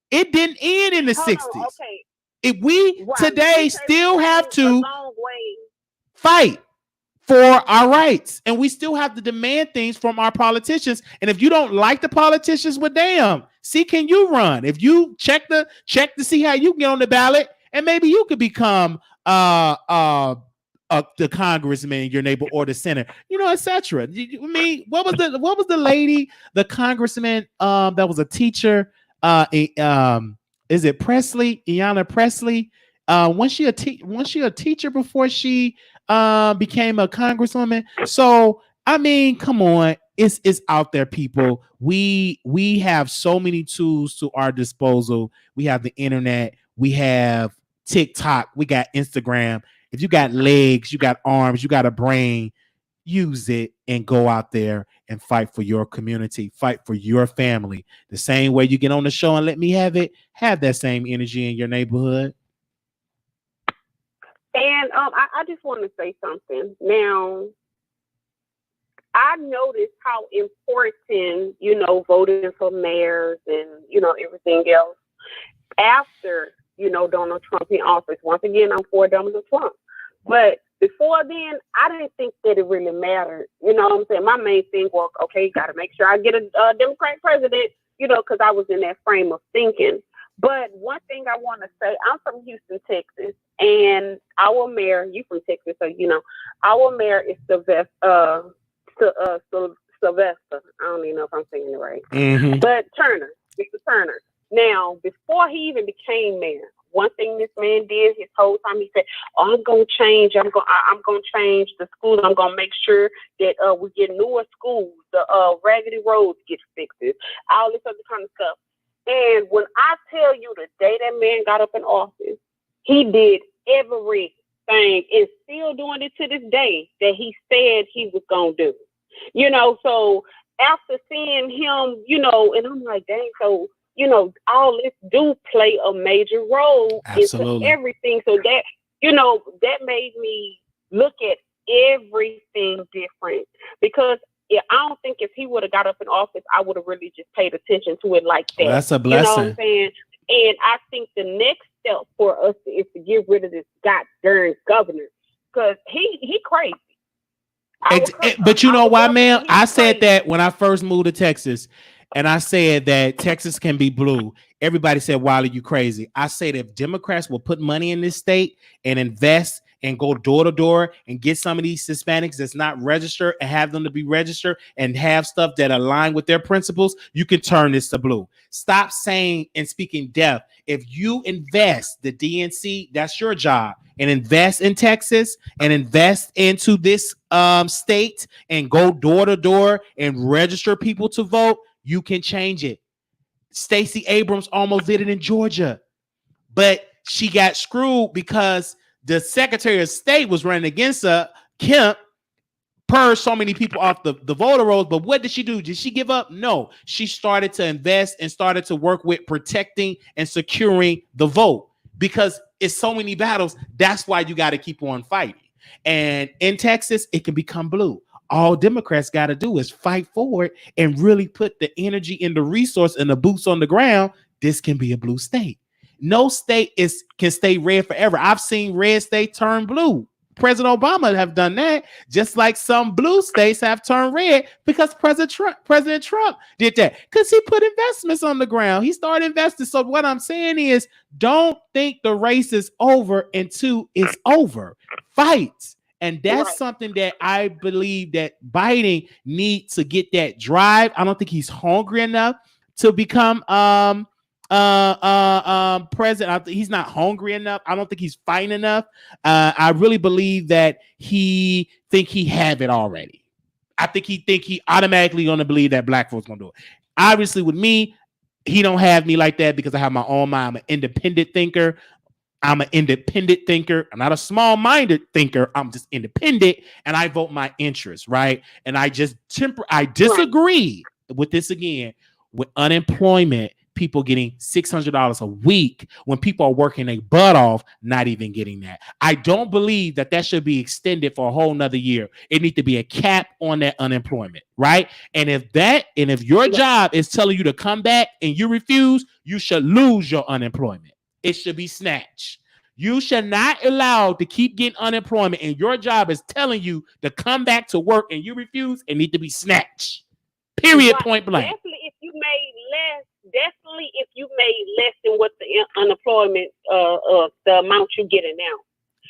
It didn't end in the 60s. If we today still have to fight for our rights, and we still have to demand things from our politicians. And if you don't like the politicians, well, damn, see, can you run? If you check to see how you can get on the ballot, and maybe you could become the congressman in your neighbor or the senator, etc. I mean, what was the lady, the congressman that was a teacher? Is it Presley? Ayanna Presley? Was she a teacher before she became a congresswoman? So I mean, come on, it's out there, people. We have so many tools to our disposal. We have the internet, we have TikTok, we got Instagram. If you got legs, you got arms, you got a brain, use it and go out there and fight for your community, fight for your family. The same way you get on the show and let me have it, have that same energy in your neighborhood. And I just want to say something. Now, I noticed how important, voting for mayors and, everything else after, Donald Trump in office. Once again, I'm for Donald Trump. But before then, I didn't think that it really mattered. You know what I'm saying? My main thing was, okay, got to make sure I get a Democratic president, because I was in that frame of thinking. But one thing I want to say, I'm from Houston, Texas, and our mayor, you from Texas, so our mayor is Sylvester. Sylvester. I don't even know if I'm saying it right. Mm-hmm. But Turner, Mr. Turner. Now, before he even became mayor, one thing this man did his whole time, he said, I'm going to change. I'm going to change the schools. I'm going to make sure that we get newer schools, the raggedy roads get fixed, all this other kind of stuff. And when I tell you the day that man got up in office, he did everything and still doing it to this day that he said he was going to do. So after seeing him, and I'm like, dang, so, all this do play a major role into everything. So that, that made me look at everything different, because I don't think if he would have got up in office, I would have really just paid attention to it like that. Well, that's a blessing. You know what I'm saying? And I think the next step for us is to get rid of this goddamn governor, because he crazy. But you know why, man? I said that when I first moved to Texas, and I said that Texas can be blue. Everybody said, Wiley, you crazy. I said if Democrats will put money in this state and invest and go door to door and get some of these Hispanics that's not registered and have them to be registered and have stuff that align with their principles, you can turn this to blue. Stop saying and speaking deaf. If you invest the DNC, that's your job, and invest in Texas and invest into this state and go door to door and register people to vote, you can change it. Stacey Abrams almost did it in Georgia, but she got screwed because the Secretary of State was running against her, Kemp, purged so many people off the voter rolls. But what did she do? Did she give up? No. She started to invest and started to work with protecting and securing the vote, because it's so many battles. That's why you got to keep on fighting. And in Texas, it can become blue. All Democrats got to do is fight forward and really put the energy and the resource and the boots on the ground. This can be a blue state. No state can stay red forever. I've seen red states turn blue. President Obama have done that, just like some blue states have turned red because President Trump did that, because he put investments on the ground. He started investing. So what I'm saying is, don't think the race is over until it's over. Fight. And that's something that I believe that Biden needs to get that drive. I don't think he's hungry enough to become president. He's not hungry enough. I don't think he's fighting enough. I really believe that he think he have it already. I think he automatically gonna believe that black folks gonna do it. Obviously, with me, he don't have me like that because I have my own mind. I'm an independent thinker. I'm not a small-minded thinker. I'm just independent, and I vote my interests, right? And I disagree with this again, with unemployment, people getting $600 a week when people are working a butt off, not even getting that. I don't believe that should be extended for a whole nother year. It needs to be a cap on that unemployment, right? And if your job is telling you to come back and you refuse, you should lose your unemployment. It should be snatched. You should not allow to keep getting unemployment, and your job is telling you to come back to work and you refuse, it need to be snatched. Period. Point blank. Definitely if you made less than what the unemployment the amount you're getting now.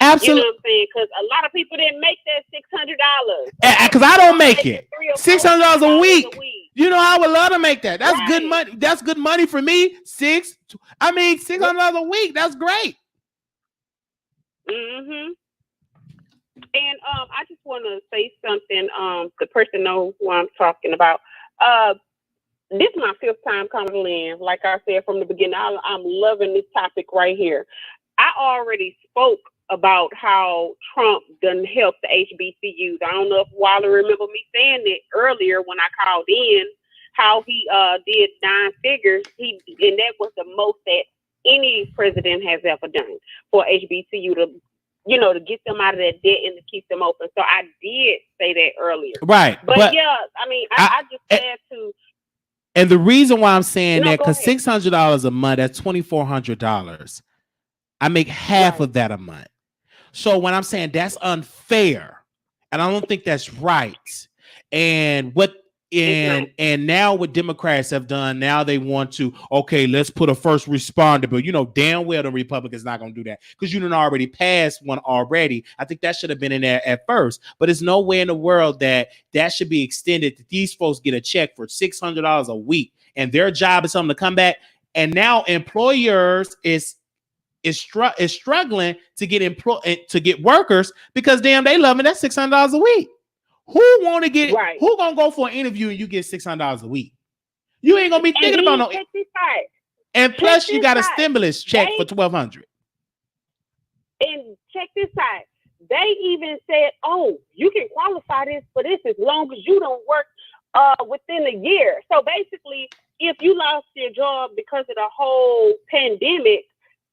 Absolutely. You know what I'm saying? Because a lot of people didn't make that $600. Because I don't make it. $600 a week. You know, I would love to make that. That's good money. That's good money for me. $600 a week. That's great. Mm-hmm. And I just want to say something. The person knows who I'm talking about. This is my 5th time coming in. Like I said from the beginning, I'm loving this topic right here. I already spoke about how Trump done help the HBCUs. I don't know if Wiley remember me saying it earlier when I called in, how he did 9 figures. And that was the most that any president has ever done for HBCU to, to get them out of that debt and to keep them open. So I did say that earlier. Right. But yeah, I mean, I just had to. And the reason why I'm saying that, because $600 a month, that's $2,400. I make half of that a month. So when I'm saying that's unfair, and I don't think that's right. And now what Democrats have done, now they want to, okay, let's put a first responder bill. You know damn well the Republicans not going to do that because you done already passed one already. I think that should have been in there at first, but there's no way in the world that should be extended, that these folks get a check for $600 a week and their job is something to come back. And now employers is struggling to get workers because damn, they love it. That's $600 a week. Who want to get? Right. Who gonna go for an interview and you get $600 a week? You ain't gonna be thinking about no. And plus, you got a stimulus check for $1,200. And check this out. They even said, "Oh, you can qualify for this as long as you don't work within a year." So basically, if you lost your job because of the whole pandemic,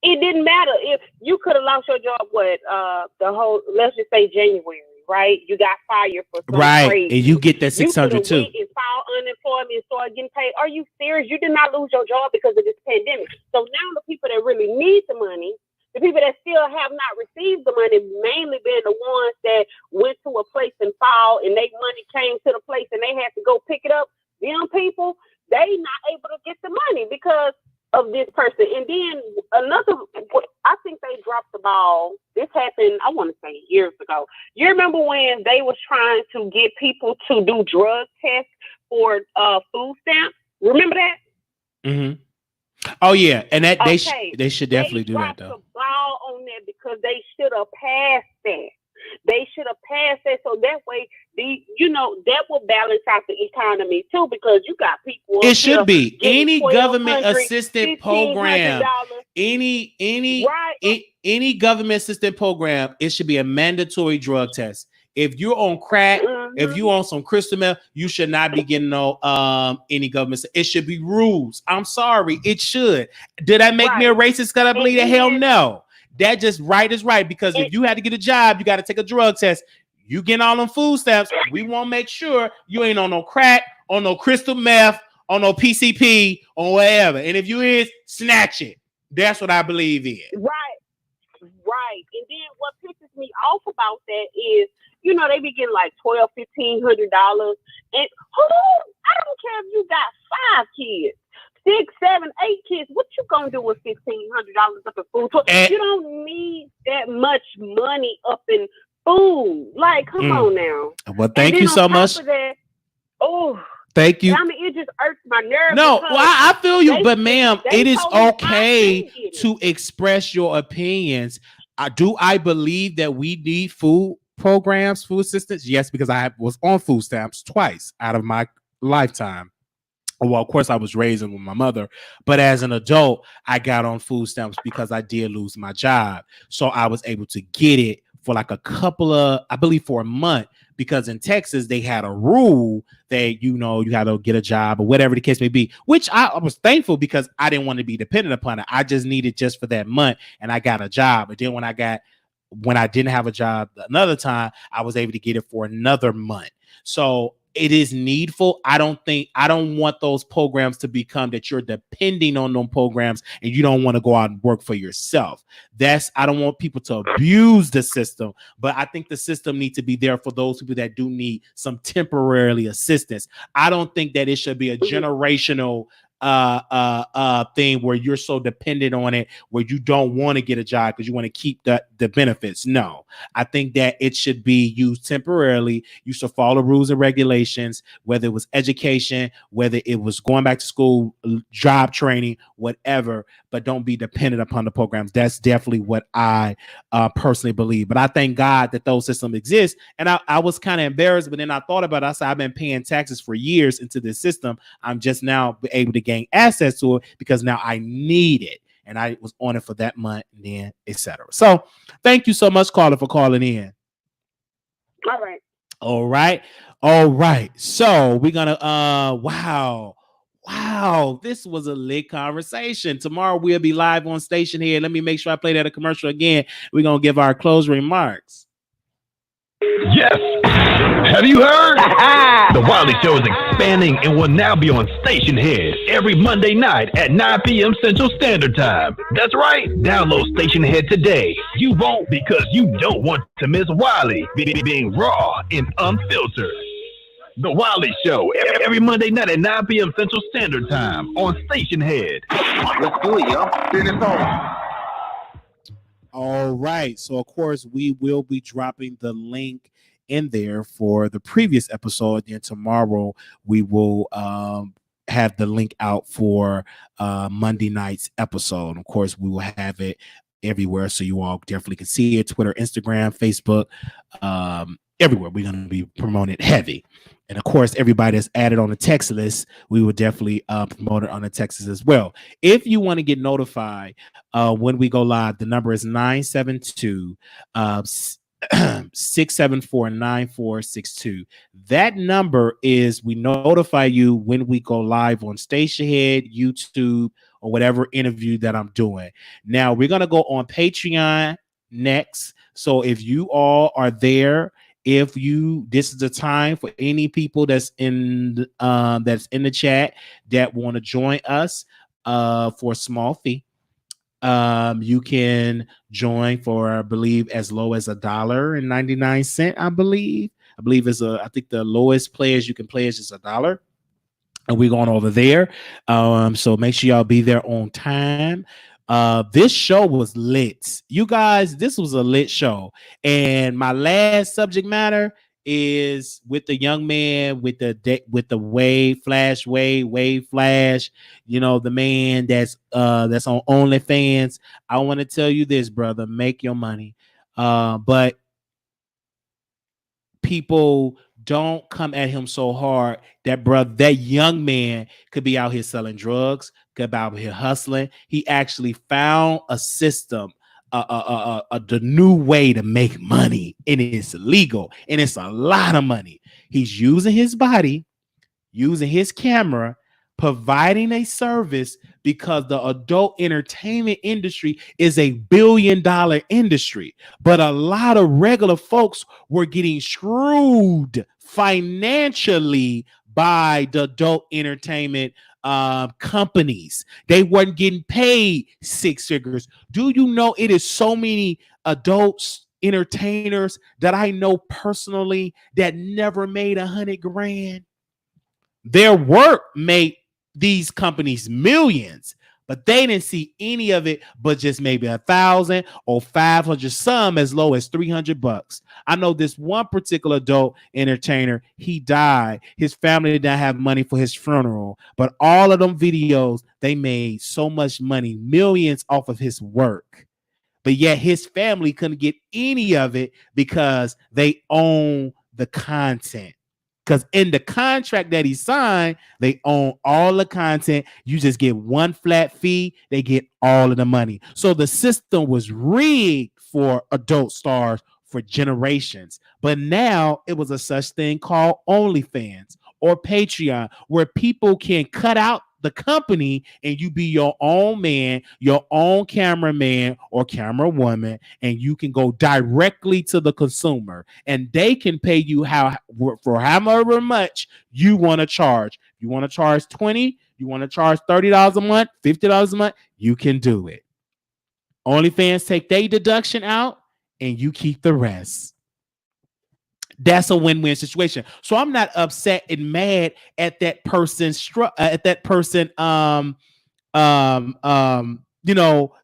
it didn't matter if you could have lost your job. Let's just say January. Right, you got fired for some crazy. And you get that $600 too. And file unemployment and start getting paid. Are you serious? You did not lose your job because of this pandemic. So now the people that really need the money, the people that still have not received the money, mainly being the ones that went to a place and filed, and their money came to the place and they had to go pick it up. Them people, they not able to get the money because of this person. And then I think they dropped the ball. This happened, I want to say years ago. You remember when they was trying to get people to do drug tests for food stamps? Remember that? Mm-hmm. Oh yeah, and that they should definitely do that though. They dropped the ball on that because they should have passed that. They should have passed that so that way that will balance out the economy too, because you got people. It should be any government assisted program, any government assisted program. It should be a mandatory drug test. If you're on crack, if you on some crystal meth, you should not be getting any government. It should be rules. I'm sorry, it should. Did that make me a racist? Cause I believe that? Hell no. That just right is right, because if you had to get a job, you got to take a drug test. You getting all them food stamps. We want to make sure you ain't on no crack, on no crystal meth, on no PCP, or whatever. And if you is, snatch it. That's what I believe in. Right. And then what pisses me off about that is, they be getting like $1,200, $1,500. And I don't care if you got 5 kids. 6, 7, 8 kids. What you gonna do with $1,500 up in food? You don't need that much money up in food. Like, come on now. Well, thank you so much. Thank you. I mean, it just irks my nerves. No, well, I feel you, but ma'am, it is okay to express your opinions. I believe that we need food programs, food assistance? Yes, because I was on food stamps twice out of my lifetime. Well, of course, I was raising with my mother, but as an adult, I got on food stamps because I did lose my job. So I was able to get it for like for a month, because in Texas, they had a rule that, you had to get a job or whatever the case may be, which I was thankful because I didn't want to be dependent upon it. I just needed just for that month, and I got a job. But then when I didn't have a job another time, I was able to get it for another month. So it is needful. I don't want those programs to become that you're depending on them programs and you don't want to go out and work for yourself. I don't want people to abuse the system, but I think the system needs to be there for those people that do need some temporary assistance. I don't think that it should be a generational thing where you're so dependent on it, where you don't want to get a job because you want to keep the benefits. No, I think that it should be used temporarily. You should follow rules and regulations, whether it was education, whether it was going back to school, job training, whatever, but don't be dependent upon the programs. That's definitely what I personally believe. But I thank God that those systems exist. And I was kind of embarrassed, but then I thought about it. I said, I've been paying taxes for years into this system. I'm just now able to gain access to it because now I need it. and I was on it for that month, and then etc. So thank you so much, caller, for calling in. All right. All right. So we're gonna wow, this was a lit conversation. Tomorrow we'll be live on station here. Let me make sure I play that a commercial again. We're gonna give our closing remarks. Yes. Have you heard? The Wiley Show is expanding and will now be on Station Head every Monday night at 9 p.m. Central Standard Time. That's right. Download Station Head today. You won't, because you don't want to miss Wiley being raw and unfiltered. The Wiley Show every Monday night at 9 p.m. Central Standard Time on Station Head. Let's do it, yo. Do this on. All right. So, of course, we will be dropping the link in there for the previous episode. Then tomorrow we will have the link out for Monday night's episode. Of course, we will have it everywhere, so you all definitely can see it. Twitter, Instagram, Facebook, everywhere. We're going to be promoting it heavy. And of course, everybody that's added on the text list, we will definitely promote it on the text as well. If you want to get notified when we go live, the number is 972-674-9462. That number is, we notify you when we go live on Station Head, YouTube, or whatever interview that I'm doing. Now, we're going to go on Patreon next. So if you all are there, this is the time for any people that's in the chat that want to join us for a small fee. You can join for, I believe, as low as $1.99. I believe I think the lowest players you can play is just $1. And we're going over there. So make sure y'all be there on time. This show was lit. You guys, this was a lit show. And my last subject matter is with the young man with the wave flash, you know, the man that's on OnlyFans. I want to tell you this, brother, make your money. But people don't come at him so hard. That young man could be out here selling drugs, could be out here hustling. He actually found a system, the new way to make money, and it's legal, and it's a lot of money. He's using his body, using his camera, providing a service, because the adult entertainment industry is a $1 billion industry. But a lot of regular folks were getting screwed financially by the adult entertainment companies. They weren't getting paid 6 figures. Do you know it is so many adults entertainers that I know personally that never made $100,000? Their work made these companies millions, but they didn't see any of it, but just maybe 1,000 or 500, some as low as $300. I know this one particular adult entertainer, he died. His family did not have money for his funeral, but all of them videos, they made so much money, millions off of his work. But yet his family couldn't get any of it because they own the content. Because in the contract that he signed, they own all the content. You just get one flat fee. They get all of the money. So the system was rigged for adult stars for generations. But now it was a such thing called OnlyFans or Patreon, where people can cut out the company and you be your own man, your own cameraman or camera woman, and you can go directly to the consumer, and they can pay you for however much you want to charge. You want to charge $20, you want to charge $30 a month, $50 a month, you can do it. OnlyFans take their deduction out and you keep the rest. That's a win-win situation. So I'm not upset and mad at that person's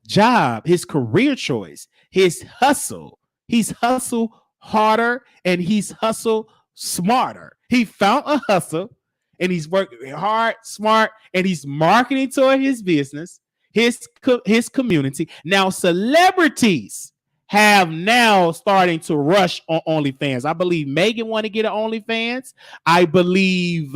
job, his career choice, his hustle. He's hustled harder and he's hustled smarter. He found a hustle and he's working hard, smart, and he's marketing toward his business, his community. Now celebrities have now starting to rush on OnlyFans. I believe Megan want to get an OnlyFans. I believe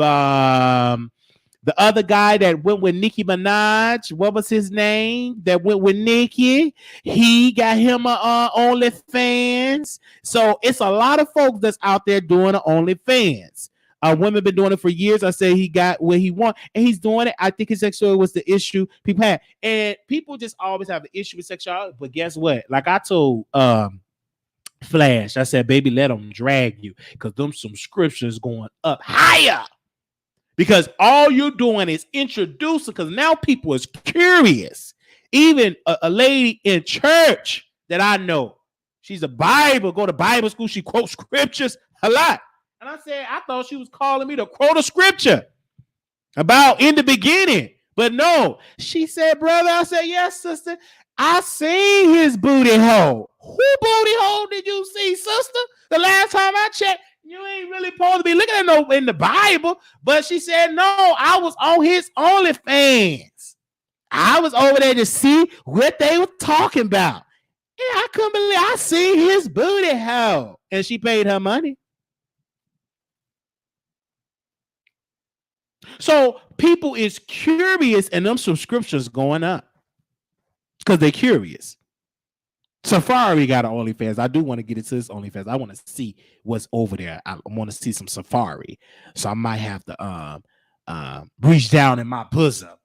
The other guy that went with Nicki Minaj, what was his name? That went with Nicki. He got him a OnlyFans. So it's a lot of folks that's out there doing an OnlyFans. Women been doing it for years. I say he got what he want, and he's doing it. I think his sexuality was the issue people had, and people just always have an issue with sexuality. But guess what? Like I told Flash, I said, baby, let them drag you, because them some scriptures going up higher. Because all you're doing is introducing, because now people is curious. Even a lady in church that I know, she's a Bible, go to Bible school, she quotes scriptures a lot. And I said, I thought she was calling me to quote a scripture about in the beginning. But no, she said, brother, I said, yes, sister, I seen his booty hole. Who booty hole did you see, sister? The last time I checked, you ain't really supposed to be looking at no in the Bible. But she said, no, I was on his OnlyFans. I was over there to see what they were talking about. Yeah, I couldn't believe I seen his booty hole. And she paid her money. So people is curious, and them subscriptions going up because they're curious. Safari got an OnlyFans. I do want to get into this OnlyFans. I want to see what's over there. I want to see some Safari. So I might have to reach down in my bosom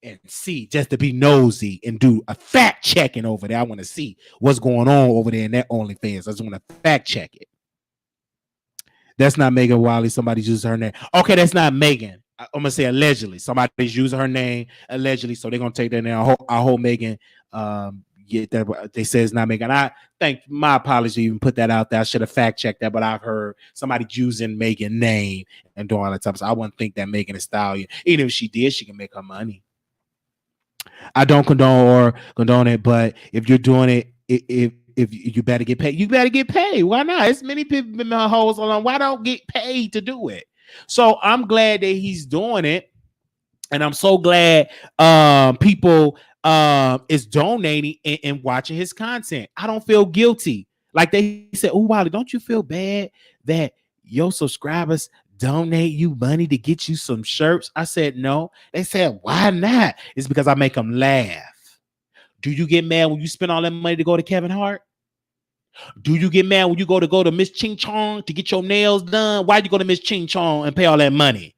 and see, just to be nosy and do a fact checking over there. I want to see what's going on over there in that OnlyFans. I just want to fact check it. That's not Megan Wiley. Somebody's using her name. Okay, that's not Megan. I'm gonna say allegedly. Somebody's using her name allegedly, so they're gonna take that now. I hope Megan get that. They say it's not Megan. I think my apology even put that out there. I should have fact checked that, but I've heard somebody using Megan's name and doing all that stuff. So I wouldn't think that Megan is Stallion. Even if she did, she can make her money. I don't condone it, but if you're doing it, if you better get paid, you better get paid. Why not? It's many people in the holes along. Why don't get paid to do it? So I'm glad that he's doing it, and I'm so glad people is donating and watching his content. I don't feel guilty. Like they said, oh, Wiley, don't you feel bad that your subscribers donate you money to get you some shirts? I said, no. They said, why not? It's because I make them laugh. Do you get mad when you spend all that money to go to Kevin Hart? Do you get mad when you go to Miss Ching Chong to get your nails done? Why you go to Miss Ching Chong and pay all that money?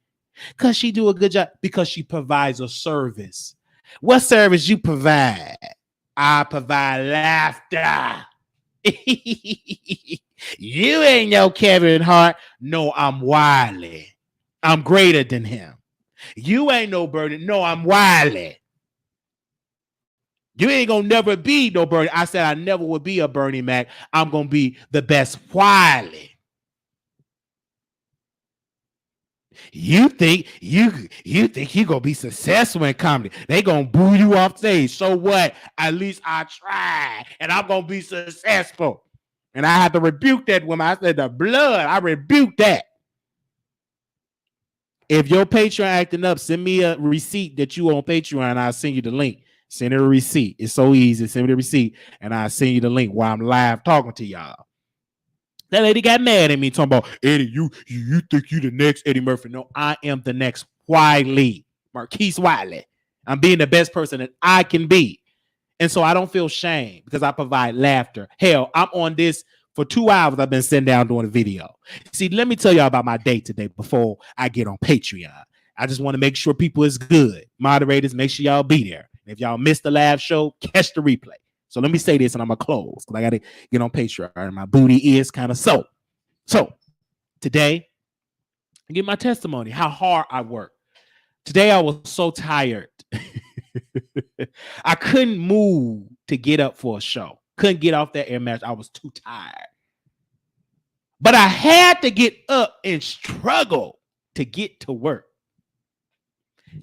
Because she do a good job. Because she provides a service. What service you provide? I provide laughter. You ain't no Kevin Hart. No, I'm Wiley. I'm greater than him. You ain't no Bernie. No, I'm Wiley. You ain't gonna never be no Bernie. I said I never would be a Bernie Mac. I'm gonna be the best Wiley. You think you gonna be successful in comedy? They gonna boo you off stage. So what? At least I tried, and I'm gonna be successful. And I had to rebuke that woman. I said the blood. I rebuked that. If your Patreon acting up, send me a receipt that you on Patreon, and I'll send you the link. Send her a receipt. It's so easy. Send me the receipt, and I'll send you the link while I'm live talking to y'all. That lady got mad at me talking about, Eddie, you think you the next Eddie Murphy. No, I am the next Wiley, Marquise Wiley. I'm being the best person that I can be. And so I don't feel shame because I provide laughter. Hell, I'm on this for 2 hours. I've been sitting down doing a video. See, let me tell y'all about my day today before I get on Patreon. I just want to make sure people is good. Moderators, make sure y'all be there. If y'all missed the live show, catch the replay. So let me say this and I'm going to close because I got to get on Patreon and my booty is kind of so. So today, I give my testimony, how hard I work. Today, I was so tired. I couldn't move to get up for a show. Couldn't get off that air match. I was too tired. But I had to get up and struggle to get to work.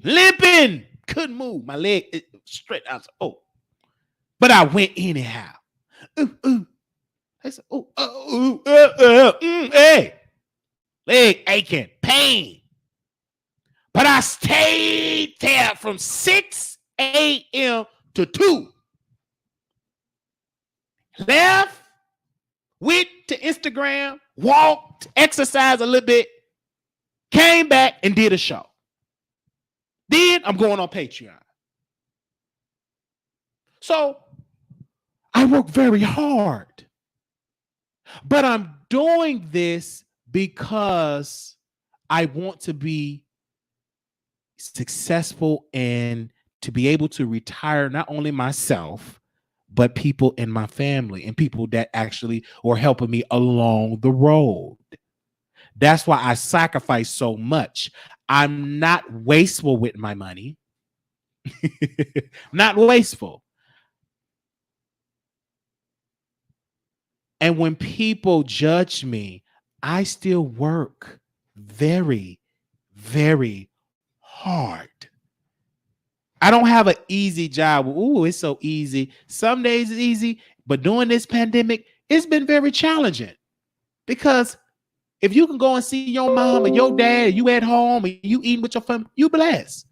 Limping. Couldn't move. My leg straight. I was like, oh. But I went anyhow. I said, hey. Leg aching. Pain. But I stayed there from 6 a.m. to 2. Left. Went to Instagram. Walked. Exercised a little bit. Came back and did a show. Then I'm going on Patreon. So I work very hard, but I'm doing this because I want to be successful and to be able to retire not only myself, but people in my family and people that actually are helping me along the road. That's why I sacrifice so much. I'm not wasteful with my money. Not wasteful. And when people judge me, I still work very, very hard. I don't have an easy job. Ooh, it's so easy. Some days it's easy, but during this pandemic, it's been very challenging. Because if you can go and see your mom and your dad, you at home and you eating with your family, you blessed.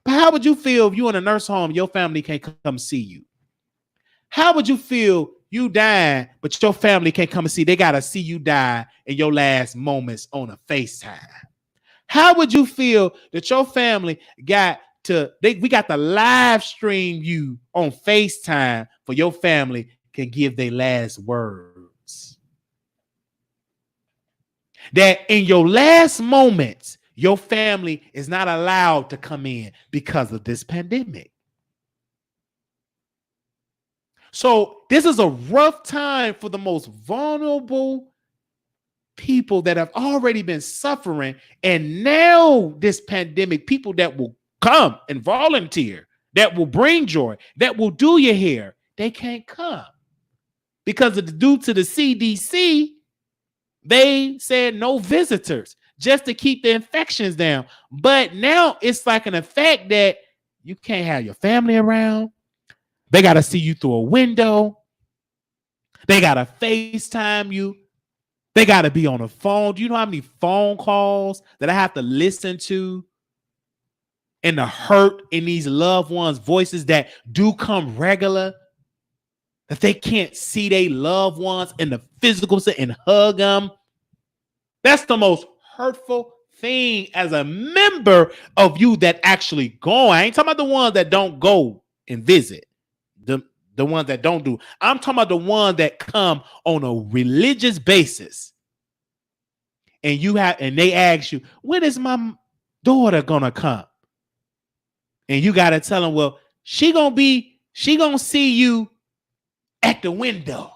But how would you feel if you in a nurse home, your family can't come see you? How would you feel you die, but your family can't come and see? They got to see you die in your last moments on a FaceTime. How would you feel that your family we got to live stream you on FaceTime for your family can give their last words? That in your last moments, your family is not allowed to come in because of this pandemic. So this is a rough time for the most vulnerable people that have already been suffering. And now this pandemic, people that will come and volunteer, that will bring joy, that will do your hair, they can't come. Because due to the CDC, they said no visitors just to keep the infections down. But now it's like an effect that you can't have your family around. They got to see you through a window. They got to FaceTime you. They got to be on the phone. Do you know how many phone calls that I have to listen to? And the hurt in these loved ones' voices that do come regular, that they can't see their loved ones in the physical sense and hug them. That's the most hurtful thing as a member of you that actually go. I ain't talking about the ones that don't go and visit. The ones that don't do. I'm talking about the ones that come on a religious basis. And they ask you, when is my daughter gonna come? And you gotta tell them, well, she gonna see you at the window.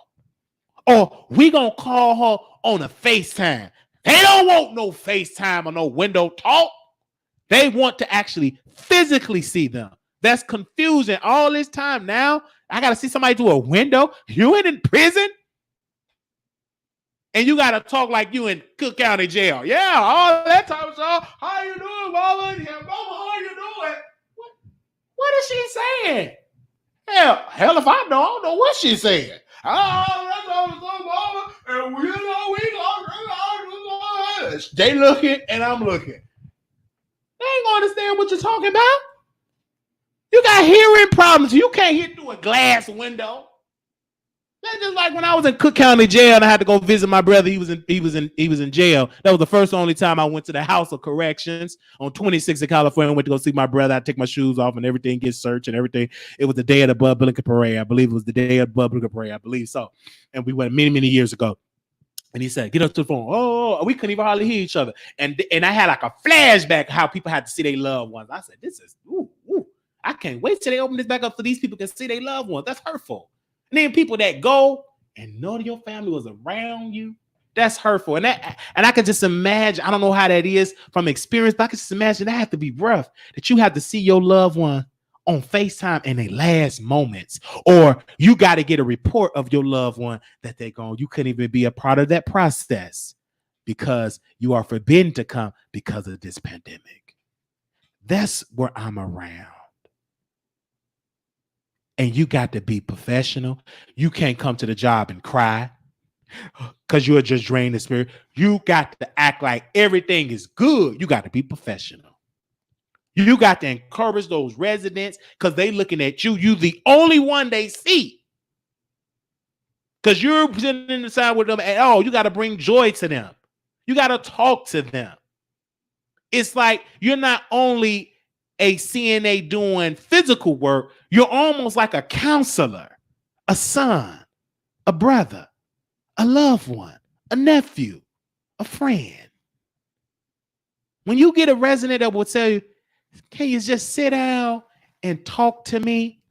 Or we gonna call her on a FaceTime. They don't want no FaceTime or no window talk. They want to actually physically see them. That's confusing. All this time now, I got to see somebody through a window. You ain't in prison. And you got to talk like you in Cook County Jail. Yeah, all that time of stuff. How you doing, Mama? Yeah, Mama, how you doing? What is she saying? Hell if I know. I don't know what she's saying. Oh, that's all, Mama. And they looking and I'm looking. They ain't gonna understand what you're talking about. You got hearing problems. You can't hear through a glass window. That's just like when I was in Cook County Jail and I had to go visit my brother. He was in jail. That was the first and only time I went to the House of Corrections on 26th in California. I went to go see my brother. I take my shoes off and everything gets searched and everything. It was the day of the Public Parade. I believe it was the day of the Public Parade. I believe so. And we went many, many years ago. And he said, get up to the phone. Oh, we couldn't even hardly hear each other. And I had like a flashback how people had to see their loved ones. I said, this is, I can't wait till they open this back up so these people can see their loved ones. That's hurtful. And then people that go and know that your family was around you, that's hurtful. And I can just imagine, I don't know how that is from experience, but I can just imagine that have to be rough, that you have to see your loved one on FaceTime in their last moments, or you got to get a report of your loved one that they're gone. You couldn't even be a part of that process because you are forbidden to come because of this pandemic. That's where I'm around. And you got to be professional. You can't come to the job and cry because you're just drained the spirit. You got to act like everything is good. You got to be professional. You got to encourage those residents because they looking at you. You the only one they see. Because you're sitting inside with them at all. You got to bring joy to them. You got to talk to them. It's like you're not only a CNA doing physical work, you're almost like a counselor, a son, a brother, a loved one, a nephew, a friend. When you get a resident that will tell you, can you just sit down and talk to me?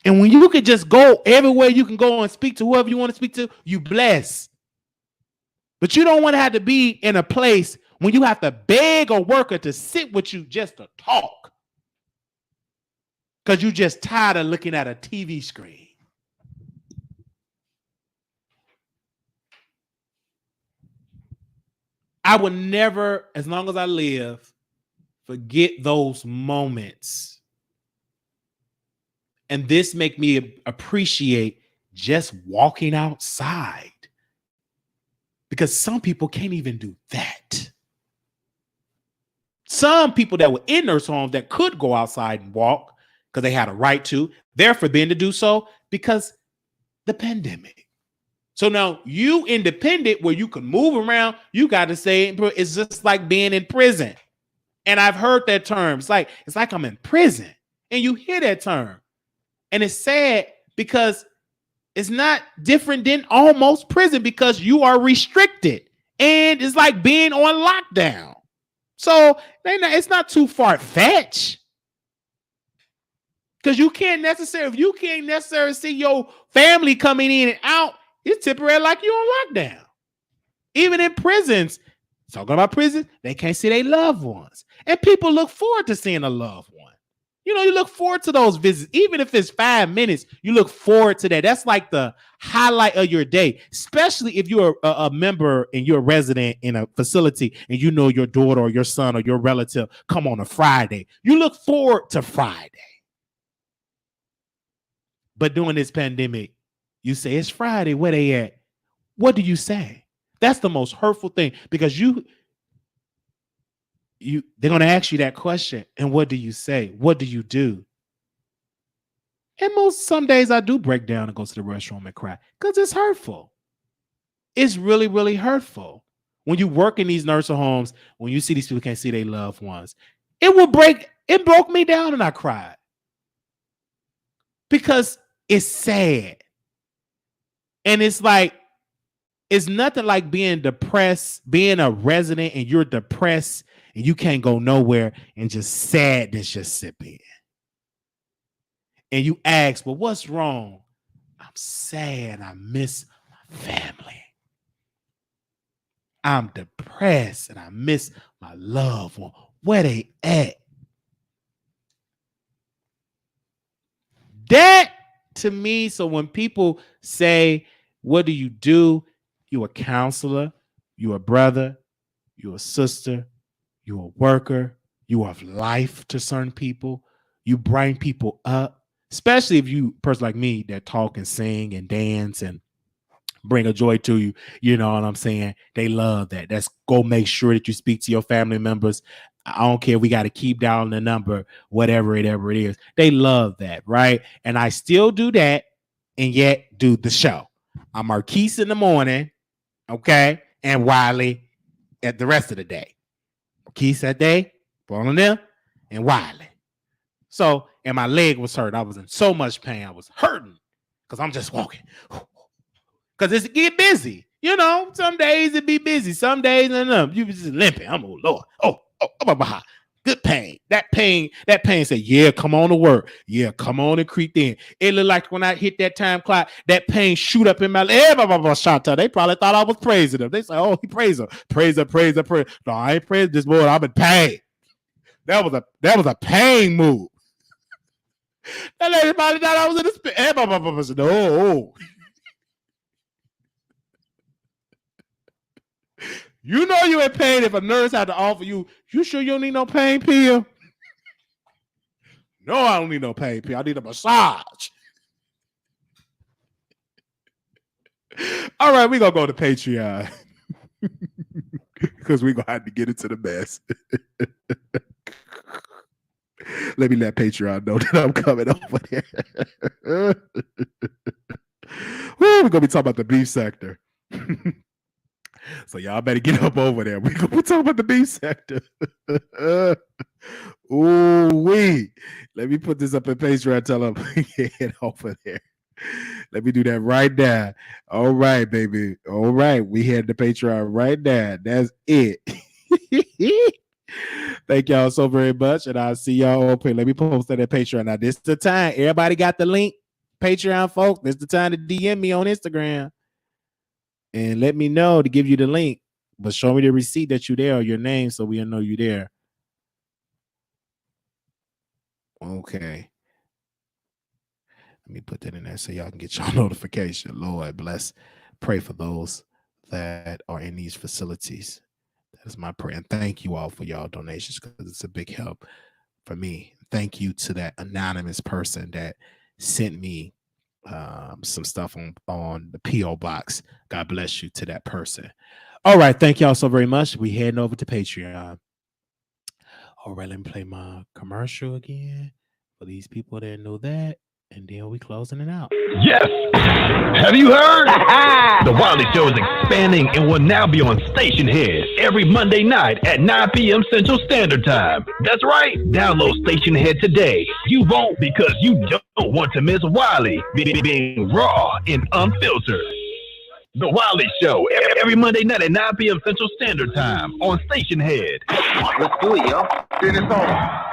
And when you can just go everywhere you can go and speak to whoever you want to speak to, you bless. But you don't want to have to be in a place when you have to beg a worker to sit with you just to talk. Because you're just tired of looking at a TV screen. I will never, as long as I live, forget those moments. And this make me appreciate just walking outside. Because some people can't even do that. Some people that were in nursing homes that could go outside and walk because they had a right to, they're forbidden to do so because the pandemic. So now you independent where you can move around, you got to say it's just like being in prison. And I've heard that term. It's like I'm in prison. And you hear that term. And it's sad because it's not different than almost prison because you are restricted. And it's like being on lockdown. So it's not too far-fetched. Because you can't necessarily see your family coming in and out, it's temporary like you're on lockdown. Even in prisons, talking about prisons, they can't see their loved ones. And people look forward to seeing a loved one. You know, you look forward to those visits. Even if it's 5 minutes, you look forward to that. That's like the highlight of your day, especially if you're a member and you're a resident in a facility and you know your daughter or your son or your relative come on a Friday. You look forward to Friday. But during this pandemic, you say, it's Friday. Where they at? What do you say? That's the most hurtful thing because they're going to ask you that question. And what do you say? What do you do? And some days I do break down and go to the restroom and cry because it's hurtful. It's really, really hurtful. When you work in these nursing homes, when you see these people can't see their loved ones, it broke me down and I cried because it's sad. And it's like, it's nothing like being depressed, being a resident and you're depressed and you can't go nowhere and just sadness just sip in. And you ask, well, what's wrong? I'm sad. I miss my family. I'm depressed and I miss my loved one. Where they at? That to me, so when people say, what do? You're a counselor, you're a brother, you're a sister, you're a worker, you are of life to certain people. You bring people up, especially if you, a person like me that talk and sing and dance and bring a joy to you. You know what I'm saying? They love that. That's go make sure that you speak to your family members. I don't care. We got to keep down the number, whatever it is. They love that, right? And I still do that and yet do the show. I'm Marquise in the morning, okay? And Wiley at the rest of the day. Marquise that day, on them, and Wiley. So, and my leg was hurt. I was in so much pain. I was hurting because I'm just walking. Because it get busy. You know, some days it be busy. Some days, you be just limping. I'm, oh, Lord. Oh, good pain. That pain said, yeah, come on to work. Yeah, come on and creep in. It looked like when I hit that time clock, that pain shoot up in my leg. They probably thought I was praising them. They say, oh, he praise her. Praise her. No, I ain't praising this boy. I'm in pain. That was a pain move. That lady probably thought I was in the spin. No. You know you in pain if a nurse had to offer you sure you don't need no pain pill? No, I don't need no pain pill. I need a massage. All right, we're going to go to Patreon. Because we're going to have to get into the mess. Let me let Patreon know that I'm coming over there. We're going to be talking about the beef sector. So y'all better get up over there. We're talking about the beef sector. Ooh, wee. Let me put this up in Patreon. Tell them get over there. Let me do that right now. All right, baby. All right. We head to Patreon right now. That's it. Thank y'all so very much. And I'll see y'all up here. Let me post that at Patreon. Now, this is the time. Everybody got the link. Patreon, folks. This is the time to DM me on Instagram. And let me know to give you the link. But show me the receipt that you're there or your name so we'll know you're there. Okay. Let me put that in there so y'all can get your notification. Lord bless. Pray for those that are in these facilities. That is my prayer. And thank you all for y'all donations because it's a big help for me. Thank you to that anonymous person that sent me some stuff on the P.O. box. God bless you to that person. All right. Thank y'all so very much. We heading over to Patreon. All right. Let me play my commercial again for these people that know that. And then we closing it out. Yes. Have you heard? The Wiley Show is expanding and will now be on Station Head every Monday night at 9 p.m. Central Standard Time. That's right. Download Station Head today. You won't because you don't want to miss Wiley being raw and unfiltered. The Wiley Show every Monday night at 9 p.m. Central Standard Time on Station Head. Let's do it, yo. Turn this on.